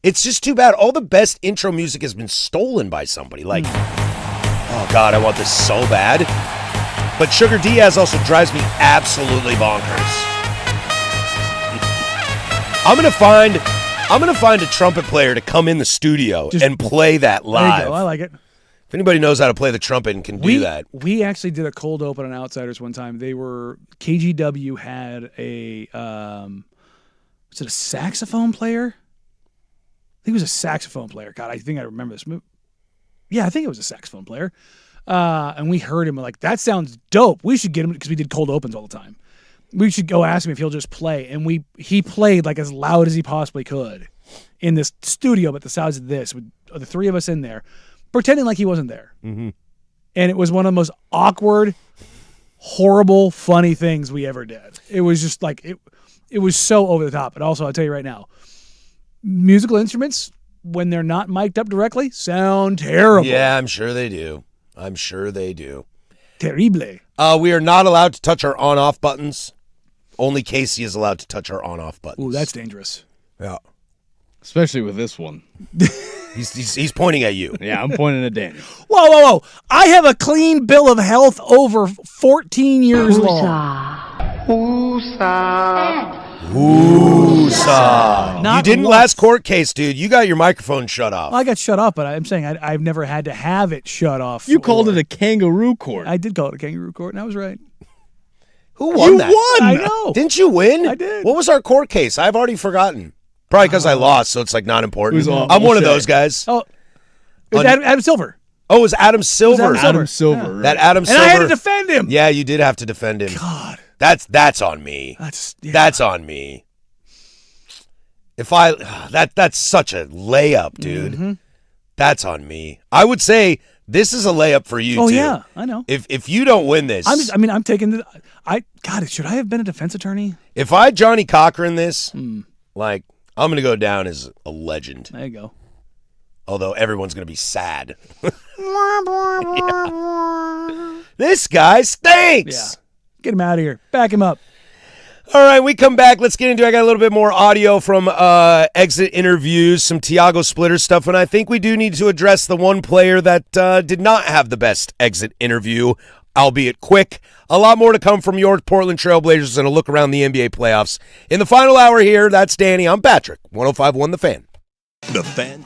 It's just too bad. All the best intro music has been stolen by somebody. Oh God, I want this so bad. But Sugar Diaz also drives me absolutely bonkers. I'm gonna find a trumpet player to come in the studio and play that live. There you go. I like it. If anybody knows how to play the trumpet and can do that. We actually did a cold open on Outsiders one time. KGW had a was it a saxophone player? I think it was a saxophone player. God, I think I remember this movie. Yeah, I think it was a saxophone player. And we heard him like, that sounds dope. We should get him because we did cold opens all the time. We should go ask him if he'll just play. And he played as loud as he possibly could in this studio, but the size of this, with the three of us in there, pretending like he wasn't there. Mm-hmm. And it was one of the most awkward, horrible, funny things we ever did. It was just like it was so over the top. And also, I'll tell you right now, musical instruments, when they're not mic'd up directly, sound terrible. Yeah, I'm sure they do. Terrible. We are not allowed to touch our on-off buttons. Only Casey is allowed to touch our on-off buttons. Ooh, that's dangerous. Yeah. Especially with this one. He's pointing at you. Yeah, I'm pointing at Daniel. Whoa. I have a clean bill of health over 14 years long. Woosah. Not You didn't once. last court case, dude. You got your microphone shut off. Well, I got shut off, but I'm saying I've never had to have it shut off. You called it a kangaroo court. I did call it a kangaroo court, and I was right. Who won that? won! I know. Didn't you win? I did. What was our court case? I've already forgotten. Probably because I lost, so it's like not important. It was all I'm one of bullshit. those guys. Oh, it was Adam Silver. Oh, it was Adam Silver. Adam Silver. Yeah. That Adam And Silver. I had to defend him. Yeah, you did have to defend him. God. That's on me. That's on me. If that's such a layup, dude. Mm-hmm. That's on me. I would say this is a layup for you Oh, too. yeah, I know. If you don't win this, I'm taking God, should I have been a defense attorney? if I Johnny Cochran this, like I'm gonna go down as a legend. There you go. Although everyone's gonna be sad. Yeah. This guy stinks. Yeah. Get him out of here. Back him up. All right, we come back. Let's get into it. I got a little bit more audio from exit interviews, some Tiago Splitter stuff, and I think we do need to address the one player that did not have the best exit interview, albeit quick. A lot more to come from your Portland Trailblazers and a look around the NBA playoffs. In the final hour here, that's Danny. I'm Patrick, 105.1 The Fan. The Fan.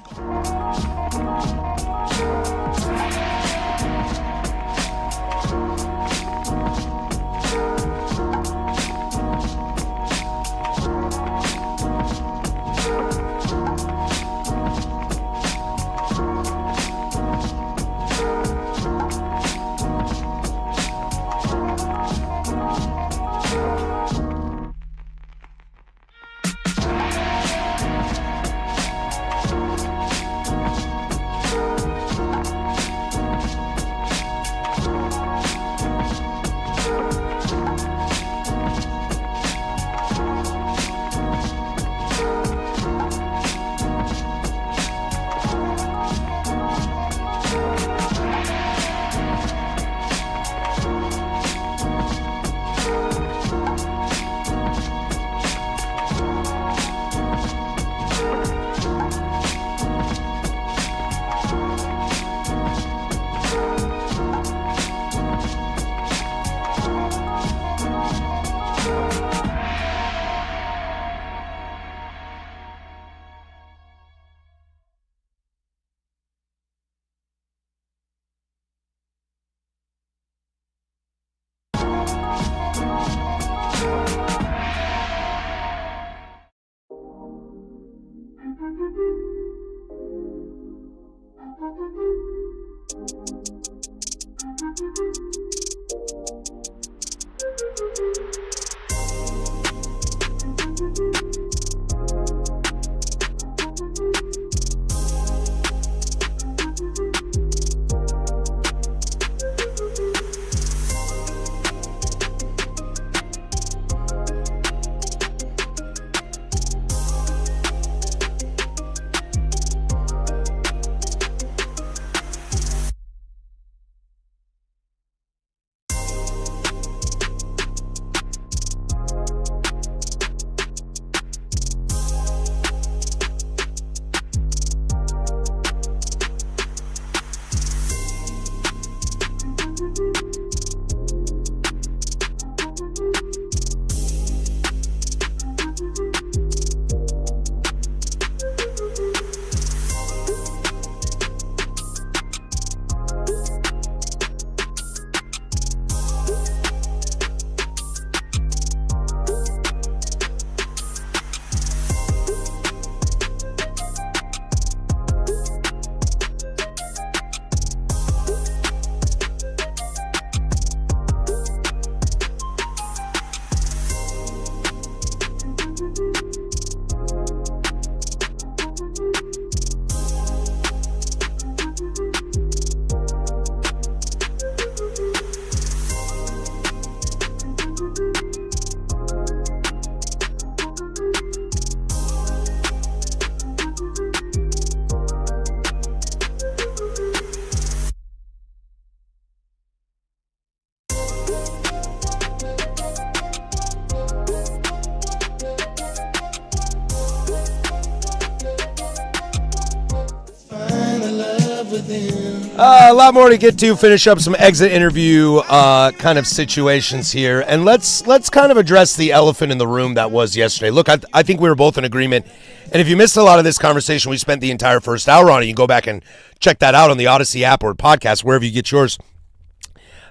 A lot more to get to. Finish up some exit interview kind of situations here, and let's kind of address the elephant in the room that was yesterday. Look, I think we were both in agreement, and if you missed a lot of this conversation, we spent the entire first hour on it. You can go back and check that out on the Odyssey app or podcast, wherever you get yours.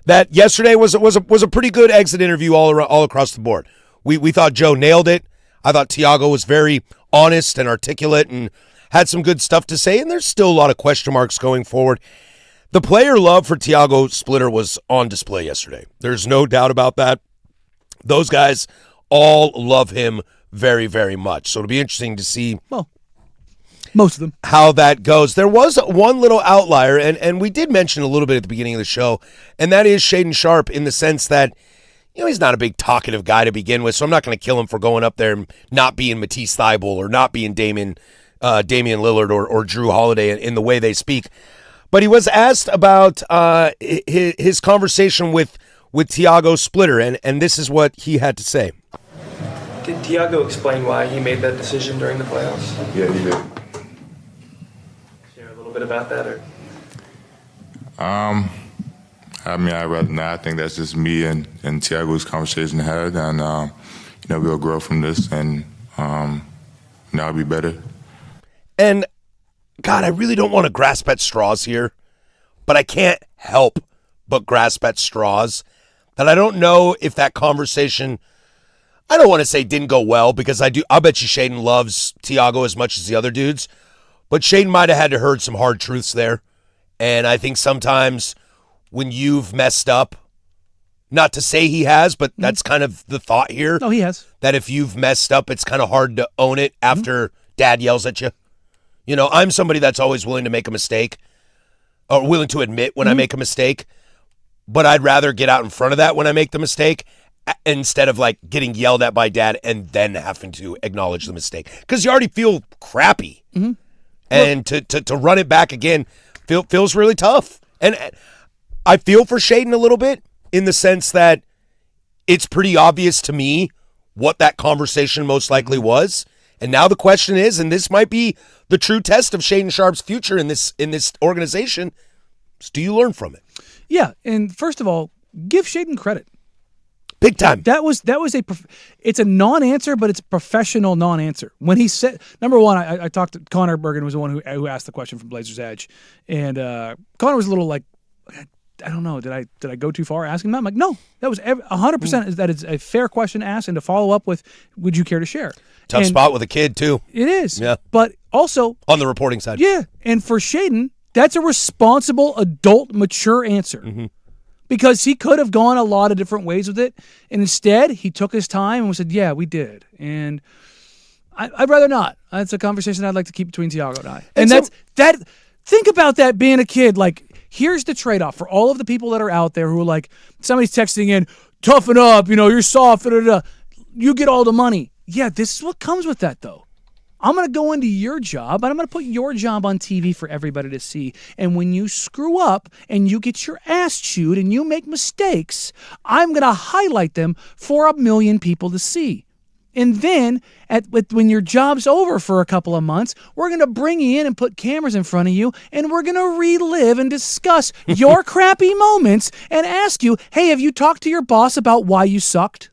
That yesterday was a pretty good exit interview all across the board. We thought Joe nailed it. I thought Tiago was very honest and articulate and had some good stuff to say, and there's still a lot of question marks going forward. The player love for Tiago Splitter was on display yesterday. There's no doubt about that. Those guys all love him very, very much. So it'll be interesting to see most of them how that goes. There was one little outlier, and we did mention a little bit at the beginning of the show, and that is Shaedon Sharpe in the sense that, you know, he's not a big talkative guy to begin with, so I'm not going to kill him for going up there and not being Matisse Thybulle or not being Damian Lillard or Drew Holiday in the way they speak. But he was asked about his conversation with Tiago Splitter, and this is what he had to say. Did Tiago explain why he made that decision during the playoffs? Yeah, he did. Share a little bit about that, or? I mean, I'd rather not. I think that's just me and Tiago's conversation had, and we'll grow from this, and I'll be better. And God, I really don't want to grasp at straws here, but I can't help but grasp at straws that I don't know if that conversation, I don't want to say didn't go well, because I bet you Shaedon loves Tiago as much as the other dudes, but Shaedon might have had to heard some hard truths there. And I think sometimes when you've messed up, not to say he has, but that's kind of the thought here. No, he has. That if you've messed up, it's kind of hard to own it after dad yells at you. You know, I'm somebody that's always willing to make a mistake or willing to admit when I make a mistake, but I'd rather get out in front of that when I make the mistake instead of like getting yelled at by dad and then having to acknowledge the mistake, because you already feel crappy. And to run it back again feels really tough. And I feel for Shaedon a little bit in the sense that it's pretty obvious to me what that conversation most likely was. And now the question is, and this might be the true test of Shaedon Sharpe's future in this organization, is do you learn from it? Yeah, and first of all, give Shaedon credit. Big time. That was it's a non-answer, but it's a professional non-answer. When he said, number one, I talked to Connor Bergen, was the one who asked the question from Blazers Edge, and Connor was a little like, I don't know, did I go too far asking that? I'm like, no, that was 100%. That is a fair question to ask, and to follow up with, would you care to share? Tough spot with a kid too. It is. Yeah. But also on the reporting side. Yeah. And for Shaedon, that's a responsible, adult, mature answer. Because he could have gone a lot of different ways with it. And instead, he took his time and said, yeah, we did. And I'd rather not. That's a conversation I'd like to keep between Tiago and I. And think about that being a kid. Like, here's the trade-off for all of the people that are out there who are like, somebody's texting in, toughen up, you're soft, you get all the money. Yeah, this is what comes with that, though. I'm going to go into your job, and I'm going to put your job on TV for everybody to see. And when you screw up and you get your ass chewed and you make mistakes, I'm going to highlight them for 1 million people to see. And then when your job's over for a couple of months, we're going to bring you in and put cameras in front of you, and we're going to relive and discuss your crappy moments and ask you, hey, have you talked to your boss about why you sucked?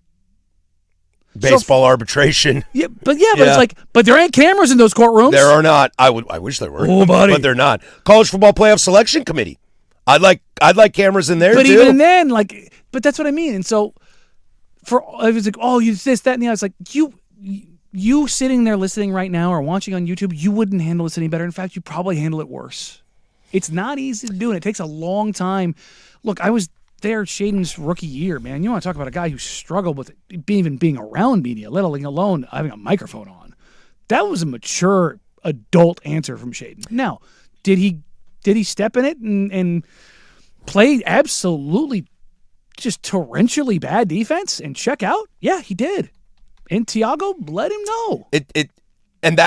Baseball arbitration. Yeah, but it's like, but there ain't cameras in those courtrooms. There are not. I wish there were. Oh, buddy. But they're not. College football playoff selection committee. I'd like cameras in there but too. But even then, but that's what I mean. And so, I was like, oh, you this, that, and the other. It's like you sitting there listening right now or watching on YouTube, you wouldn't handle this any better. In fact, you probably handle it worse. It's not easy to do, and it takes a long time. Look, I was there Shaedon's rookie year, man. You want to talk about a guy who struggled with even being around media, let alone having a microphone on. That was a mature adult answer from Shaedon. Now, did he step in it and play absolutely just torrentially bad defense and check out? Yeah, he did. And Tiago let him know. And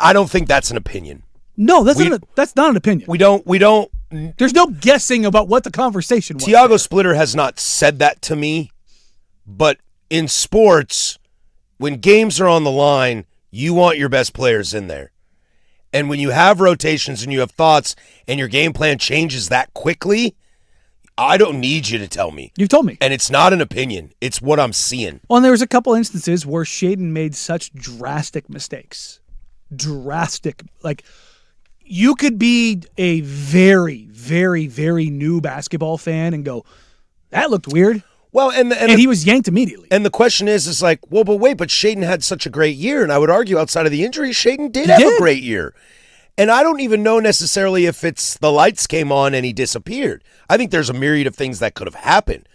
I don't think that's an opinion. No, that's not an opinion. We don't. There's no guessing about what the conversation was. Tiago Splitter has not said that to me, but in sports, when games are on the line, you want your best players in there. And when you have rotations and you have thoughts and your game plan changes that quickly, I don't need you to tell me. You've told me. And it's not an opinion. It's what I'm seeing. Well, and there was a couple instances where Shaedon made such drastic mistakes. Drastic. Like, you could be a very, very, very new basketball fan and go, that looked weird. Well, and he was yanked immediately. And the question is like, well, but wait, but Shaedon had such a great year. And I would argue outside of the injury, Shaedon did have a great year. And I don't even know necessarily if it's the lights came on and he disappeared. I think there's a myriad of things that could have happened.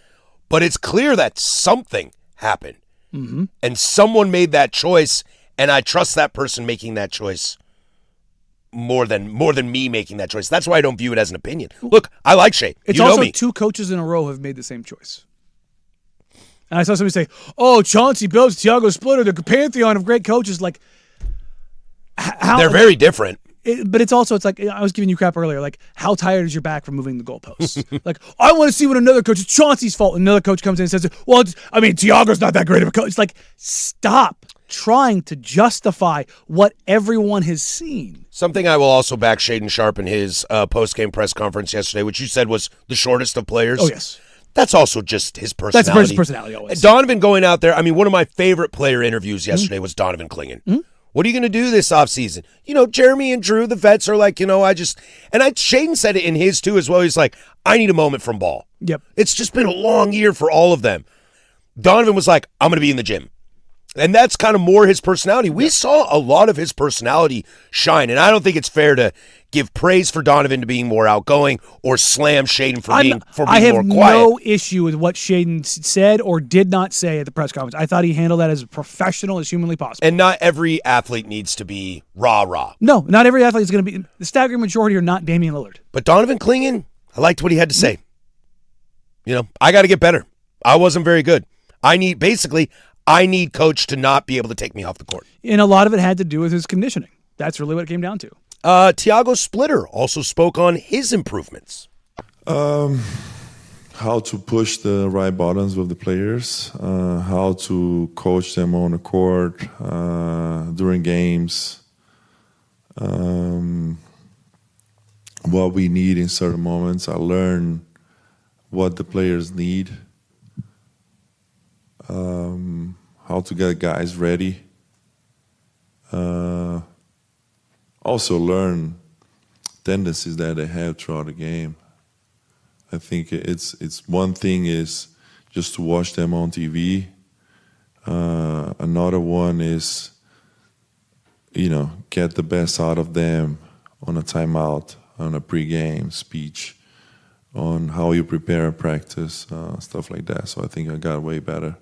But it's clear that something happened. Mm-hmm. And someone made that choice, and I trust that person making that choice more than me making that choice. That's why I don't view it as an opinion. Look, I like Shea. It's you know also me. 2 coaches in a row have made the same choice. And I saw somebody say, oh, Chauncey Billups, Thiago Splitter, the pantheon of great coaches. Like, how they're very different. But it's like, I was giving you crap earlier, like, how tired is your back from moving the goalposts? Like, I want to see what another coach, it's Chauncey's fault. Another coach comes in and says, well, Thiago's not that great of a coach. It's like, stop trying to justify what everyone has seen. Something I will also back Shaedon Sharpe in his post-game press conference yesterday, which you said was the shortest of players. Oh, yes. That's also just his personality. That's his personality always. Donovan going out there, one of my favorite player interviews yesterday was Donovan Clingan. Mm-hmm. What are you going to do this offseason? Jeremy and Drew, the vets, are like, Shaedon said it in his too as well. He's like, I need a moment from ball. Yep. It's just been a long year for all of them. Donovan was like, I'm going to be in the gym. And that's kind of more his personality. We saw a lot of his personality shine, and I don't think it's fair to give praise for Donovan to being more outgoing or slam Shaedon for being more quiet. I have no issue with what Shaedon said or did not say at the press conference. I thought he handled that as professional as humanly possible. And not every athlete needs to be rah-rah. No, not every athlete is going to be. The staggering majority are not Damian Lillard. But Donovan Clingan, I liked what he had to say. I got to get better. I wasn't very good. I need coach to not be able to take me off the court. And a lot of it had to do with his conditioning. That's really what it came down to. Thiago Splitter also spoke on his improvements. How to push the right buttons with the players, how to coach them on the court during games, what we need in certain moments. I learn what the players need. How to get guys ready. Also learn tendencies that they have throughout the game. I think it's one thing is just to watch them on TV. Another one is, get the best out of them on a timeout, on a pregame speech, on how you prepare a practice, stuff like that. So I think I got way better.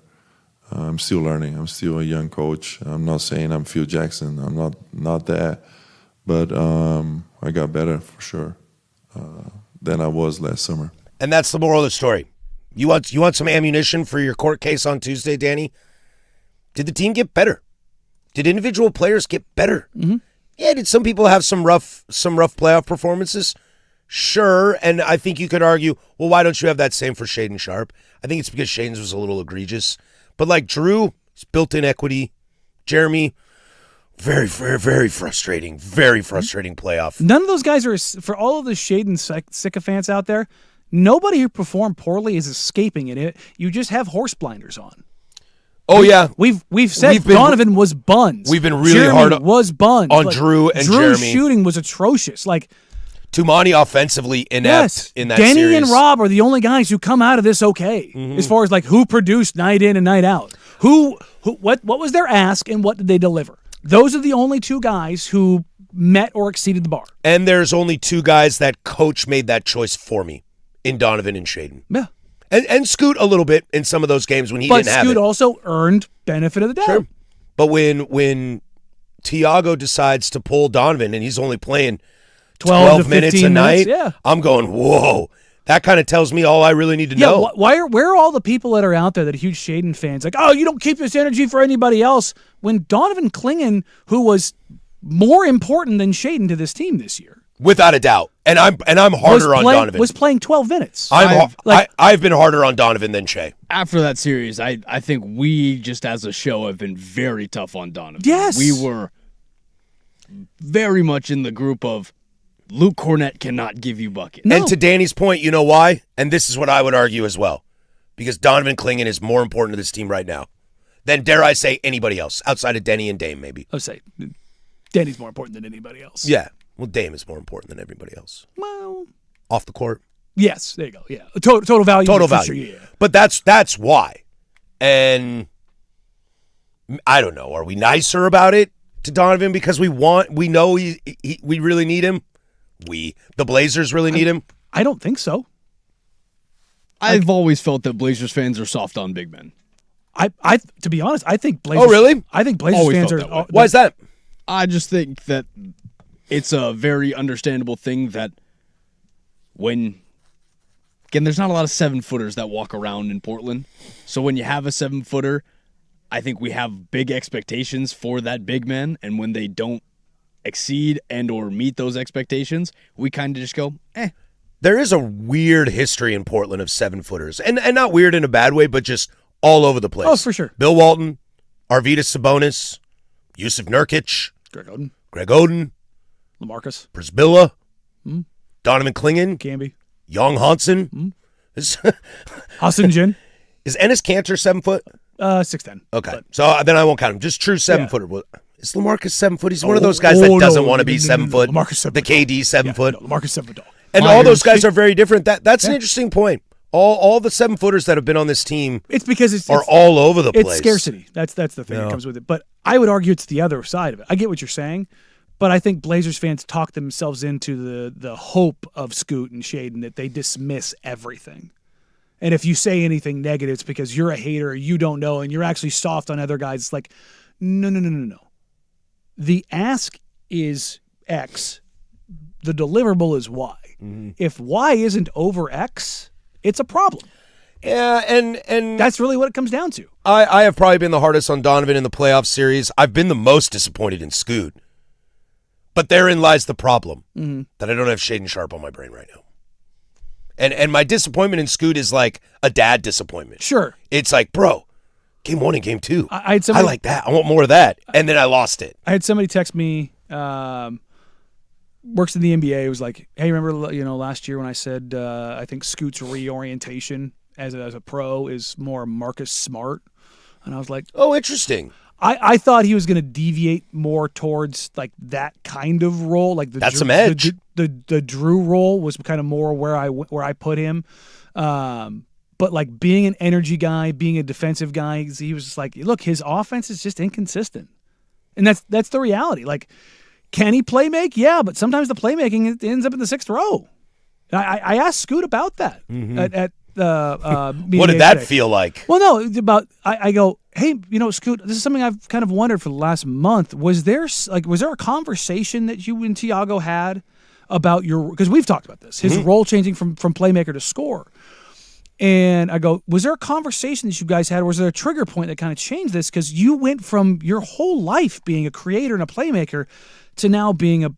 I'm still learning. I'm still a young coach. I'm not saying I'm Phil Jackson. I'm not that. But I got better for sure than I was last summer. And that's the moral of the story. You want some ammunition for your court case on Tuesday, Danny? Did the team get better? Did individual players get better? Mm-hmm. Yeah, did some people have some rough playoff performances? Sure, and I think you could argue, well, why don't you have that same for Shaedon Sharpe? I think it's because Shaedon's was a little egregious. But like Drew, it's built-in equity. Jeremy, very, very, very frustrating playoff. None of those guys are, for all of the Shaedon sycophants out there, nobody who performed poorly is escaping it. You just have horse blinders on. Oh, yeah. We've said Donovan was buns. We've been really Jeremy hard was buns. on Drew and Drew's Jeremy. shooting was atrocious. Like, Tumani offensively inept in that Denny series. and Rob are the only guys who come out of this okay, as far as like who produced night in and night out. What was their ask and what did they deliver? Those are the only 2 guys who met or exceeded the bar. And there's only 2 guys that coach made that choice for me in Donovan and Shaedon. Yeah. And Scoot a little bit in some of those games when he didn't have it. But Scoot also earned benefit of the doubt. Sure. But when Thiago decides to pull Donovan and he's only playing 12 minutes a night, I'm going, whoa. That kind of tells me all I really need to know. Where are all the people that are out there that are huge Shaedon fans? Like, oh, you don't keep this energy for anybody else. When Donovan Clingan, who was more important than Shaedon to this team this year. Without a doubt. And I'm harder on Donovan. Was playing 12 minutes. I've been harder on Donovan than Shea. After that series, I think we just as a show have been very tough on Donovan. Yes. We were very much in the group of Luke Cornett cannot give you buckets. And to Danny's point, you know why? And this is what I would argue as well. Because Donovan Clingan is more important to this team right now than, dare I say, anybody else, outside of Denny and Dame, maybe. I would say Danny's more important than anybody else. Yeah. Well, Dame is more important than everybody else. Well, off the court. Yes, there you go. Yeah, total value. Total value. Sure, yeah. But that's why. And I don't know. Are we nicer about it to Donovan because we know we really need him? The Blazers really need him? I don't think so. I've always felt that Blazers fans are soft on big men. I to be honest, I think Blazers. Oh, really? I think Blazers Always fans felt are. that way. Why is that? I just think that it's a very understandable thing that there's not a lot of 7-footers that walk around in Portland. So when you have a 7-footer, I think we have big expectations for that big man, and when they don't exceed and or meet those expectations, we kind of just go, eh. There is a weird history in Portland of 7-footers. And not weird in a bad way, but just all over the place. Oh, for sure. Bill Walton, Arvydas Sabonis, Yusuf Nurkic, Greg Oden, LaMarcus, Brisbilla, Donovan Clingan, Camby, Young Hansen. Hassan Jin. Is Ennis Cantor 7 foot? 6'10". Okay. So then I won't count him. Just true 7-footer. Yeah. Is LaMarcus 7 foot? He's one of those guys that doesn't want to be 7 foot. LaMarcus 7 the KD 7 foot. LaMarcus 7 foot tall. And all those guys are very different. That's an interesting point. All the 7-footers that have been on this team it's because it's all over the place. It's scarcity. That's the thing that comes with it. But I would argue it's the other side of it. I get what you're saying, but I think Blazers fans talk themselves into the hope of Scoot and Shaden that they dismiss everything. And if you say anything negative, it's because you're a hater, or you don't know, and you're actually soft on other guys. It's like, no. The ask is X. The deliverable is Y. Mm-hmm. If Y isn't over X, it's a problem. Yeah, and that's really what it comes down to. I have probably been the hardest on Donovan in the playoff series. I've been the most disappointed in Scoot. But therein lies the problem, that I don't have Shaden Sharp on my brain right now. And my disappointment in Scoot is like a dad disappointment. Sure. It's like, bro, game 1 and game 2. I had somebody, I like that. I want more of that. And then I lost it. I had somebody text me, works in the NBA. It was like, hey, remember last year when I said I think Scoot's reorientation as a pro is more Marcus Smart? And I was like, oh, interesting. I thought he was going to deviate more towards like that kind of role, like that's some edge. The Drew role was kind of more where I put him, but like being an energy guy, being a defensive guy, he was just like, look, his offense is just inconsistent, and that's the reality. Like, can he play make? Yeah, but sometimes the playmaking ends up in the 6th row. I asked Scoot about that at what did that feel like? Well, no, it's about I go, hey, Scoot, this is something I've kind of wondered for the last month. Was there a conversation that you and Tiago had about because we've talked about this, his role changing from playmaker to scorer. And I go, was there a conversation that you guys had? Or was there a trigger point that kind of changed this? Because you went from your whole life being a creator and a playmaker to now being a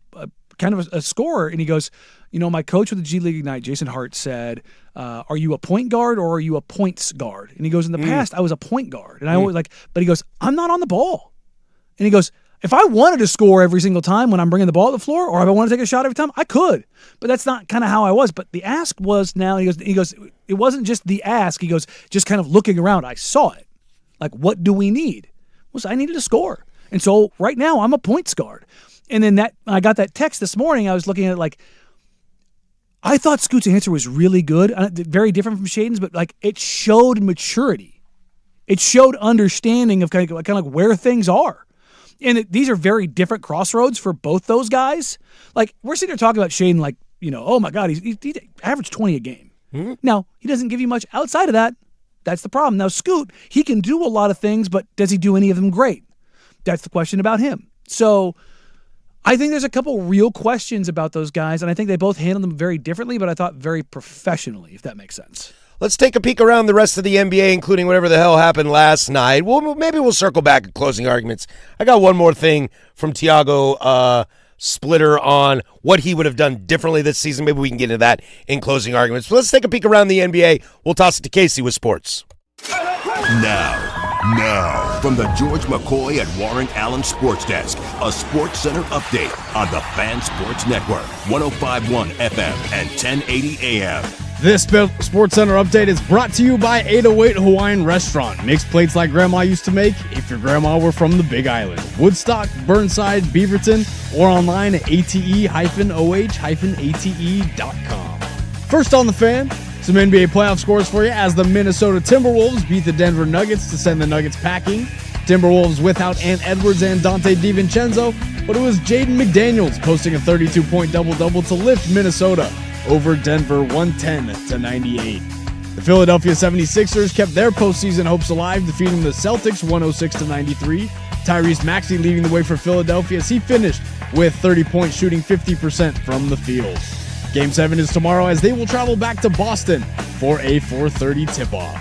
kind of a scorer. And he goes, my coach with the G League Ignite, Jason Hart, said, are you a point guard or are you a points guard? And he goes, in the past, I was a point guard. And I always but he goes, I'm not on the ball. And he goes, if I wanted to score every single time when I'm bringing the ball to the floor, or if I want to take a shot every time, I could. But that's not kind of how I was. But the ask was now, he goes, it wasn't just the ask. He goes, just kind of looking around. I saw it. Like, what do we need? I needed to score. And so right now I'm a points guard. And then I got that text this morning. I was looking at it like, I thought Scoot's answer was really good, very different from Shaden's, but like it showed maturity. It showed understanding of kind of like where things are. And these are very different crossroads for both those guys. Like, we're sitting here talking about Shaden like, oh my God, he averaged 20 a game. Mm-hmm. Now, he doesn't give you much outside of that. That's the problem. Now, Scoot, he can do a lot of things, but does he do any of them great? That's the question about him. So I think there's a couple real questions about those guys, and I think they both handled them very differently, but I thought very professionally, if that makes sense. Let's take a peek around the rest of the NBA, including whatever the hell happened last night. Maybe we'll circle back at closing arguments. I got one more thing from Tiago Splitter on what he would have done differently this season. Maybe we can get into that in closing arguments. But let's take a peek around the NBA. We'll toss it to Casey with sports. Now, Now, from the George McCoy at Warren Allen Sports Desk, a Sports Center update on the Fan Sports Network, 105.1 FM and 1080 AM. This Sports Center update is brought to you by 808 Hawaiian Restaurant. Mixed plates like Grandma used to make if your grandma were from the Big Island. Woodstock, Burnside, Beaverton, or online at ate-oh-ate.com. First on the Fan, some NBA playoff scores for you as the Minnesota Timberwolves beat the Denver Nuggets to send the Nuggets packing. Timberwolves without Ant Edwards and Dante DiVincenzo, but it was Jaden McDaniels posting a 32-point double-double to lift Minnesota over Denver 110-98. The Philadelphia 76ers kept their postseason hopes alive, defeating the Celtics 106-93. Tyrese Maxey leading the way for Philadelphia as he finished with 30 points, shooting 50% from the field. Game 7 is tomorrow as they will travel back to Boston for a 4:30 tip-off.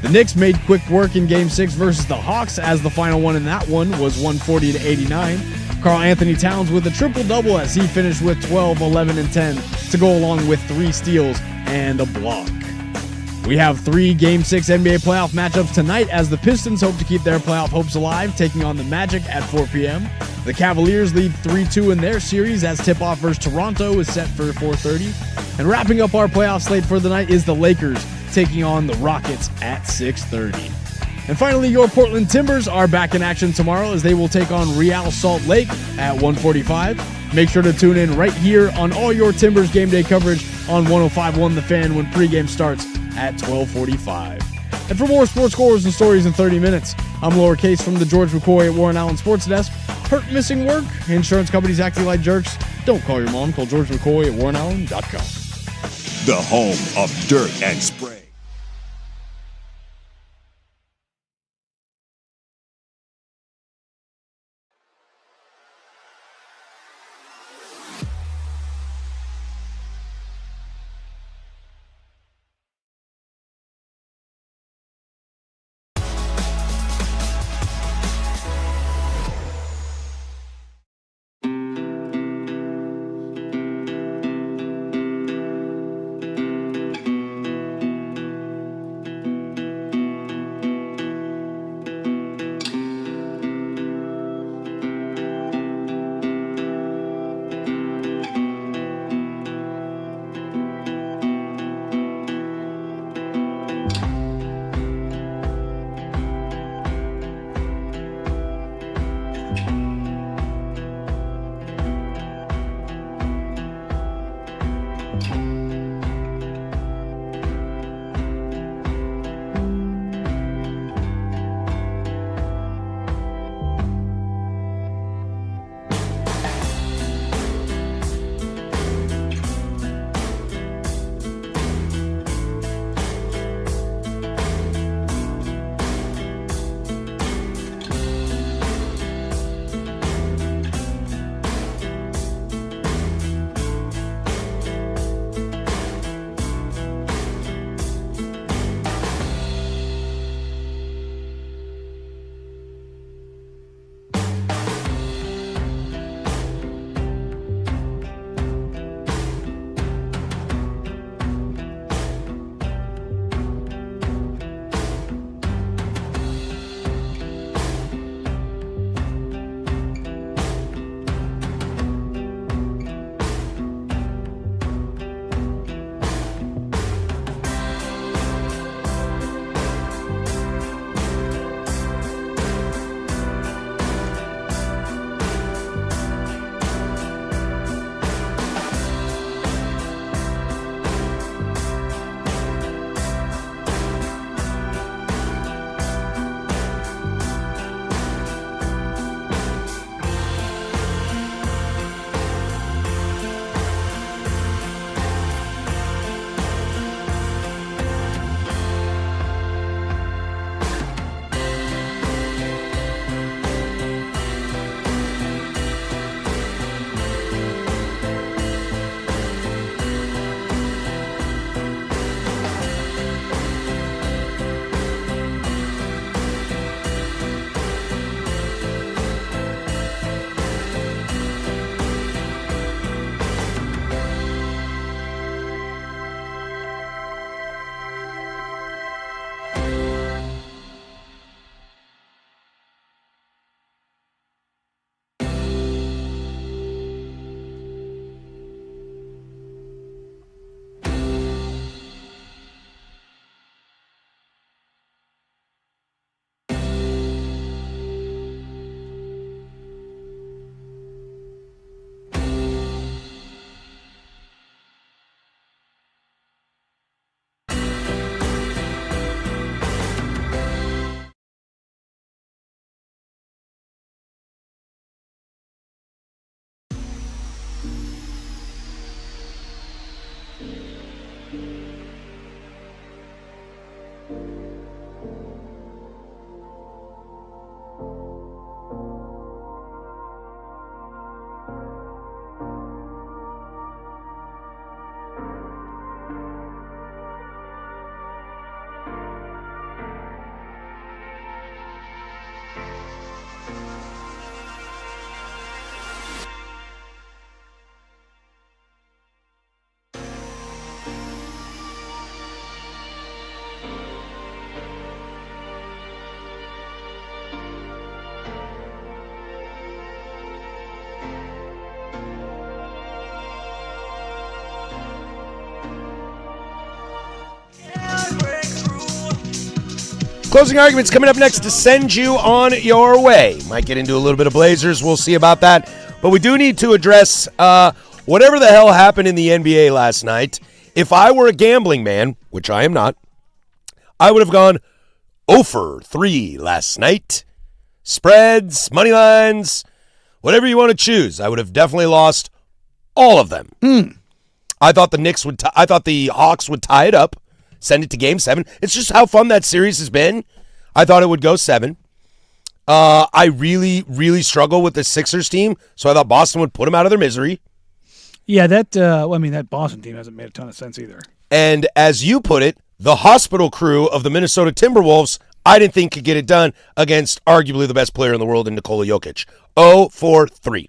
The Knicks made quick work in Game 6 versus the Hawks as the final one in that one was 140-89. Karl Anthony Towns with a triple-double as he finished with 12, 11, and 10 to go along with 3 steals and a block. We have 3 Game 6 NBA playoff matchups tonight as the Pistons hope to keep their playoff hopes alive, taking on the Magic at 4 p.m. The Cavaliers lead 3-2 in their series as tip-off versus Toronto is set for 4:30. And wrapping up our playoff slate for the night is the Lakers taking on the Rockets at 6:30. And finally, your Portland Timbers are back in action tomorrow as they will take on Real Salt Lake at 1:45. Make sure to tune in right here on all your Timbers game day coverage on 105.1 The Fan when pregame starts at 12:45. And for more sports scores and stories in 30 minutes, I'm lowercase from the George McCoy at Warren Allen Sports Desk. Hurt, missing work? Insurance companies acting like jerks? Don't call your mom. Call George McCoy at warrenallen.com. The home of dirt and spray. Closing arguments coming up next to send you on your way. Might get into a little bit of Blazers. We'll see about that. But we do need to address whatever the hell happened in the NBA last night. If I were a gambling man, which I am not, I would have gone 0 for 3 last night. Spreads, money lines, whatever you want to choose. I would have definitely lost all of them. I thought the Hawks would tie it up. Send it to Game 7. It's just how fun that series has been. I thought it would go 7. I really, really struggle with the Sixers team, so I thought Boston would put them out of their misery. Yeah, that Boston team hasn't made a ton of sense either. And as you put it, the hospital crew of the Minnesota Timberwolves, I didn't think could get it done against arguably the best player in the world in Nikola Jokic. 0 for 3.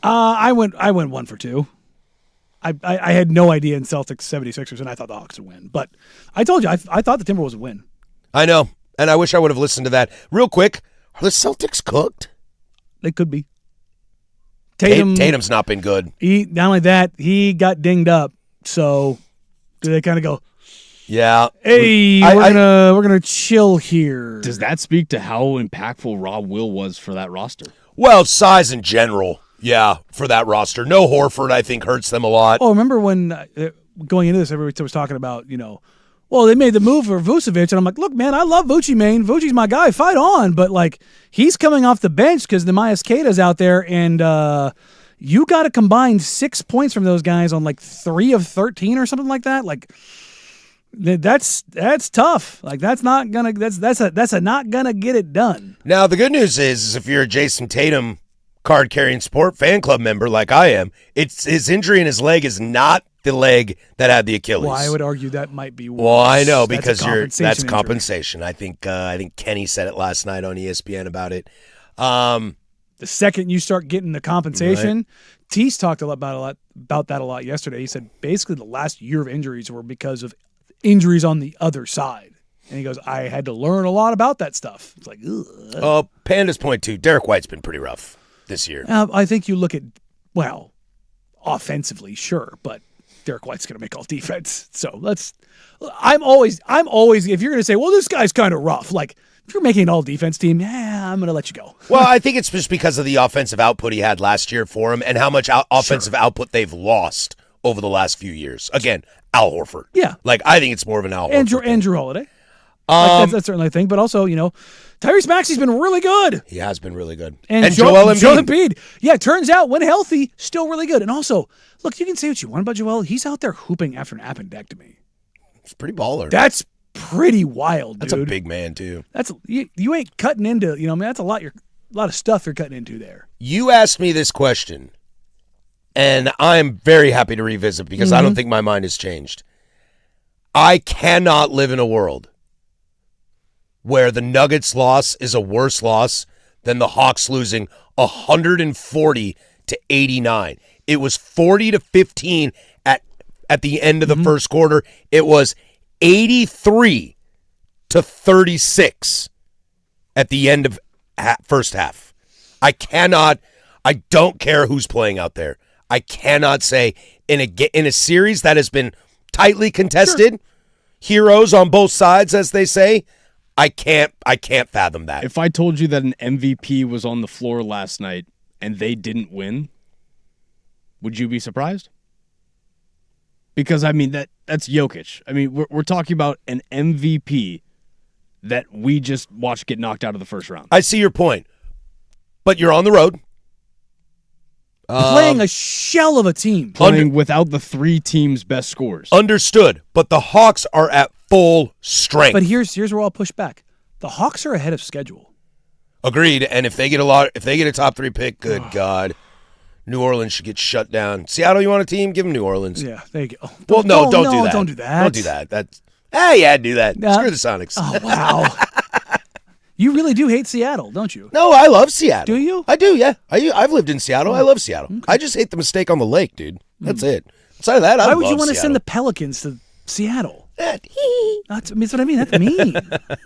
I went 1 for 2. I had no idea in Celtics 76ers, and I thought the Hawks would win. But I told you, I thought the Timberwolves would win. I know, and I wish I would have listened to that. Real quick, are the Celtics cooked? They could be. Tatum's not been good. Not only that, he got dinged up. So do they kind of go, yeah, hey, we're gonna chill here? Does that speak to how impactful Rob Will was for that roster? Well, size in general. Yeah, for that roster. No Horford, I think, hurts them a lot. Oh, remember when going into this, everybody was talking about, well, they made the move for Vucevic, and I'm like, look, man, I love Vucci, man. Vucci's my guy. Fight on. But, he's coming off the bench because Nehemias Queta's out there, and you got to combine 6 points from those guys on, 3 of 13 or something like that. That's tough. That's not gonna that's not gonna get it done. Now, the good news is if you're a Jason Tatum card-carrying support fan club member like I am, it's his injury in his leg is not the leg that had the Achilles. Well, I would argue that might be worse. Well, I know, because that's compensation. I think Kenny said it last night on ESPN about it. The second you start getting the compensation, right. Tease talked about that a lot yesterday. He said basically the last year of injuries were because of injuries on the other side. And he goes, I had to learn a lot about that stuff. It's like, ugh. Panda's point too, Derek White's been pretty rough this year. I think you look at, offensively, sure, but Derek White's going to make all defense. So I'm always, if you're going to say, well, this guy's kind of rough, if you're making an all defense team, I'm going to let you go. Well, I think it's just because of the offensive output he had last year for him and how much offensive output they've lost over the last few years. Again, Al Horford. Yeah. I think it's more of an Al Horford. Andrew Holiday. That's certainly a thing. But also, Tyrese Maxey's been really good. He has been really good. And Joel Embiid. Yeah, turns out when healthy, still really good. And also, look, you can say what you want about Joel. He's out there hooping after an appendectomy. It's pretty baller. That's pretty wild, dude. That's a big man, too. That's you ain't cutting into, that's a lot of stuff you're cutting into there. You asked me this question, and I'm very happy to revisit because I don't think my mind has changed. I cannot live in a world where the Nuggets loss is a worse loss than the Hawks losing 140 to 89. It was 40 to 15 at the end of the first quarter. It was 83 to 36 at the end of first half. I don't care who's playing out there. I cannot say in a series that has been tightly contested, heroes on both sides, as they say, I can't fathom that. If I told you that an MVP was on the floor last night and they didn't win, would you be surprised? Because that's Jokic. We're talking about an MVP that we just watched get knocked out of the first round. I see your point, but you're on the road. Playing a shell of a team. Playing without the 3 teams' best scores. Understood, but the Hawks are at full strength. But here's where I'll push back. The Hawks are ahead of schedule. Agreed, and if they get a top 3 pick, good God. New Orleans should get shut down. Seattle, you want a team? Give them New Orleans. Yeah, there you go. Well, don't do that. Don't do that. Don't do that. Do that. Screw the Sonics. Oh, wow. You really do hate Seattle, don't you? No, I love Seattle. Do you? I do, yeah. I've lived in Seattle. I love Seattle. Okay. I just hate the mistake on the lake, dude. That's it. Outside of that, I love Why would you want to Seattle. send the Pelicans to Seattle? That's what I mean. That's mean. I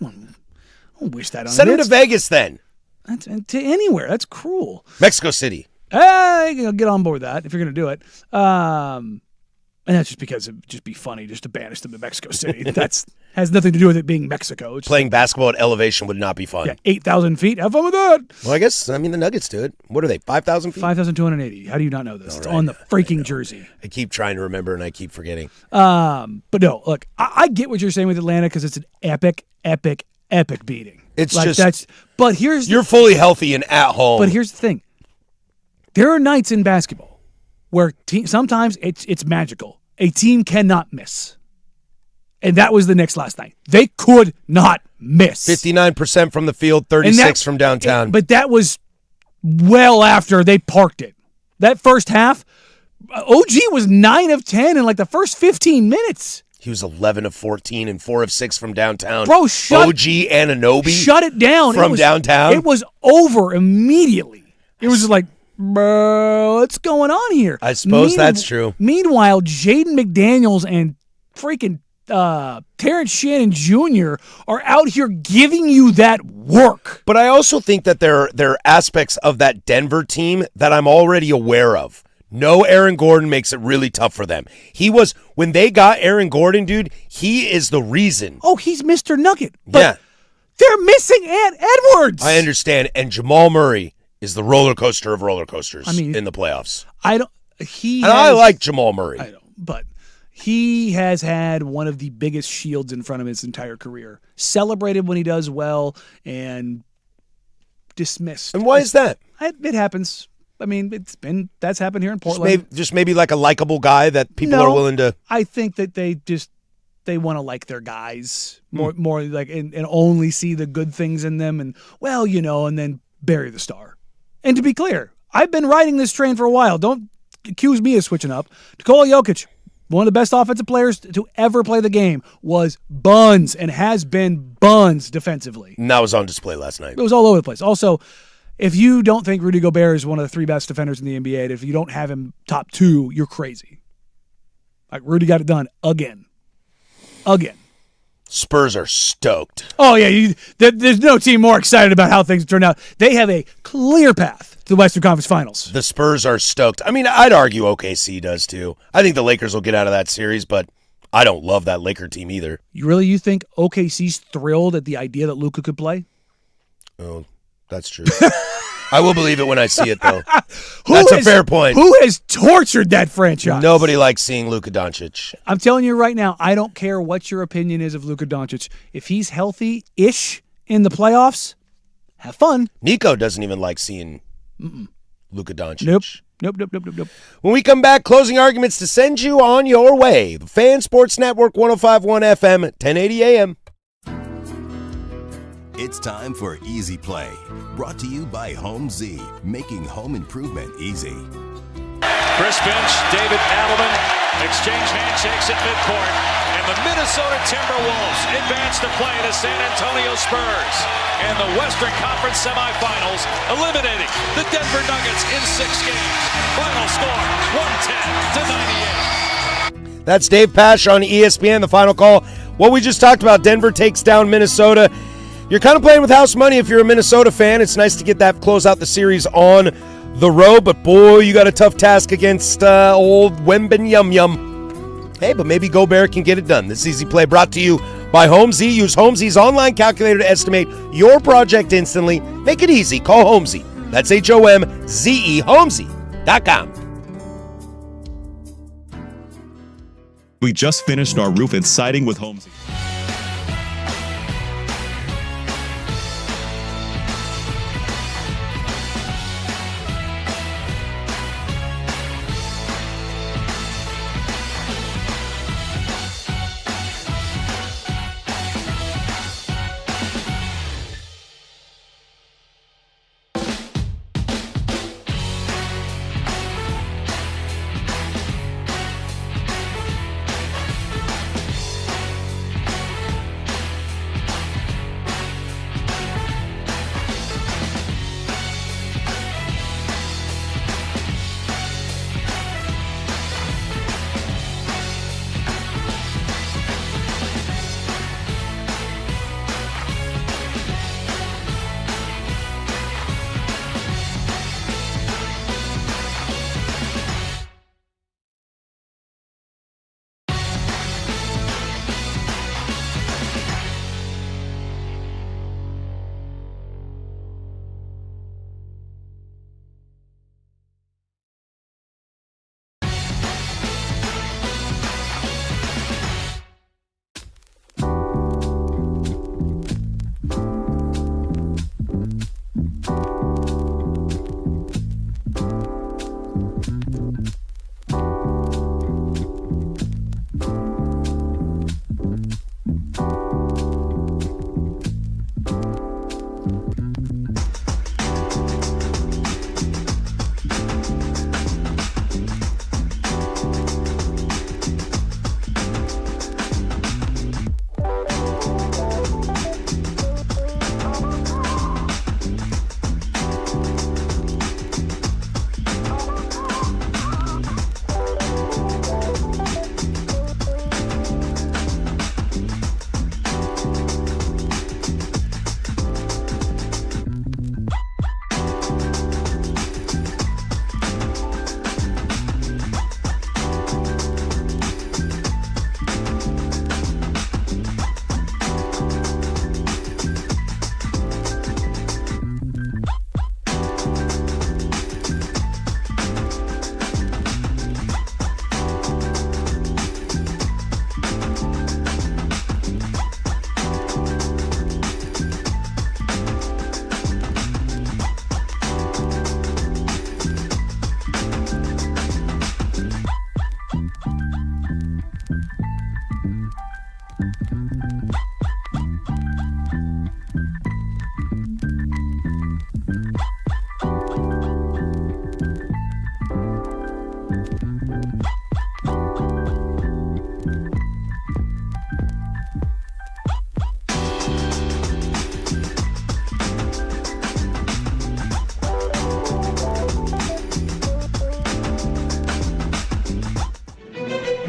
don't wish that on Send them to Vegas then. That's to anywhere. That's cruel. Mexico City. Hey, get on board with that if you're going to do it. And that's just because it'd just be funny just to banish them to Mexico City. That's has nothing to do with it being Mexico. It's Playing basketball at elevation would not be fun. Yeah, 8,000 feet. Have fun with that. Well, I guess, the Nuggets do it. What are they, 5,000 feet? 5,280. How do you not know this? It's on the freaking jersey. I keep trying to remember, and I keep forgetting. But no, look, I get what you're saying with Atlanta because it's an epic beating. It's like just... But here's... You're fully healthy and at home. But here's the thing. There are nights in basketball where sometimes it's magical. A team cannot miss. And that was the Knicks last night. They could not miss. 59% from the field, 36 from downtown. But that was well after they parked it. That first half, OG was 9 of 10 in like the first 15 minutes. He was 11 of 14 and 4 of 6 from downtown. Bro, OG Anunoby. Shut it down. From downtown. It was over immediately. It was just like, bro, what's going on here? I suppose that's true. Meanwhile, Jaden McDaniels and freaking Terrence Shannon Jr. are out here giving you that work. But I also think that there are aspects of that Denver team that I'm already aware of. No Aaron Gordon makes it really tough for them. When they got Aaron Gordon, dude, he is the reason. Oh, he's Mr. Nugget. But yeah. They're missing Ant Edwards. I understand. And Jamal Murray is the roller coaster of roller coasters in the playoffs. I like Jamal Murray. I don't, but he has had one of the biggest shields in front of his entire career. Celebrated when he does well and dismissed. And why is that? It happens. I mean, that's happened here in Portland. Just maybe like a likable guy that people are willing to. I think that they want to like their guys more like and only see the good things in them and and then bury the star. And to be clear, I've been riding this train for a while. Don't accuse me of switching up. Nikola Jokic, one of the best offensive players to ever play the game, was buns and has been buns defensively. And that was on display last night. It was all over the place. Also, if you don't think Rudy Gobert is one of the 3 best defenders in the NBA, and if you don't have him top 2, you're crazy. Like, Rudy got it done again. Spurs are stoked. Oh, yeah. There's no team more excited about how things turn out. They have a clear path to the Western Conference Finals. The Spurs are stoked. I mean, I'd argue OKC does too. I think the Lakers will get out of that series, but I don't love that Laker team either. You think OKC's thrilled at the idea that Luka could play? Oh, that's true. I will believe it when I see it, though. That's a fair point. Who has tortured that franchise? Nobody likes seeing Luka Doncic. I'm telling you right now, I don't care what your opinion is of Luka Doncic. If he's healthy-ish in the playoffs, have fun. Nico doesn't even like seeing Luka Doncic. Nope. When we come back, closing arguments to send you on your way. The Fan Sports Network, 105.1 FM, 1080 AM. It's time for Easy Play, brought to you by Home Z, making home improvement easy. Chris Finch, David Adelman, exchange handshakes at midcourt, and the Minnesota Timberwolves advance to play the San Antonio Spurs in the Western Conference semifinals, eliminating the Denver Nuggets in 6 games. Final score, 110-98. That's Dave Pasch on ESPN, the final call. What we just talked about, Denver takes down Minnesota. You're kind of playing with house money if you're a Minnesota fan. It's nice to get that close out the series on the road, but boy, you got a tough task against old Wembanyama. Hey, but maybe Gobert can get it done. This Easy Play brought to you by HomeZ. Use HomeZ's online calculator to estimate your project instantly. Make it easy. Call HomeZ. That's HOMZE, HomeZ.com. We just finished our roof and siding with HomeZ.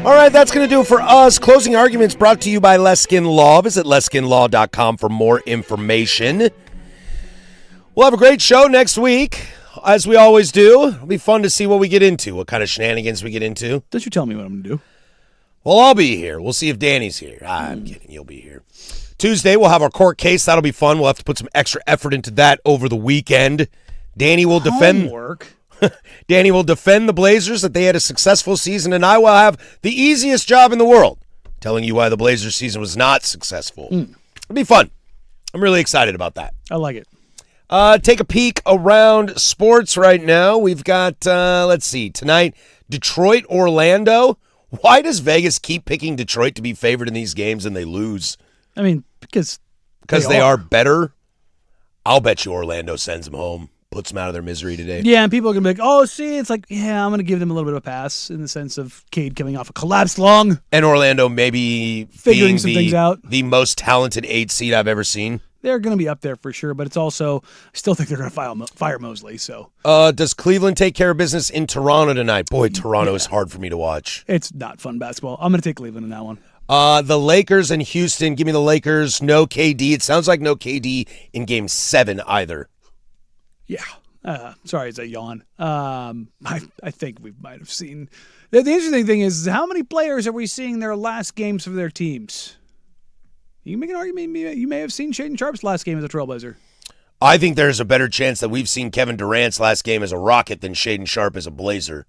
All right, that's going to do it for us. Closing arguments brought to you by Leskin Law. Visit leskinlaw.com for more information. We'll have a great show next week, as we always do. It'll be fun to see what we get into, what kind of shenanigans we get into. Don't you tell me what I'm going to do. Well, I'll be here. We'll see if Danny's here. I'm kidding. You'll be here. Tuesday, we'll have our court case. That'll be fun. We'll have to put some extra effort into that over the weekend. Danny will defend... Homework. Danny will defend the Blazers that they had a successful season, and I will have the easiest job in the world telling you why the Blazers season was not successful. It'll be fun. I'm really excited about that. I like it. Take a peek around sports right now. We've got, let's see, tonight, Detroit, Orlando. Why does Vegas keep picking Detroit to be favored in these games and they lose? I mean, because they are better? I'll bet you Orlando sends them home. Puts them out of their misery today. Yeah, and people are going to be like, oh, see, it's like, yeah, I'm going to give them a little bit of a pass in the sense of Cade coming off a collapsed lung. And Orlando maybe figuring some things out. The most talented 8 seed I've ever seen. They're going to be up there for sure, but it's also, I still think they're going to fire Mosley. So, does Cleveland take care of business in Toronto tonight? Boy, Toronto is hard for me to watch. It's not fun basketball. I'm going to take Cleveland in that one. The Lakers and Houston. Give me the Lakers. No KD. It sounds like no KD in Game 7 either. Yeah. Sorry, it's a yawn. I think we might have seen. The interesting thing is, how many players are we seeing their last games for their teams? You can make an argument you may have seen Shaedon Sharp's last game as a Trailblazer. I think there's a better chance that we've seen Kevin Durant's last game as a Rocket than Shaedon Sharp as a Blazer.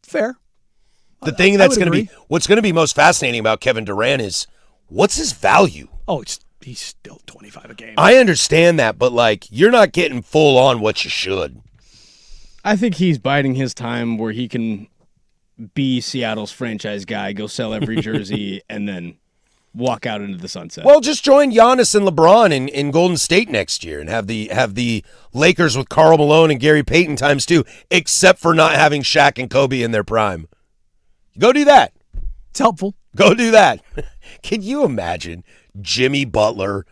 Fair. The thing that's going to be, what's going to be most fascinating about Kevin Durant is, what's his value? Oh, he's still 25 a game. I understand that, but you're not getting full on what you should. I think he's biding his time where he can be Seattle's franchise guy, go sell every jersey, and then walk out into the sunset. Well, just join Giannis and LeBron in Golden State next year and have the Lakers with Karl Malone and Gary Payton times 2, except for not having Shaq and Kobe in their prime. Go do that. It's helpful. Go do that. Can you imagine Jimmy Butler,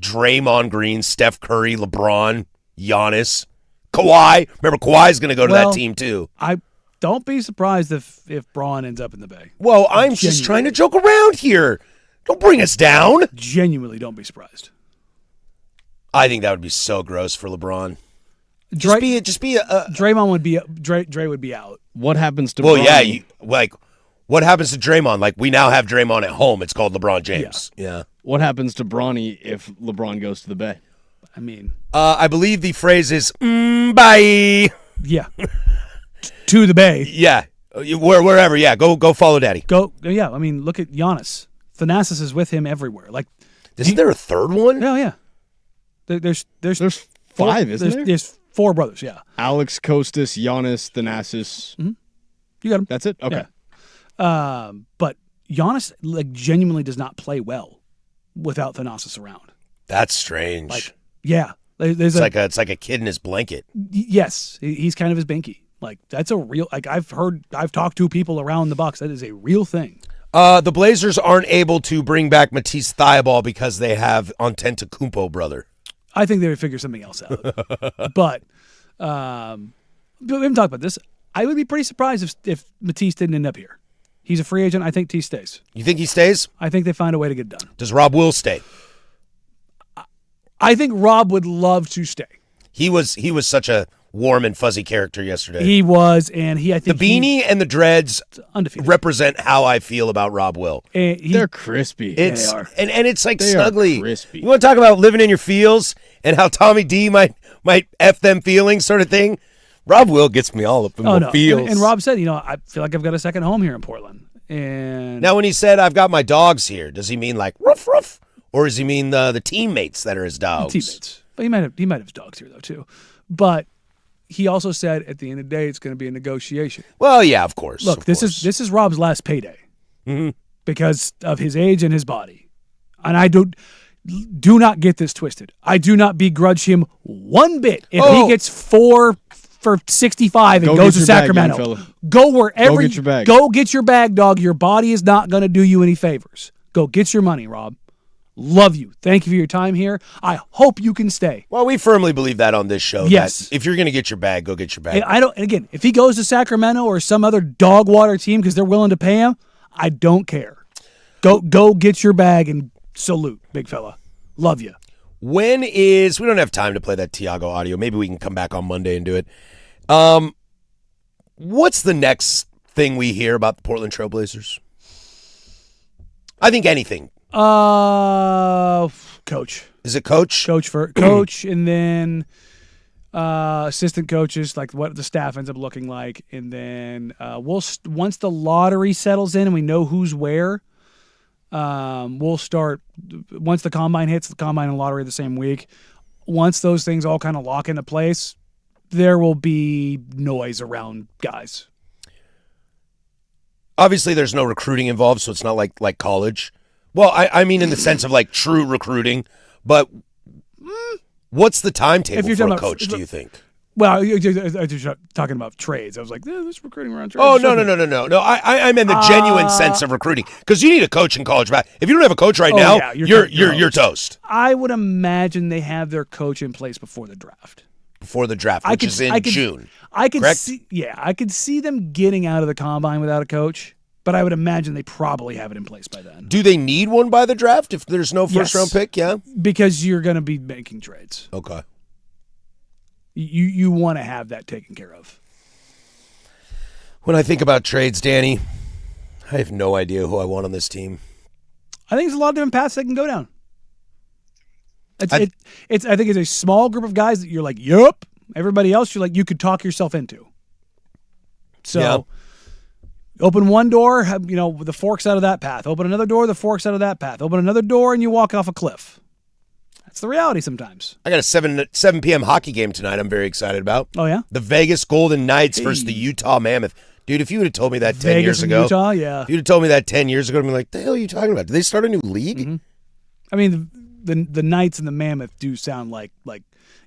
Draymond Green, Steph Curry, LeBron, Giannis, Kawhi? Remember, Kawhi's going to go to that team too. I don't be surprised if Braun ends up in the Bay. Well, I'm just trying to joke around here. Don't bring us down. Genuinely, don't be surprised. I think that would be so gross for LeBron. Draymond would be Dre would be out. What happens to? Well, Bronny? yeah, what happens to Draymond? We now have Draymond at home. It's called LeBron James. Yeah. What happens to Bronny if LeBron goes to the Bay? I mean, I believe the phrase is bye. Yeah. To the Bay. Yeah. Wherever. Yeah. Go follow Daddy. Go. Yeah. I mean, look at Giannis. Thanasis is with him everywhere. Isn't there a third one? No. Yeah. There's 5, isn't there? There's 4 brothers. Yeah. Alex, Kostas, Giannis, Thanasis. Mm-hmm. You got him. That's it. Okay. Yeah. But Giannis genuinely does not play well without Thanasis around. That's strange. Yeah. It's like a kid in his blanket. Yes, he's kind of his binky. Like, that's a real, like, I've talked to people around the Bucks. That is a real thing. The Blazers aren't able to bring back Matisse Thybulle because they have Antetokounmpo brother. I think they would figure something else out. But we haven't talked about this. I would be pretty surprised if Matisse didn't end up here. He's a free agent. I think T stays. You think he stays? I think they find a way to get it done. Does Rob Will stay? I think Rob would love to stay. He was such a warm and fuzzy character yesterday. He was, and I think the beanie and the dreads undefeated. Represent how I feel about Rob Will. They're crispy. They are. And it's like they snuggly. Are crispy. You want to talk about living in your feels and how Tommy D might F them feelings sort of thing? Rob Will gets me all up in my feels. And Rob said, I feel like I've got a second home here in Portland. And now when he said, I've got my dogs here, does he mean like ruff, ruff? Or does he mean the teammates that are his dogs? Teammates. But he might have his dogs here, though, too. But he also said at the end of the day, it's going to be a negotiation. Well, yeah, of course. Look, this is Rob's last payday because of his age and his body. And I do not get this twisted. I do not begrudge him one bit if he gets 4 for 65 and goes to Sacramento. Go wherever. Go get your bag. Go get your bag, dog. Your body is not going to do you any favors. Go get your money, Rob. Love you. Thank you for your time here. I hope you can stay. Well, we firmly believe that on this show. Yes. That if you're going to get your bag, go get your bag. And again, if he goes to Sacramento or some other dog water team because they're willing to pay him, I don't care. Go get your bag and salute, big fella. Love you. We don't have time to play that Tiago audio. Maybe we can come back on Monday and do it. What's the next thing we hear about the Portland Trailblazers? I think anything. Coach. Is it coach? Coach, and then assistant coaches, like what the staff ends up looking like, and then once the lottery settles in and we know who's where, we'll start. Once the combine hits, the combine and lottery the same week. Once those things all kind of lock into place, there will be noise around guys. Obviously, there's no recruiting involved, so it's not like college. Well, I mean in the sense of like true recruiting, but what's the timetable for a coach, do you think? Well, you're talking about trades. I was like, there's recruiting around trades. Oh, no. No, I meant the genuine sense of recruiting. Because you need a coach in college basketball. If you don't have a coach right now, you're toast. I would imagine they have their coach in place before the draft. Before the draft, which is in June. I could see them getting out of the combine without a coach. But I would imagine they probably have it in place by then. Do they need one by the draft if there's no first-round pick? Yeah? Because you're going to be making trades. Okay. You want to have that taken care of. When I think about trades, Danny, I have no idea who I want on this team. I think there's a lot of different paths they can go down. I think it's a small group of guys that you're like, yup. Everybody else, you're like, you could talk yourself into. So... Yeah. Open one door, the forks out of that path. Open another door, the forks out of that path. Open another door, and you walk off a cliff. That's the reality sometimes. I got a 7 p.m. hockey game tonight I'm very excited about. Oh, yeah? The Vegas Golden Knights versus the Utah Mammoth. Dude, if you would have told me that 10 years ago. Utah, yeah. If you'd have told me that 10 years ago, I'd be like, the hell are you talking about? Did they start a new league? Mm-hmm. I mean, the Knights and the Mammoth do sound like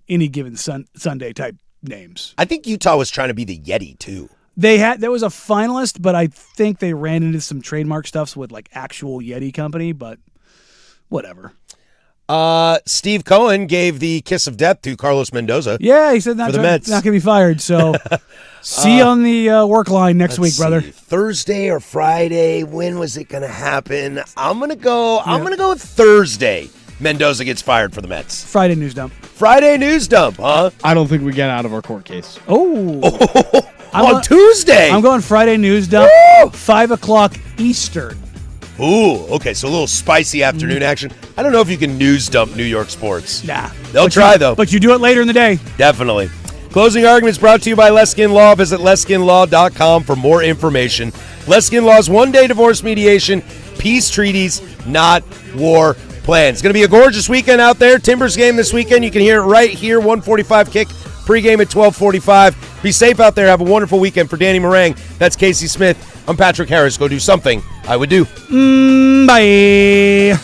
any given Sunday type names. I think Utah was trying to be the Yeti, too. There was a finalist, but I think they ran into some trademark stuffs with like actual Yeti company, but whatever. Steve Cohen gave the kiss of death to Carlos Mendoza. Yeah, he said for the Mets. Not going to be fired. So see you on the work line next week, brother. Thursday or Friday? When was it going to happen? I'm going to go with Thursday. Mendoza gets fired for the Mets. Friday news dump, huh? I don't think we get out of our court case. Oh. On Tuesday. I'm going Friday news dump, 5 o'clock Eastern. Ooh, okay, so a little spicy afternoon action. I don't know if you can news dump New York sports. Nah. They'll try, though. But you do it later in the day. Definitely. Closing arguments brought to you by Leskin Law. Visit leskinlaw.com for more information. Leskin Law's one-day divorce mediation, peace treaties, not war plans. It's going to be a gorgeous weekend out there. Timbers game this weekend. You can hear it right here, 1:45 kick. Pregame at 12:45. Be safe out there. Have a wonderful weekend. For Danny Marang, that's Casey Smith. I'm Patrick Harris. Go do something I would do. Bye.